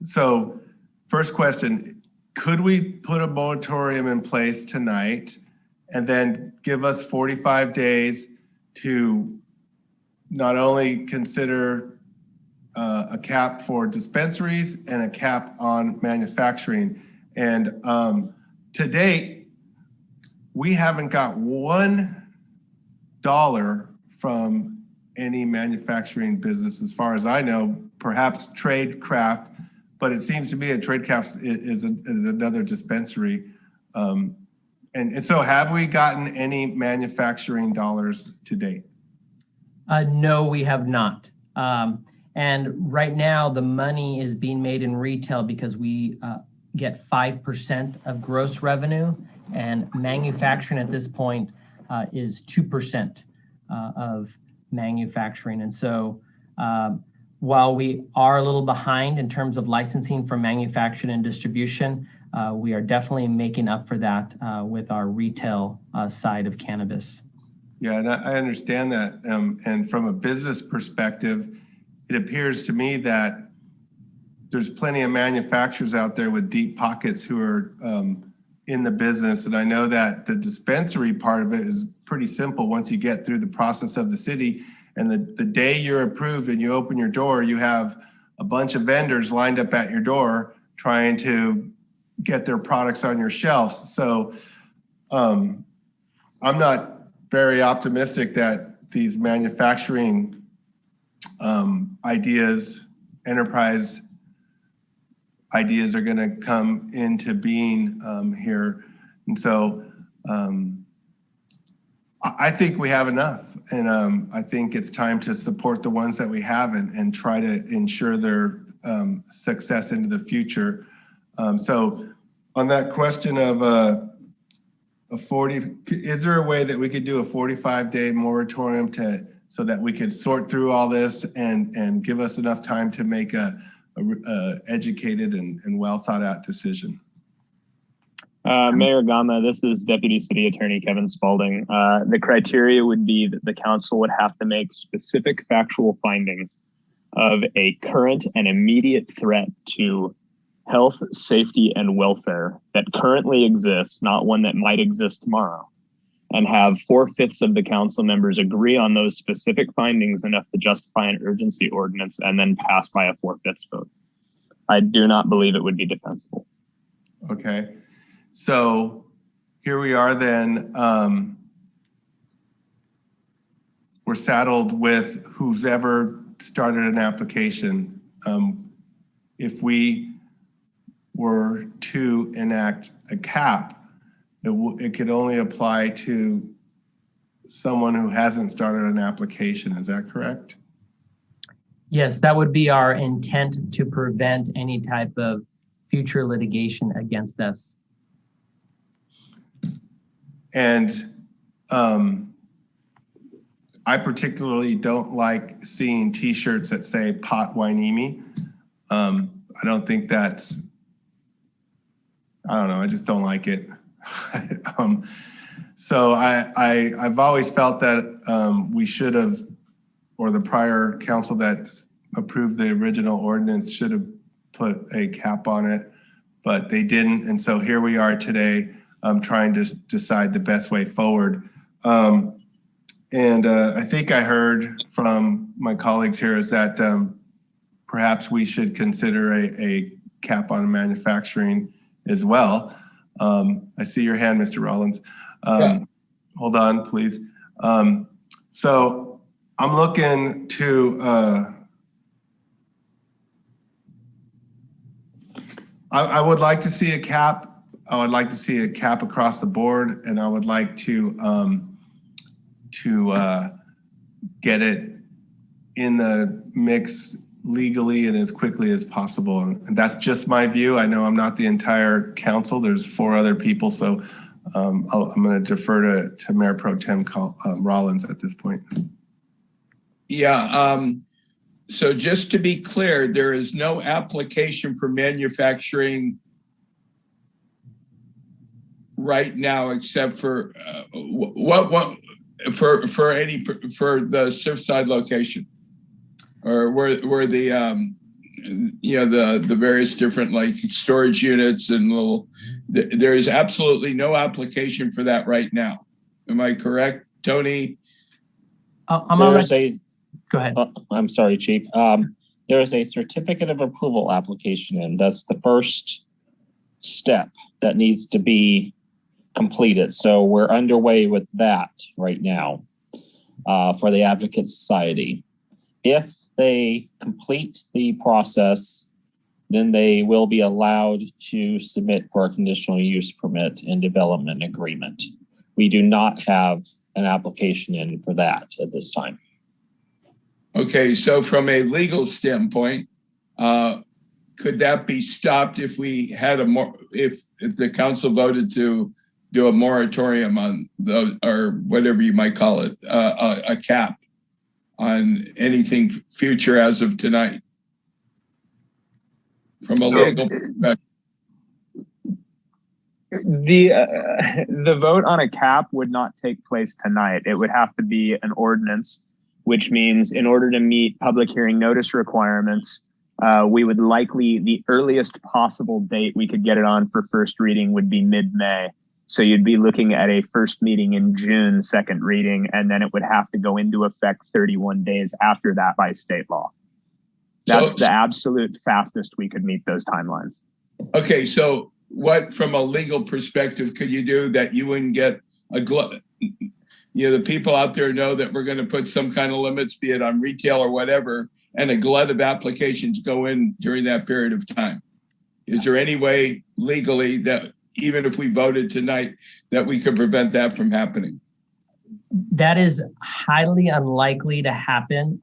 So first question, could we put a moratorium in place tonight and then give us 45 days to not only consider a cap for dispensaries and a cap on manufacturing? And to date, we haven't got $1 from any manufacturing business, as far as I know, perhaps Tradecraft, but it seems to me that Tradecraft is another dispensary. And so have we gotten any manufacturing dollars to date? No, we have not. And right now the money is being made in retail because we get 5% of gross revenue, and manufacturing at this point is 2% of manufacturing. And so while we are a little behind in terms of licensing for manufacturing and distribution, we are definitely making up for that with our retail side of cannabis. Yeah, and I understand that. And from a business perspective, it appears to me that there's plenty of manufacturers out there with deep pockets who are in the business. And I know that the dispensary part of it is pretty simple once you get through the process of the city. And the day you're approved and you open your door, you have a bunch of vendors lined up at your door trying to get their products on your shelves. So I'm not very optimistic that these manufacturing ideas, enterprise ideas are going to come into being here. And so I think we have enough. And I think it's time to support the ones that we have and try to ensure their success into the future. So on that question of is there a way that we could do a 45-day moratorium so that we could sort through all this and give us enough time to make a educated and well thought out decision? Mayor Gama, this is Deputy City Attorney Kevin Spalding. The criteria would be that the council would have to make specific factual findings of a current and immediate threat to health, safety, and welfare that currently exists, not one that might exist tomorrow, and have 4/5 of the council members agree on those specific findings enough to justify an urgency ordinance and then pass by a 4/5 vote. I do not believe it would be defensible. Okay. So here we are then. We're saddled with who's ever started an application. If we were to enact a cap, it could only apply to someone who hasn't started an application. Is that correct? Yes, that would be our intent, to prevent any type of future litigation against us. And I particularly don't like seeing t-shirts that say pot Hueneme. I don't think that's, I don't know, I just don't like it. So I've always felt that we should have, or the prior council that approved the original ordinance should have put a cap on it, but they didn't. And so here we are today, trying to decide the best way forward. And I think I heard from my colleagues here is that perhaps we should consider a cap on manufacturing as well. I see your hand, Mr. Rollins. Yeah. Hold on, please. So I'm looking to, I would like to see a cap. I would like to see a cap across the board, and I would like to get it in the mix legally and as quickly as possible. And that's just my view. I know I'm not the entire council. There's 4 other people, so I'm going to defer to Mayor Pro Tem Rollins at this point. Yeah. So just to be clear, there is no application for manufacturing right now, except for for the Surfside location, or where the the various different like storage units and little. There is absolutely no application for that right now. Am I correct, Tony? Go ahead. I'm sorry, Chief. There is a certificate of approval application, and that's the first step that needs to be completed. So we're underway with that right now for the Advocate Society. If they complete the process, then they will be allowed to submit for a conditional use permit and development agreement. We do not have an application in for that at this time. Okay, so from a legal standpoint, could that be stopped if we had if the council voted to do a moratorium on or whatever you might call it, a cap on anything future as of tonight? From a legal perspective. The vote on a cap would not take place tonight. It would have to be an ordinance, which means in order to meet public hearing notice requirements, we would likely, the earliest possible date we could get it on for first reading would be mid-May. So you'd be looking at a first meeting in June, second reading, and then it would have to go into effect 31 days after that by state law. That's the absolute fastest we could meet those timelines. Okay, so what, from a legal perspective, could you do that you wouldn't get a the people out there know that we're going to put some kind of limits, be it on retail or whatever, and a glut of applications go in during that period of time? Is there any way legally that even if we voted tonight that we could prevent that from happening? That is highly unlikely to happen.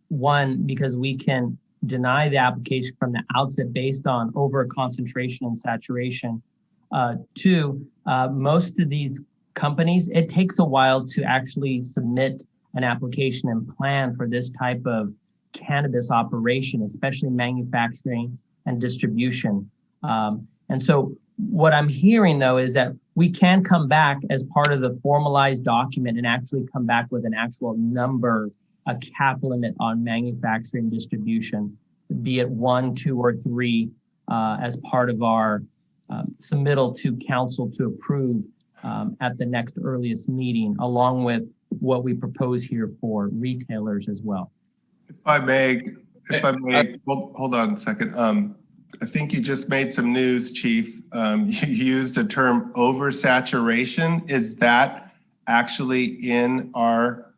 One, because we can deny the application from the outset based on over concentration and saturation. Two, most of these companies, it takes a while to actually submit an application and plan for this type of cannabis operation, especially manufacturing and distribution. And so what I'm hearing though is that we can come back as part of the formalized document and actually come back with an actual number, a cap limit on manufacturing distribution, be it 1, 2, or 3, as part of our submittal to council to approve at the next earliest meeting, along with what we propose here for retailers as well. If I may, well, hold on a second. I think you just made some news, Chief. You used a term oversaturation. Is that actually in our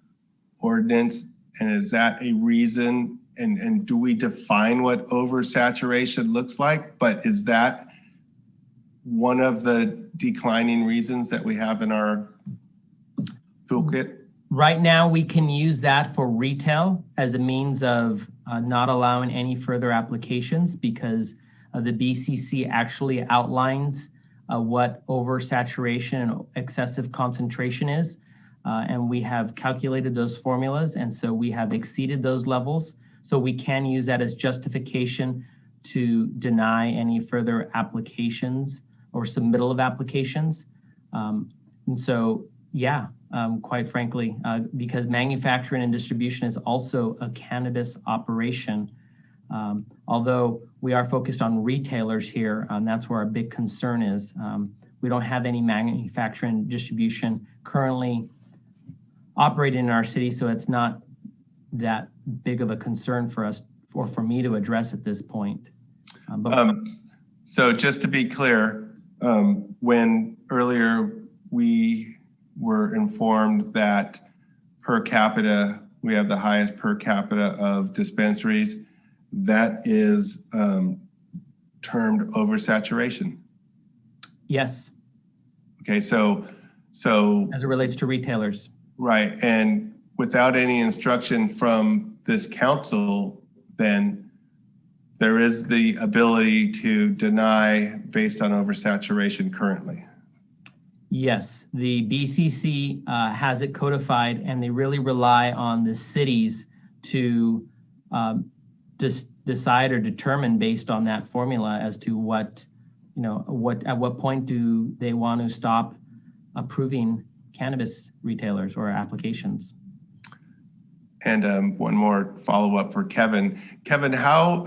ordinance? And is that a reason? And do we define what oversaturation looks like? But is that one of the declining reasons that we have in our toolkit? Right now, we can use that for retail as a means of not allowing any further applications, because the BCC actually outlines what oversaturation and excessive concentration is. And we have calculated those formulas. And so we have exceeded those levels. So we can use that as justification to deny any further applications or submittal of applications. And so, yeah, quite frankly, because manufacturing and distribution is also a cannabis operation. Although we are focused on retailers here, that's where our big concern is. We don't have any manufacturing and distribution currently operating in our city, so it's not that big of a concern for us or for me to address at this point. So just to be clear, when earlier we were informed that per capita, we have the highest per capita of dispensaries, that is termed oversaturation. Yes. Okay, so as it relates to retailers. Right, and without any instruction from this council, then there is the ability to deny based on oversaturation currently. Yes, the BCC has it codified, and they really rely on the cities to decide or determine based on that formula as to what at what point do they want to stop approving cannabis retailers or applications? And one more follow-up for Kevin. Kevin, how,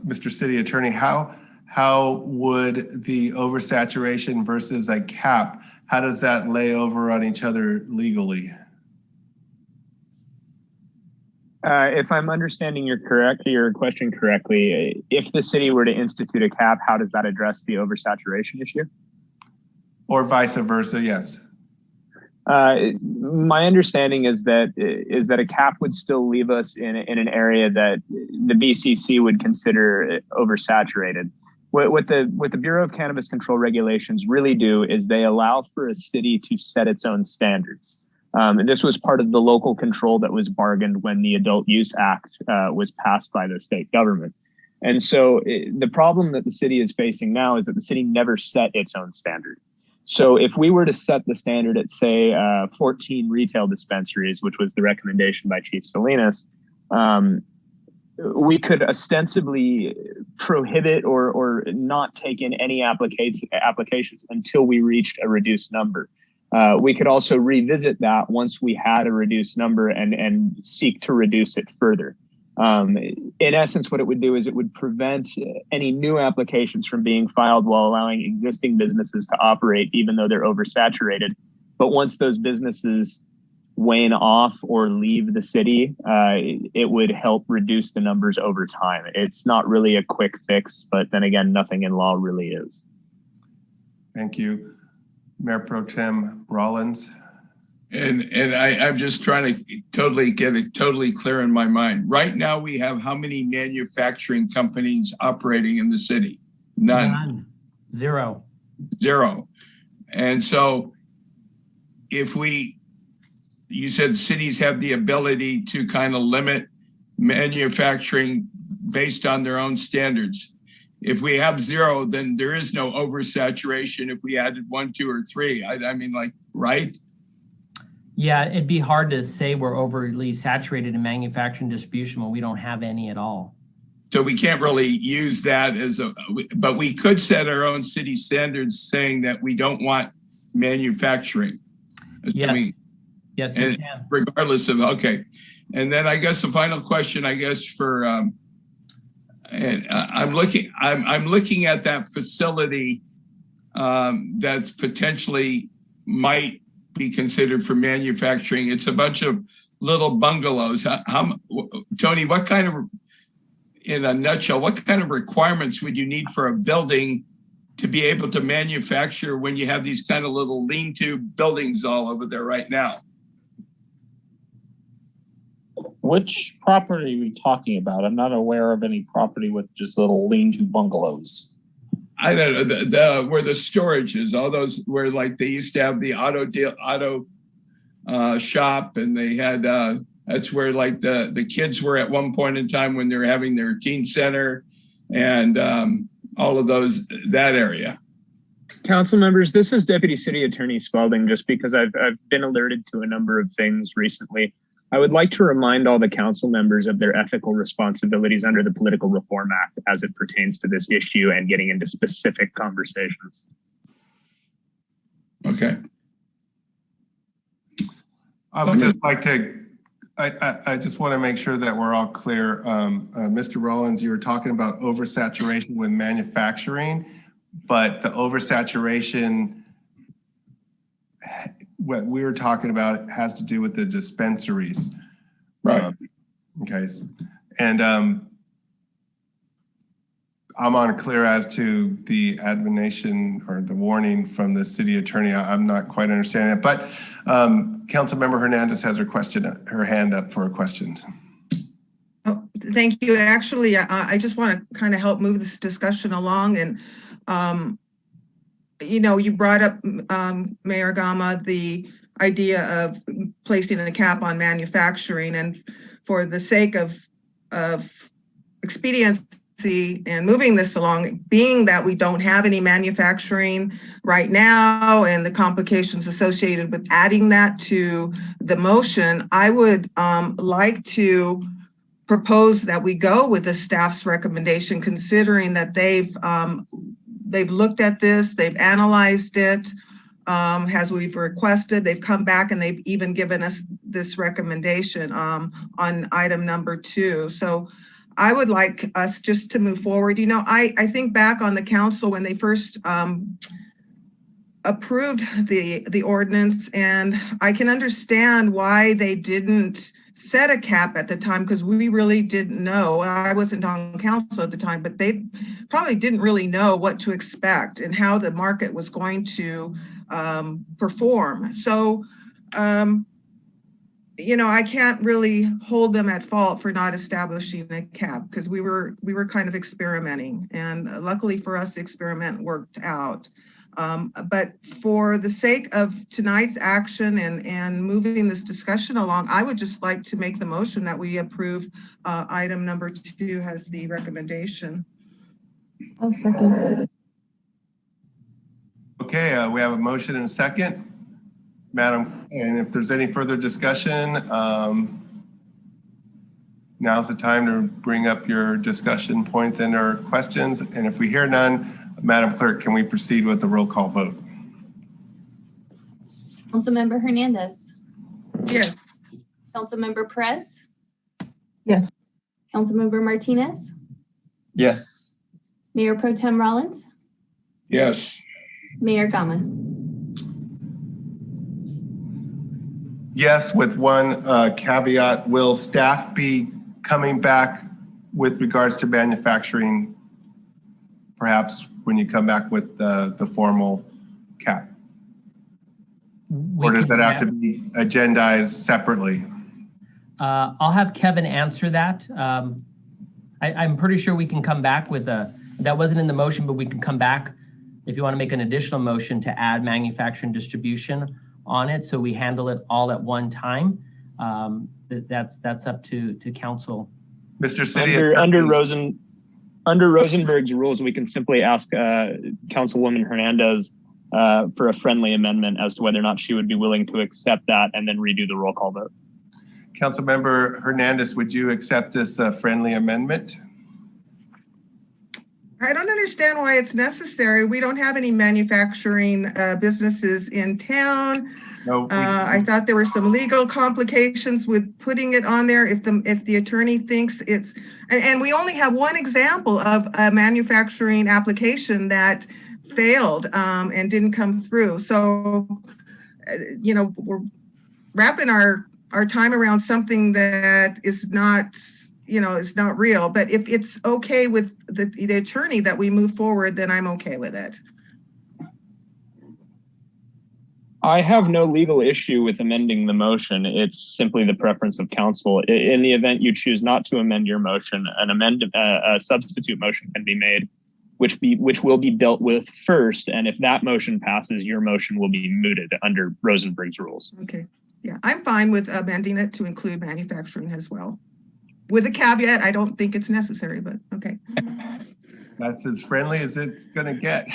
Mr. City Attorney, how would the oversaturation versus a cap, how does that lay over on each other legally? If I'm understanding your question correctly, if the city were to institute a cap, how does that address the oversaturation issue? Or vice versa, yes. My understanding is that a cap would still leave us in an area that the BCC would consider oversaturated. What the Bureau of Cannabis Control regulations really do is they allow for a city to set its own standards. And this was part of the local control that was bargained when the Adult Use Act was passed by the state government. And so the problem that the city is facing now is that the city never set its own standard. So if we were to set the standard at, say, 14 retail dispensaries, which was the recommendation by Chief Salinas, we could ostensibly prohibit or not take in any applications until we reached a reduced number. We could also revisit that once we had a reduced number and seek to reduce it further. In essence, what it would do is it would prevent any new applications from being filed while allowing existing businesses to operate, even though they're oversaturated. But once those businesses wane off or leave the city, it would help reduce the numbers over time. It's not really a quick fix, but then again, nothing in law really is. Thank you. Mayor Pro Tem Rollins. And I'm just trying to totally get it totally clear in my mind. Right now, we have how many manufacturing companies operating in the city? None. Zero. And so you said cities have the ability to kind of limit manufacturing based on their own standards. If we have zero, then there is no oversaturation if we added 1, 2, or 3. I mean, like, right? Yeah, it'd be hard to say we're overly saturated in manufacturing distribution when we don't have any at all. So we can't really use that but we could set our own city standards saying that we don't want manufacturing. Yes, yes, you can. Regardless of, okay. And then I guess the final question, I guess, for, and I'm looking at that facility that's potentially might be considered for manufacturing. It's a bunch of little bungalows. Tony, what kind of, in a nutshell, what kind of requirements would you need for a building to be able to manufacture when you have these kind of little lean-to buildings all over there right now? Which property are we talking about? I'm not aware of any property with just little lean-to bungalows. I don't know, where the storage is, all those where like they used to have the auto shop, and they had that's where like the kids were at one point in time when they were having their teen center and all of those, that area. Council members, this is Deputy City Attorney Spalding. Just because I've been alerted to a number of things recently, I would like to remind all the council members of their ethical responsibilities under the Political Reform Act as it pertains to this issue and getting into specific conversations. Okay. I would just like to, I just want to make sure that we're all clear. Mr. Rollins, you were talking about oversaturation with manufacturing, but the oversaturation, what we were talking about has to do with the dispensaries. Right. Okay. And I'm unclear as to the admonition or the warning from the city attorney. I'm not quite understanding it, but Councilmember Hernandez has her hand up for a question. Oh, thank you. Actually, I just want to kind of help move this discussion along. And, you know, you brought up, Mayor Gama, the idea of placing a cap on manufacturing, and for the sake of expediency and moving this along, being that we don't have any manufacturing right now and the complications associated with adding that to the motion, I would like to propose that we go with the staff's recommendation, considering that they've they've looked at this, they've analyzed it, as we've requested. They've come back and they've even given us this recommendation on item number 2. So I would like us just to move forward. You know, I think back on the council when they first approved the ordinance, and I can understand why they didn't set a cap at the time, because we really didn't know. I wasn't on council at the time, but they probably didn't really know what to expect and how the market was going to perform. So, you know, I can't really hold them at fault for not establishing a cap, because we were kind of experimenting, and luckily for us, the experiment worked out. But for the sake of tonight's action and moving this discussion along, I would just like to make the motion that we approve item number 2 as the recommendation. I'll second. Okay, we have a motion and a second. Madam, and if there's any further discussion, now's the time to bring up your discussion points and or questions. And if we hear none, Madam Clerk, can we proceed with the roll call vote? Councilmember Hernandez. Yes. Councilmember Perez. Yes. Councilmember Martinez. Yes. Mayor Pro Tem Rollins. Yes. Mayor Gama. Yes, with one caveat. Will staff be coming back with regards to manufacturing, perhaps when you come back with the formal cap? Or does that have to be agendized separately? I'll have Kevin answer that. I'm pretty sure we can come back with that wasn't in the motion, but we can come back if you want to make an additional motion to add manufacturing distribution on it, so we handle it all at one time. That's up to council. Mr. City Under Rosenberg's rules, we can simply ask Councilwoman Hernandez for a friendly amendment as to whether or not she would be willing to accept that and then redo the roll call vote. Councilmember Hernandez, would you accept this friendly amendment? I don't understand why it's necessary. We don't have any manufacturing businesses in town. No, I thought there were some legal complications with putting it on there if the attorney thinks it's, and we only have one example of a manufacturing application that failed and didn't come through. So, you know, we're wrapping our time around something that is not, you know, is not real. But if it's okay with the attorney that we move forward, then I'm okay with it. I have no legal issue with amending the motion. It's simply the preference of council. In the event you choose not to amend your motion, a substitute motion can be made, which will be dealt with first. And if that motion passes, your motion will be mooted under Rosenberg's rules. Okay. Yeah, I'm fine with amending it to include manufacturing as well. With a caveat, I don't think it's necessary, but okay. That's as friendly as it's gonna get.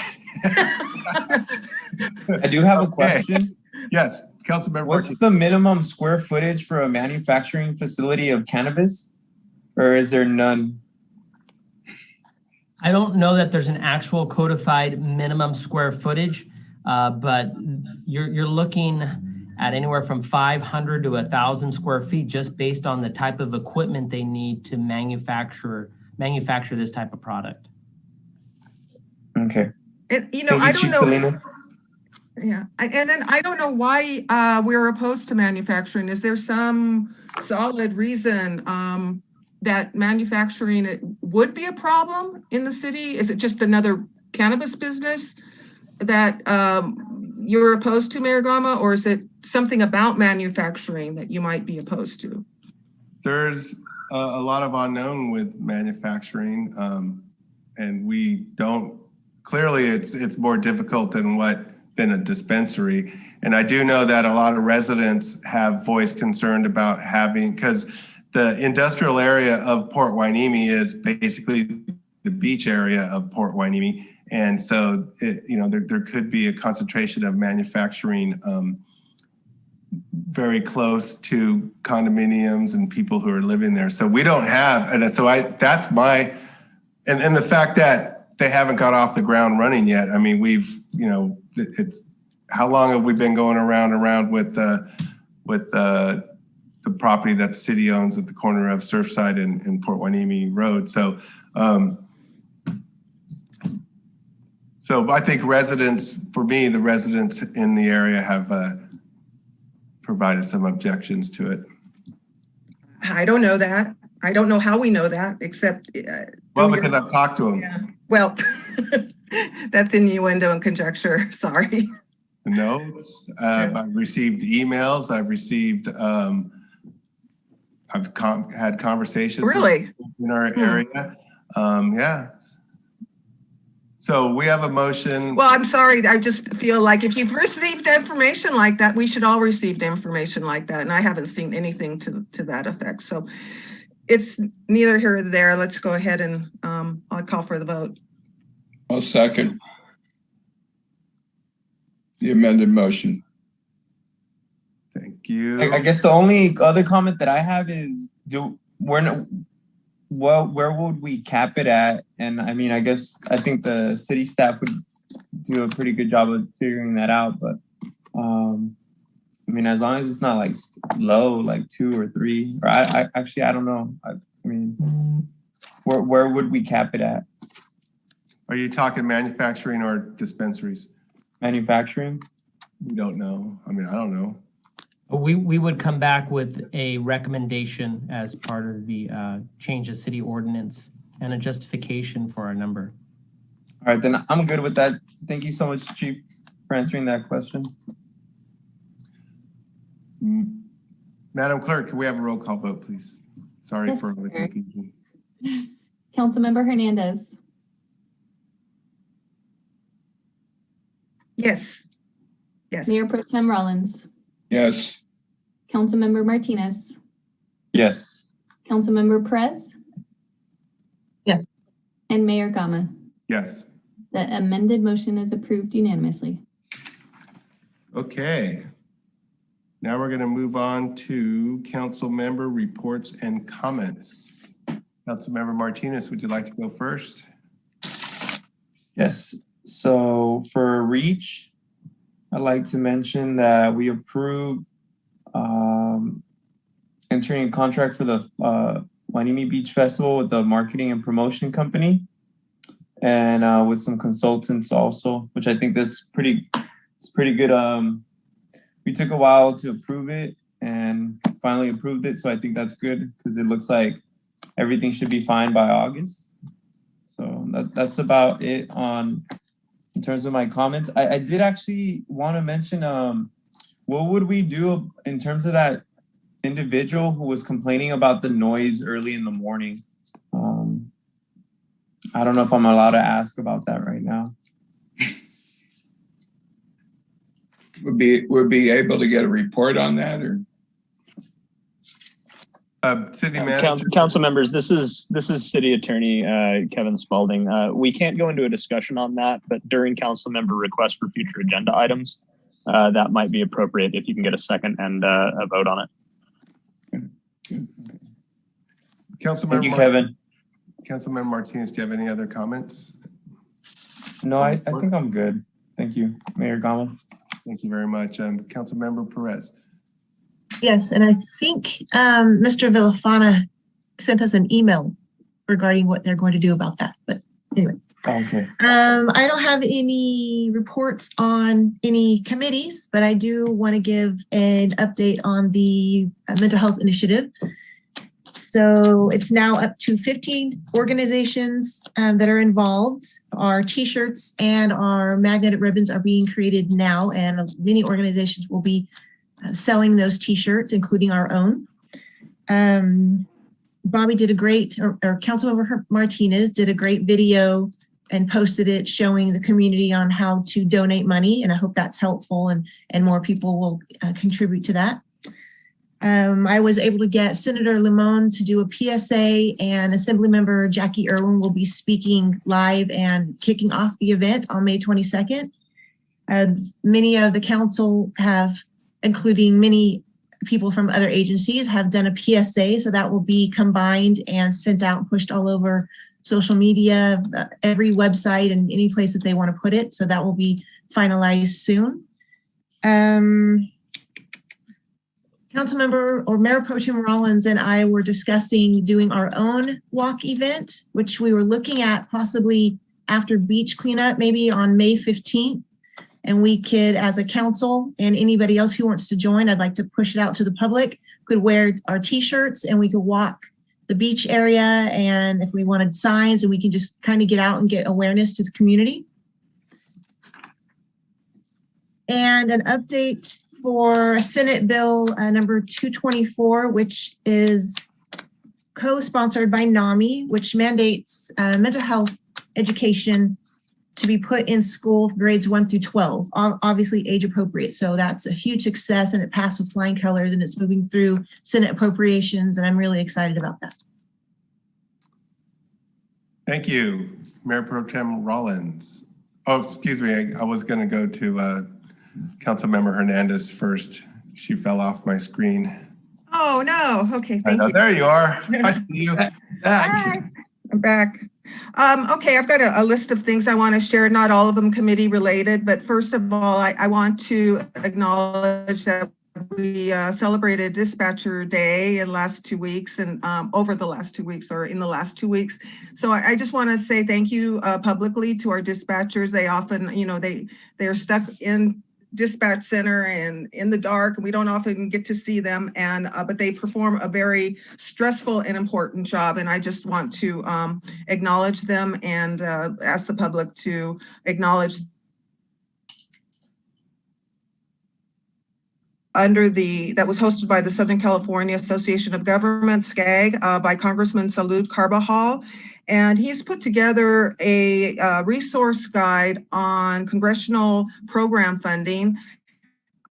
I do have a question. Yes, Councilmember. What's the minimum square footage for a manufacturing facility of cannabis? Or is there none? I don't know that there's an actual codified minimum square footage, but you're looking at anywhere from 500 to 1,000 square feet just based on the type of equipment they need to manufacture this type of product. Okay. And, you know, I don't know. Salinas. Yeah, and then I don't know why we're opposed to manufacturing. Is there some solid reason that manufacturing would be a problem in the city? Is it just another cannabis business that you're opposed to, Mayor Gama, or is it something about manufacturing that you might be opposed to? There's a lot of unknown with manufacturing, and we don't. Clearly, it's more difficult than a dispensary. And I do know that a lot of residents have voiced concern about having, because the industrial area of Port Hueneme is basically the beach area of Port Hueneme. And so, there could be a concentration of manufacturing very close to condominiums and people who are living there. So we don't have, and so that's my, and the fact that they haven't got off the ground running yet. I mean, it's how long have we been going around with the property that the city owns at the corner of Surfside and Port Hueneme Road. So I think the residents in the area have provided some objections to it. I don't know that. I don't know how we know that, except because I've talked to them. Yeah. Well, that's innuendo and conjecture. Sorry. No, I've received emails. I've received. I've had conversations. Really? In our area. Yeah. So we have a motion. Well, I'm sorry. I just feel like if you've received information like that, we should all receive information like that. And I haven't seen anything to that effect. So it's neither here nor there. Let's go ahead and I'll call for the vote. I'll second the amended motion. Thank you. I guess the only other comment that I have is, where would we cap it at? And I mean, I think the city staff would do a pretty good job of figuring that out. But I mean, as long as it's not like low, like 2 or 3, or I don't know. I mean, where would we cap it at? Are you talking manufacturing or dispensaries? Manufacturing? We don't know. I mean, I don't know. We would come back with a recommendation as part of the change of city ordinance and a justification for our number. All right, then I'm good with that. Thank you so much, Chief, for answering that question. Madam Clerk, can we have a roll call vote, please? Sorry Yes, for the confusion. Councilmember Hernandez. Yes. Yes. Mayor Pro Tem Rollins. Yes. Councilmember Martinez. Yes. Councilmember Perez. Yes. And Mayor Gama. Yes. The amended motion is approved unanimously. Okay. Now we're going to move on to council member reports and comments. Councilmember Martinez, would you like to go first? Yes. So for REACH, I'd like to mention that we approved entering a contract for the Hueneme Beach Festival with the marketing and promotion company, and with some consultants also, which I think it's pretty good. We took a while to approve it and finally approved it, so I think that's good because it looks like everything should be fine by August. So that's about it in terms of my comments. I did actually want to mention, what would we do in terms of that individual who was complaining about the noise early in the morning? I don't know if I'm allowed to ask about that right now. Would be able to get a report on that, or? City manager. Council members, this is City Attorney Kevin Spalding. We can't go into a discussion on that, but during council member requests for future agenda items, that might be appropriate if you can get a second and a vote on it. Councilmember. Thank you, Kevin. Councilmember Martinez, do you have any other comments? No, I think I'm good. Thank you, Mayor Gama. Thank you very much. Councilmember Perez. Yes, and I think Mr. Villafana sent us an email regarding what they're going to do about that. But anyway. Okay. I don't have any reports on any committees, but I do want to give an update on the mental health initiative. So it's now up to 15 organizations that are involved. Our t-shirts and our magnetic ribbons are being created now, and many organizations will be selling those t-shirts, including our own. Bobby did a great, or Councilmember Martinez did a great video and posted it showing the community on how to donate money. And I hope that's helpful and more people will contribute to that. I was able to get Senator Limon to do a PSA, and Assemblymember Jackie Irwin will be speaking live and kicking off the event on May 22nd. Many of the council have, including many people from other agencies, have done a PSA, so that will be combined and sent out and pushed all over social media, every website and any place that they want to put it. So that will be finalized soon. Councilmember or Mayor Pro Tem Rollins and I were discussing doing our own walk event, which we were looking at possibly after beach cleanup, maybe on May 15th. And we could, as a council and anybody else who wants to join, I'd like to push it out to the public, could wear our t-shirts and we could walk the beach area. And if we wanted signs, and we can just kind of get out and get awareness to the community. And an update for Senate Bill number 224, which is co-sponsored by NAMI, which mandates mental health education to be put in school for grades 1 through 12, obviously age appropriate. So that's a huge success, and it passed with flying colors, and it's moving through Senate appropriations, and I'm really excited about that. Thank you, Mayor Pro Tem Rollins. Oh, excuse me, I was gonna go to Councilmember Hernandez first. She fell off my screen. Oh, no. Okay, thank you. There you are. I see you. Hi, I'm back. Okay, I've got a list of things I want to share, not all of them committee related, but first of all, I want to acknowledge that we celebrated Dispatcher Day in the last 2 weeks and over the last 2 weeks or in the last 2 weeks. So I just want to say thank you publicly to our dispatchers. They often, you know, they're stuck in dispatch center and in the dark, and we don't often get to see them, and but they perform a very stressful and important job, and I just want to acknowledge them and ask the public to acknowledge that was hosted by the Southern California Association of Governments, SCAG, by Congressman Salud Carbajal. And he's put together a resource guide on congressional program funding.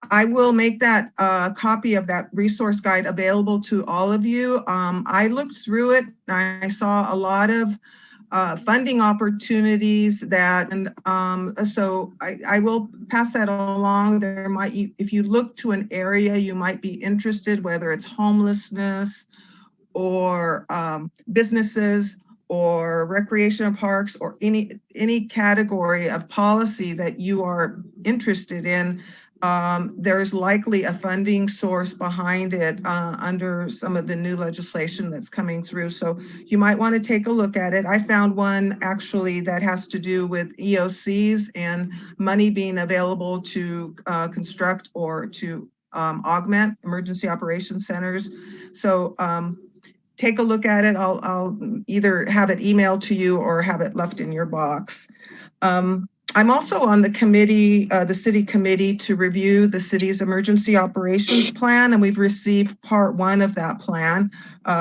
I will make that copy of that resource guide available to all of you. I looked through it and I saw a lot of funding opportunities that, and so I will pass that along. There might, if you look to an area you might be interested, whether it's homelessness or businesses or recreational parks or any category of policy that you are interested in, there's likely a funding source behind it under some of the new legislation that's coming through. So you might want to take a look at it. I found one actually that has to do with EOCs and money being available to construct or to augment emergency operations centers. So take a look at it. I'll either have it emailed to you or have it left in your box. I'm also on the committee, the city committee, to review the city's emergency operations plan, and we've received part 1 of that plan.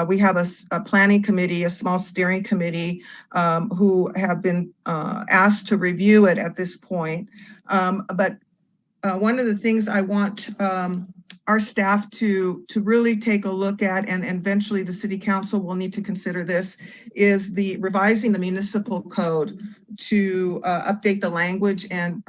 We have a planning committee, a small steering committee, who have been asked to review it at this point. But one of the things I want our staff to really take a look at, and eventually the city council will need to consider this, is the revising the municipal code to update the language and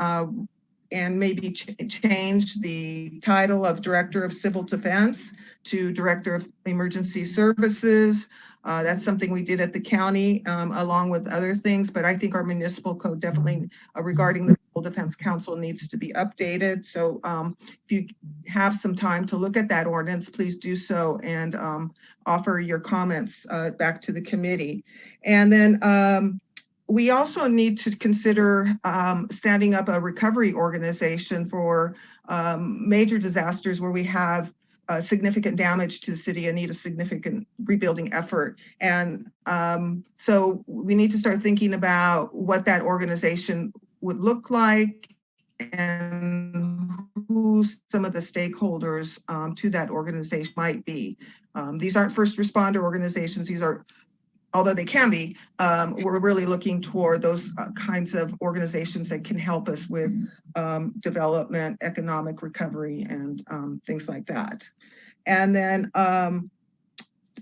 maybe change the title of Director of Civil Defense to Director of Emergency Services. That's something we did at the county along with other things, but I think our municipal code definitely regarding the Civil Defense Council needs to be updated. So if you have some time to look at that ordinance, please do so and offer your comments back to the committee. And then we also need to consider standing up a recovery organization for major disasters where we have significant damage to the city and need a significant rebuilding effort. And so we need to start thinking about what that organization would look like and who some of the stakeholders to that organization might be. These aren't first responder organizations. These are, although they can be, we're really looking toward those kinds of organizations that can help us with development, economic recovery, and things like that. And then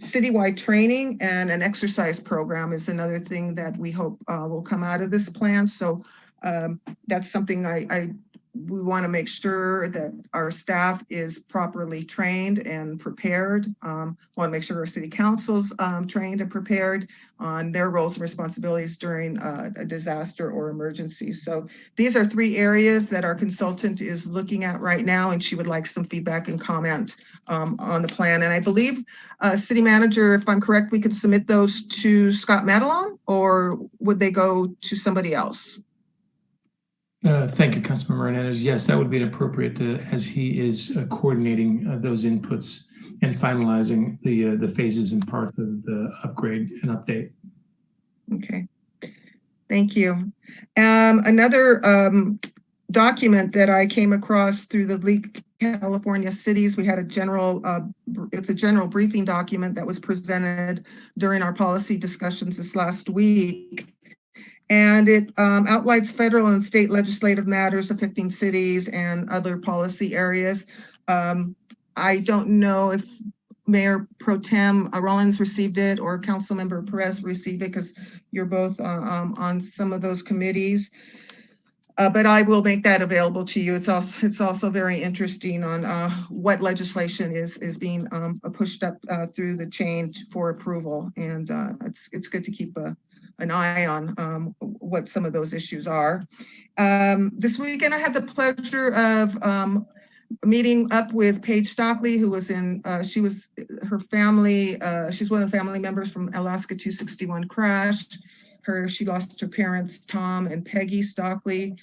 citywide training and an exercise program is another thing that we hope will come out of this plan. So that's something I we want to make sure that our staff is properly trained and prepared. Want to make sure our city council's trained and prepared on their roles and responsibilities during a disaster or emergency. So these are 3 areas that our consultant is looking at right now, and she would like some feedback and comment on the plan. And I believe, City Manager, if I'm correct, we could submit those to Scott Madelon, or would they go to somebody else? Thank you, Councilmember Hernandez. Yes, that would be appropriate as he is coordinating those inputs and finalizing the phases and parts of the upgrade and update. Okay, thank you. Another document that I came across through the League of California Cities, we had a general, it's a general briefing document that was presented during our policy discussions this last week. And it outlines federal and state legislative matters affecting cities and other policy areas. I don't know if Mayor Pro Tem Rollins received it or Councilmember Perez received it, because you're both on some of those committees. But I will make that available to you. It's also very interesting on what legislation is being pushed up through the chain for approval, and it's good to keep an eye on what some of those issues are. This weekend, I had the pleasure of meeting up with Paige Stockley, who was in, her family, she's one of the family members from Alaska 261 crash. She lost her parents, Tom and Peggy Stockley,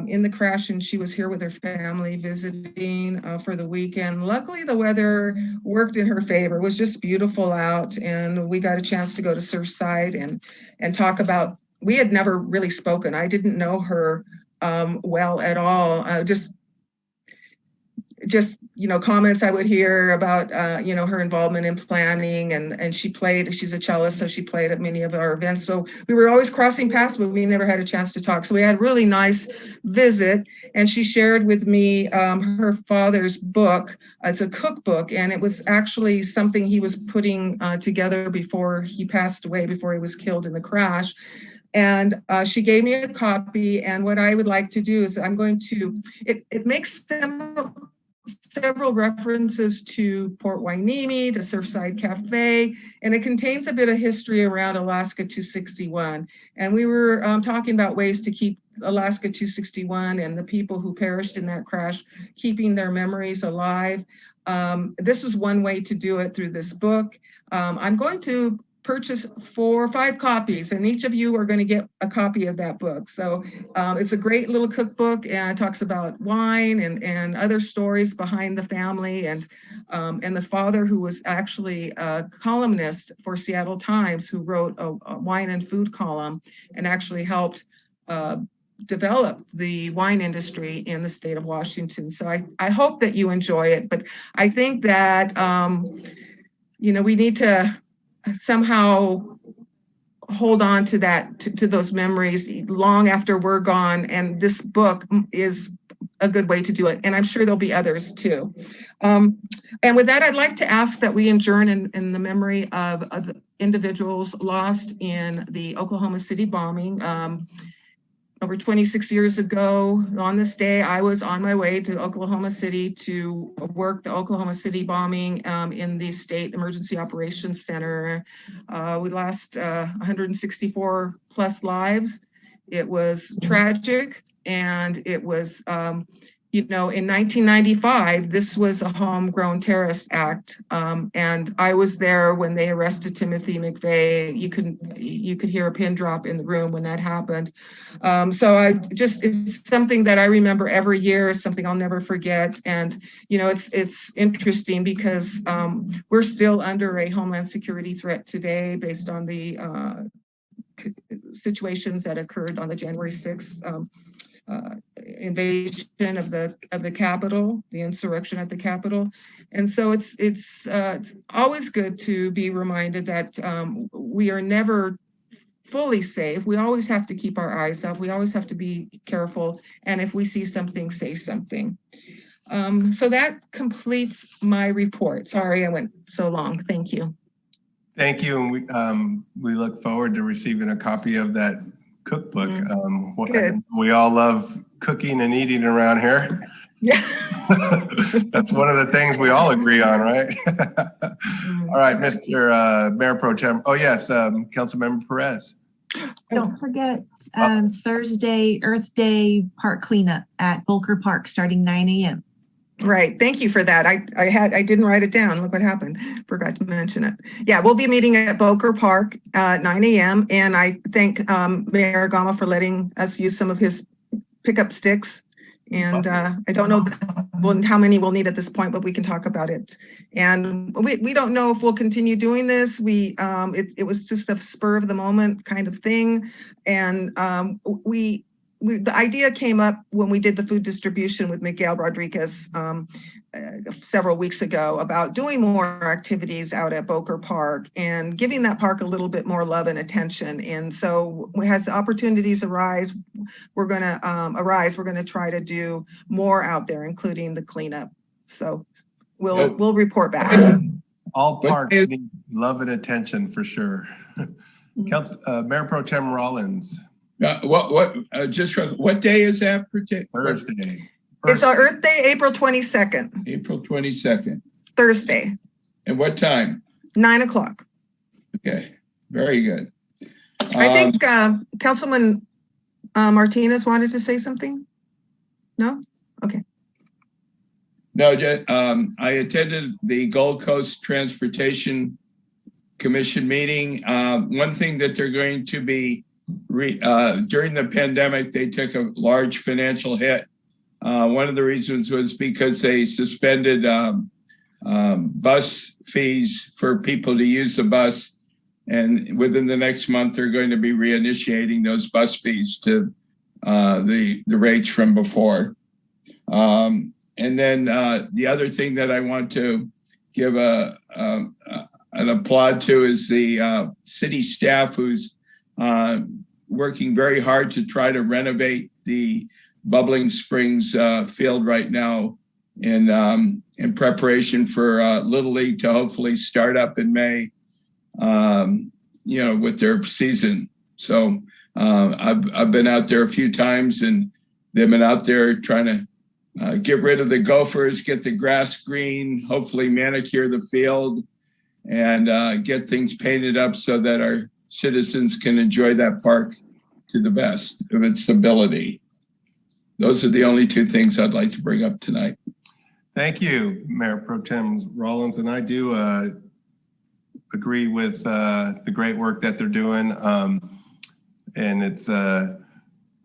in the crash, and she was here with her family visiting for the weekend. Luckily, the weather worked in her favor. It was just beautiful out, and we got a chance to go to Surfside and talk about, we had never really spoken. I didn't know her well at all. Just comments I would hear about her involvement in planning, and she's a cellist, so she played at many of our events. So we were always crossing paths, but we never had a chance to talk. So we had a really nice visit, and she shared with me her father's book. It's a cookbook, and it was actually something he was putting together before he passed away, before he was killed in the crash. And she gave me a copy, and what I would like to do is I'm going to, it makes several references to Port Hueneme, to Surfside Cafe, and it contains a bit of history around Alaska 261. And we were talking about ways to keep Alaska 261 and the people who perished in that crash, keeping their memories alive. This is one way to do it through this book. I'm going to purchase 4 or 5 copies, and each of you are going to get a copy of that book. So it's a great little cookbook, and it talks about wine and other stories behind the family, and the father, who was actually a columnist for Seattle Times, who wrote a wine and food column and actually helped develop the wine industry in the state of Washington. So I hope that you enjoy it, but I think that we need to somehow hold on to that, to those memories long after we're gone. And this book is a good way to do it. And I'm sure there'll be others too. And with that, I'd like to ask that we adjourn in the memory of the individuals lost in the Oklahoma City bombing. Over 26 years ago, on this day, I was on my way to Oklahoma City to work the Oklahoma City bombing in the State Emergency Operations Center. We lost 164 plus lives. It was tragic, and it was, in 1995, this was a homegrown terrorist act, and I was there when they arrested Timothy McVeigh. You could hear a pin drop in the room when that happened. So it's something that I remember every year, something I'll never forget. And it's interesting because we're still under a Homeland Security threat today, based on the situations that occurred on the January 6th. Invasion of the Capitol, the insurrection at the Capitol. And so it's always good to be reminded that we are never fully safe. We always have to keep our eyes up. We always have to be careful. And if we see something, say something. So that completes my report. Sorry, I went so long. Thank you. Thank you. And we look forward to receiving a copy of that cookbook. We all love cooking and eating around here. Yeah. That's one of the things we all agree on, right? All right, Mr. Mayor Pro Tem. Oh, yes, Councilmember Perez. Don't forget Thursday, Earth Day park cleanup at Volker Park starting 9 a.m. Right. Thank you for that. I didn't write it down. Look what happened. Forgot to mention it. Yeah, we'll be meeting at Volker Park at 9 a.m. And I thank Mayor Gama for letting us use some of his pickup sticks. And I don't know how many we'll need at this point, but we can talk about it. And we don't know if we'll continue doing this. It was just a spur of the moment kind of thing. And the idea came up when we did the food distribution with Miguel Rodriguez several weeks ago about doing more activities out at Volker Park and giving that park a little bit more love and attention. And so as opportunities arise, we're going to try to do more out there, including the cleanup. So we'll report back. All parks need love and attention for sure. Mayor Pro Tem Rollins. What day is that? Thursday. It's our Earth Day, April 22nd. April 22nd. Thursday. And what time? 9 o'clock. Okay, very good. I think Councilman Martinez wanted to say something. No? Okay. No, I attended the Gold Coast Transportation Commission meeting. One thing that they're going to be during the pandemic, they took a large financial hit. One of the reasons was because they suspended bus fees for people to use the bus. And within the next month, they're going to be reinitiating those bus fees to the rates from before. And then the other thing that I want to give an applaud to is the city staff who's working very hard to try to renovate the Bubbling Springs field right now in preparation for Little League to hopefully start up in May, with their season. So I've been out there a few times, and they've been out there trying to get rid of the gophers, get the grass green, hopefully manicure the field, and get things painted up so that our citizens can enjoy that park to the best of its ability. Those are the only two things I'd like to bring up tonight. Thank you, Mayor Pro Tem Rollins. And I do agree with the great work that they're doing. And it's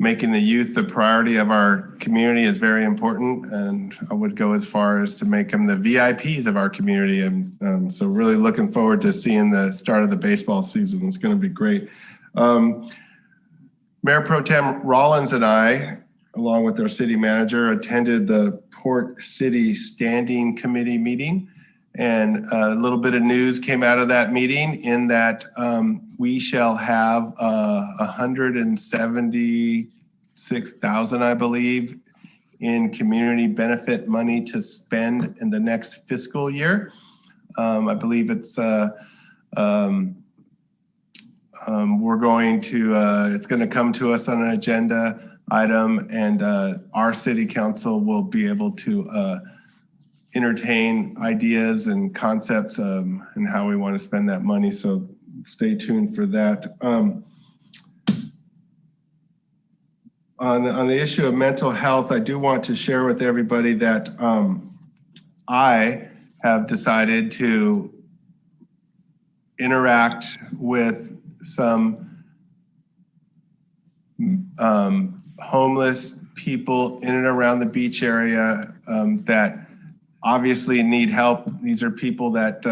making the youth the priority of our community is very important. And I would go as far as to make them the VIPs of our community. And so really looking forward to seeing the start of the baseball season. It's going to be great. Mayor Pro Tem Rollins and I, along with our city manager, attended the Port City Standing Committee meeting. And a little bit of news came out of that meeting in that we shall have $176,000, I believe, in community benefit money to spend in the next fiscal year. I believe it's it's going to come to us on an agenda item, and our city council will be able to entertain ideas and concepts and how we want to spend that money. So stay tuned for that. On the issue of mental health, I do want to share with everybody that I have decided to interact with some homeless people in and around the beach area that obviously need help. These are people that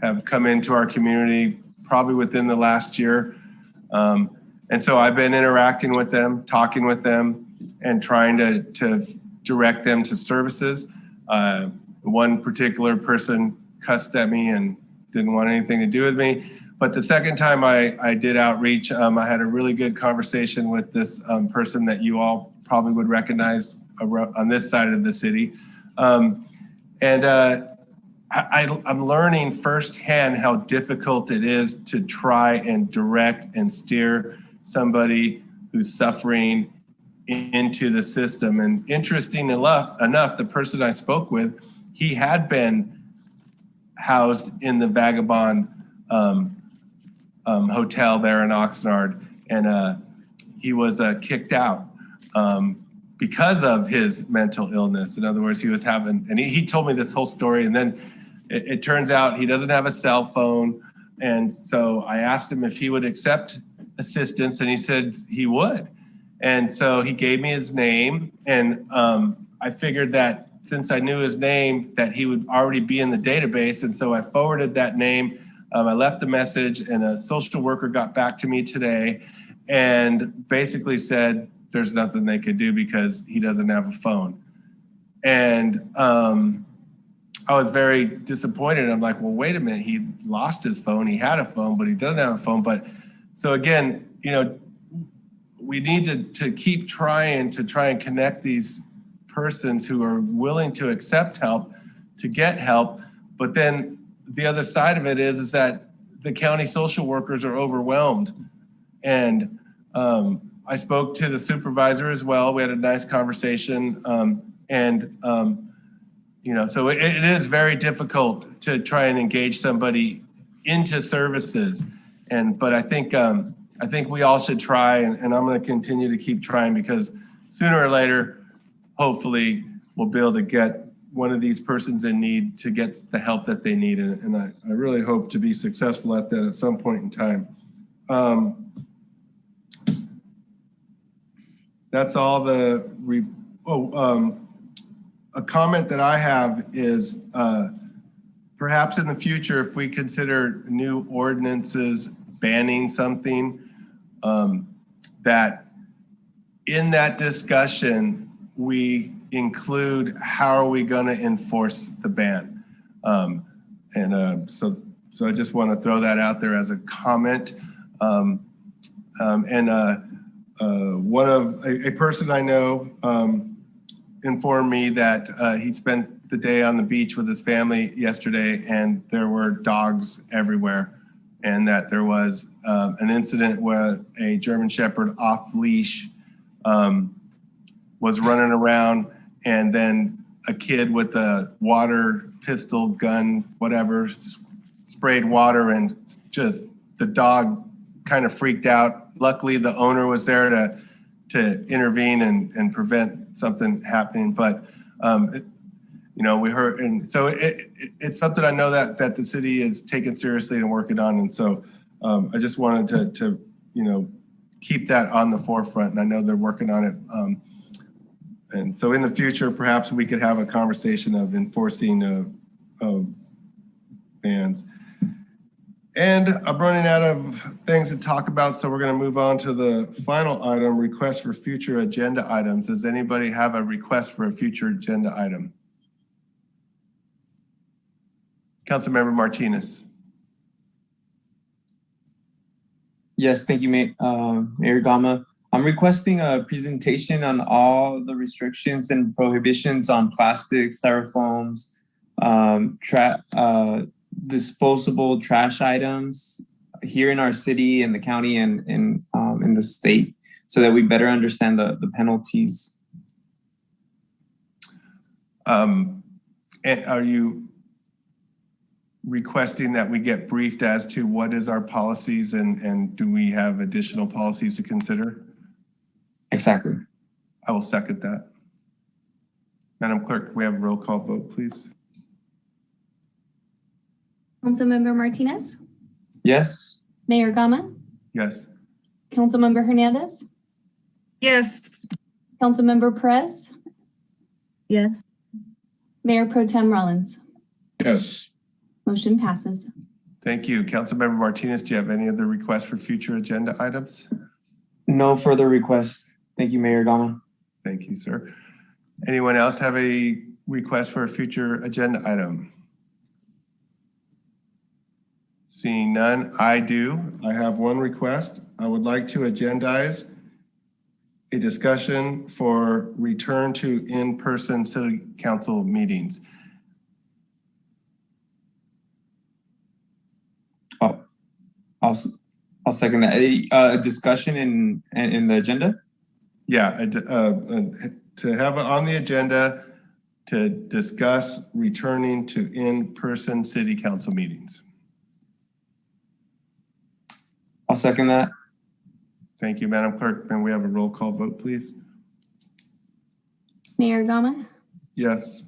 have come into our community probably within the last year. And so I've been interacting with them, talking with them, and trying to direct them to services. One particular person cussed at me and didn't want anything to do with me. But the second time I did outreach, I had a really good conversation with this person that you all probably would recognize on this side of the city. I'm learning firsthand how difficult it is to try and direct and steer somebody who's suffering into the system. And interesting enough, the person I spoke with, he had been housed in the Vagabond hotel there in Oxnard, and he was kicked out because of his mental illness. In other words, he was having, and he told me this whole story, and then it turns out he doesn't have a cell phone. And so I asked him if he would accept assistance, and he said he would. And so he gave me his name, and I figured that since I knew his name, that he would already be in the database. And so I forwarded that name. I left a message, and a social worker got back to me today and basically said there's nothing they could do because he doesn't have a phone. And I was very disappointed. I'm like, well, wait a minute. He lost his phone. He had a phone, but he doesn't have a phone. But so again, you know, we need to keep trying and connect these persons who are willing to accept help, to get help. But then the other side of it is that the county social workers are overwhelmed. And I spoke to the supervisor as well. We had a nice conversation. You know, so it is very difficult to try and engage somebody into services. But I think we all should try, and I'm going to continue to keep trying, because sooner or later, hopefully, we'll be able to get one of these persons in need to get the help that they need. And I really hope to be successful at that at some point in time. That's all a comment that I have is perhaps in the future, if we consider new ordinances banning something, that in that discussion, we include how are we going to enforce the ban. So I just want to throw that out there as a comment. A person I know informed me that he spent the day on the beach with his family yesterday, and there were dogs everywhere, and that there was an incident where a German Shepherd off leash was running around, and then a kid with a water pistol gun, whatever, sprayed water, and just the dog kind of freaked out. Luckily, the owner was there to intervene and prevent something happening. But you know, we heard, and so it's something I know that the city is taking seriously and working on. And so I just wanted to you know, keep that on the forefront, and I know they're working on it. And so in the future, perhaps we could have a conversation of enforcing bans. And I'm running out of things to talk about, so we're going to move on to the final item, request for future agenda items. Does anybody have a request for a future agenda item? Councilmember Martinez. Yes, thank you, Mayor Gama. I'm requesting a presentation on all the restrictions and prohibitions on plastic, styrofoams, disposable trash items here in our city and the county and in the state, so that we better understand the penalties. And are you requesting that we get briefed as to what is our policies, and do we have additional policies to consider? Exactly. I will second that. Madam Clerk, can we have a roll call vote, please? Councilmember Martinez? Yes. Mayor Gama? Yes. Councilmember Hernandez? Yes. Councilmember Perez? Yes. Mayor Pro Tem Rollins? Yes. Motion passes. Thank you. Councilmember Martinez, do you have any other requests for future agenda items? No further requests. Thank you, Mayor Gama. Thank you, sir. Anyone else have a request for a future agenda item? Seeing none, I do. I have one request. I would like to agendize a discussion for return to in-person city council meetings. I'll I'll second that. A discussion in the agenda? Yeah, to have it on the agenda to discuss returning to in-person city council meetings. I'll second that. Thank you, Madam Clerk. Can we have a roll call vote, please? Mayor Gama, Yes.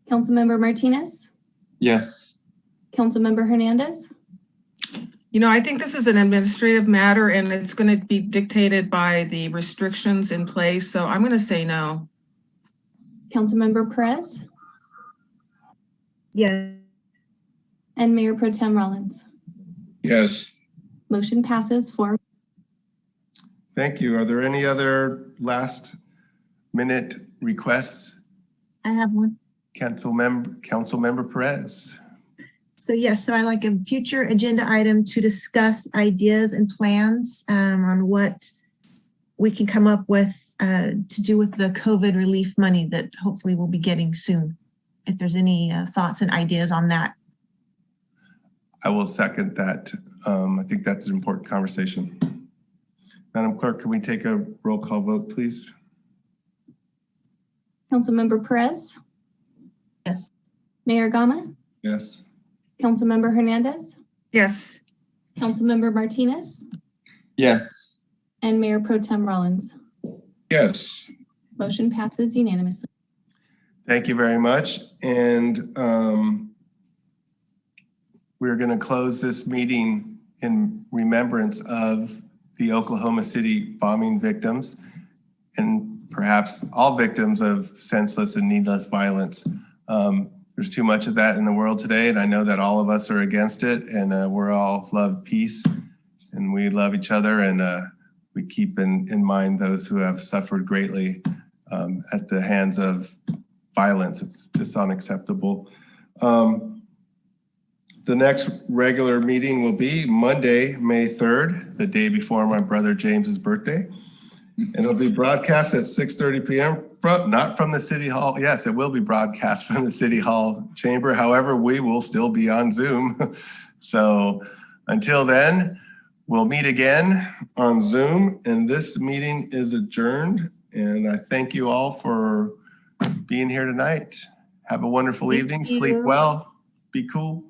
Councilmember Martinez, Yes. Councilmember Hernandez, You know, I think this is an administrative matter and it's going to be dictated by the restrictions in place. So I'm going to say no. Councilmember Perez, Yeah. and Mayor Pro Tem Rollins. Yes. Motion passes 4. Thank you. Are there any other last minute requests? I have one. Councilmember Perez. So yes, so I like a future agenda item to discuss ideas and plans on what we can come up with to do with the COVID relief money that hopefully we'll be getting soon. If there's any thoughts and ideas on that. I will second that. I think that's an important conversation. Madam Clerk, can we take a roll call vote, please? Councilmember Perez, Yes. Mayor Gama, Yes. Councilmember Hernandez, Yes. Councilmember Martinez, Yes. and Mayor Pro Tem Rollins. Yes. Motion passes unanimously. Thank you very much. And we're going to close this meeting in remembrance of the Oklahoma City bombing victims and perhaps all victims of senseless and needless violence. There's too much of that in the world today, and I know that all of us are against it, and we're all love peace, and we love each other, and we keep in mind those who have suffered greatly at the hands of violence. It's just unacceptable. The next regular meeting will be Monday, May 3rd, the day before my brother James's birthday. And it'll be broadcast at 6:30 p.m. Not from the City Hall. Yes, it will be broadcast from the City Hall chamber. However, we will still be on Zoom. So until then, we'll meet again on Zoom. And this meeting is adjourned. And I thank you all for being here tonight. Have a wonderful evening. Sleep well. Be cool.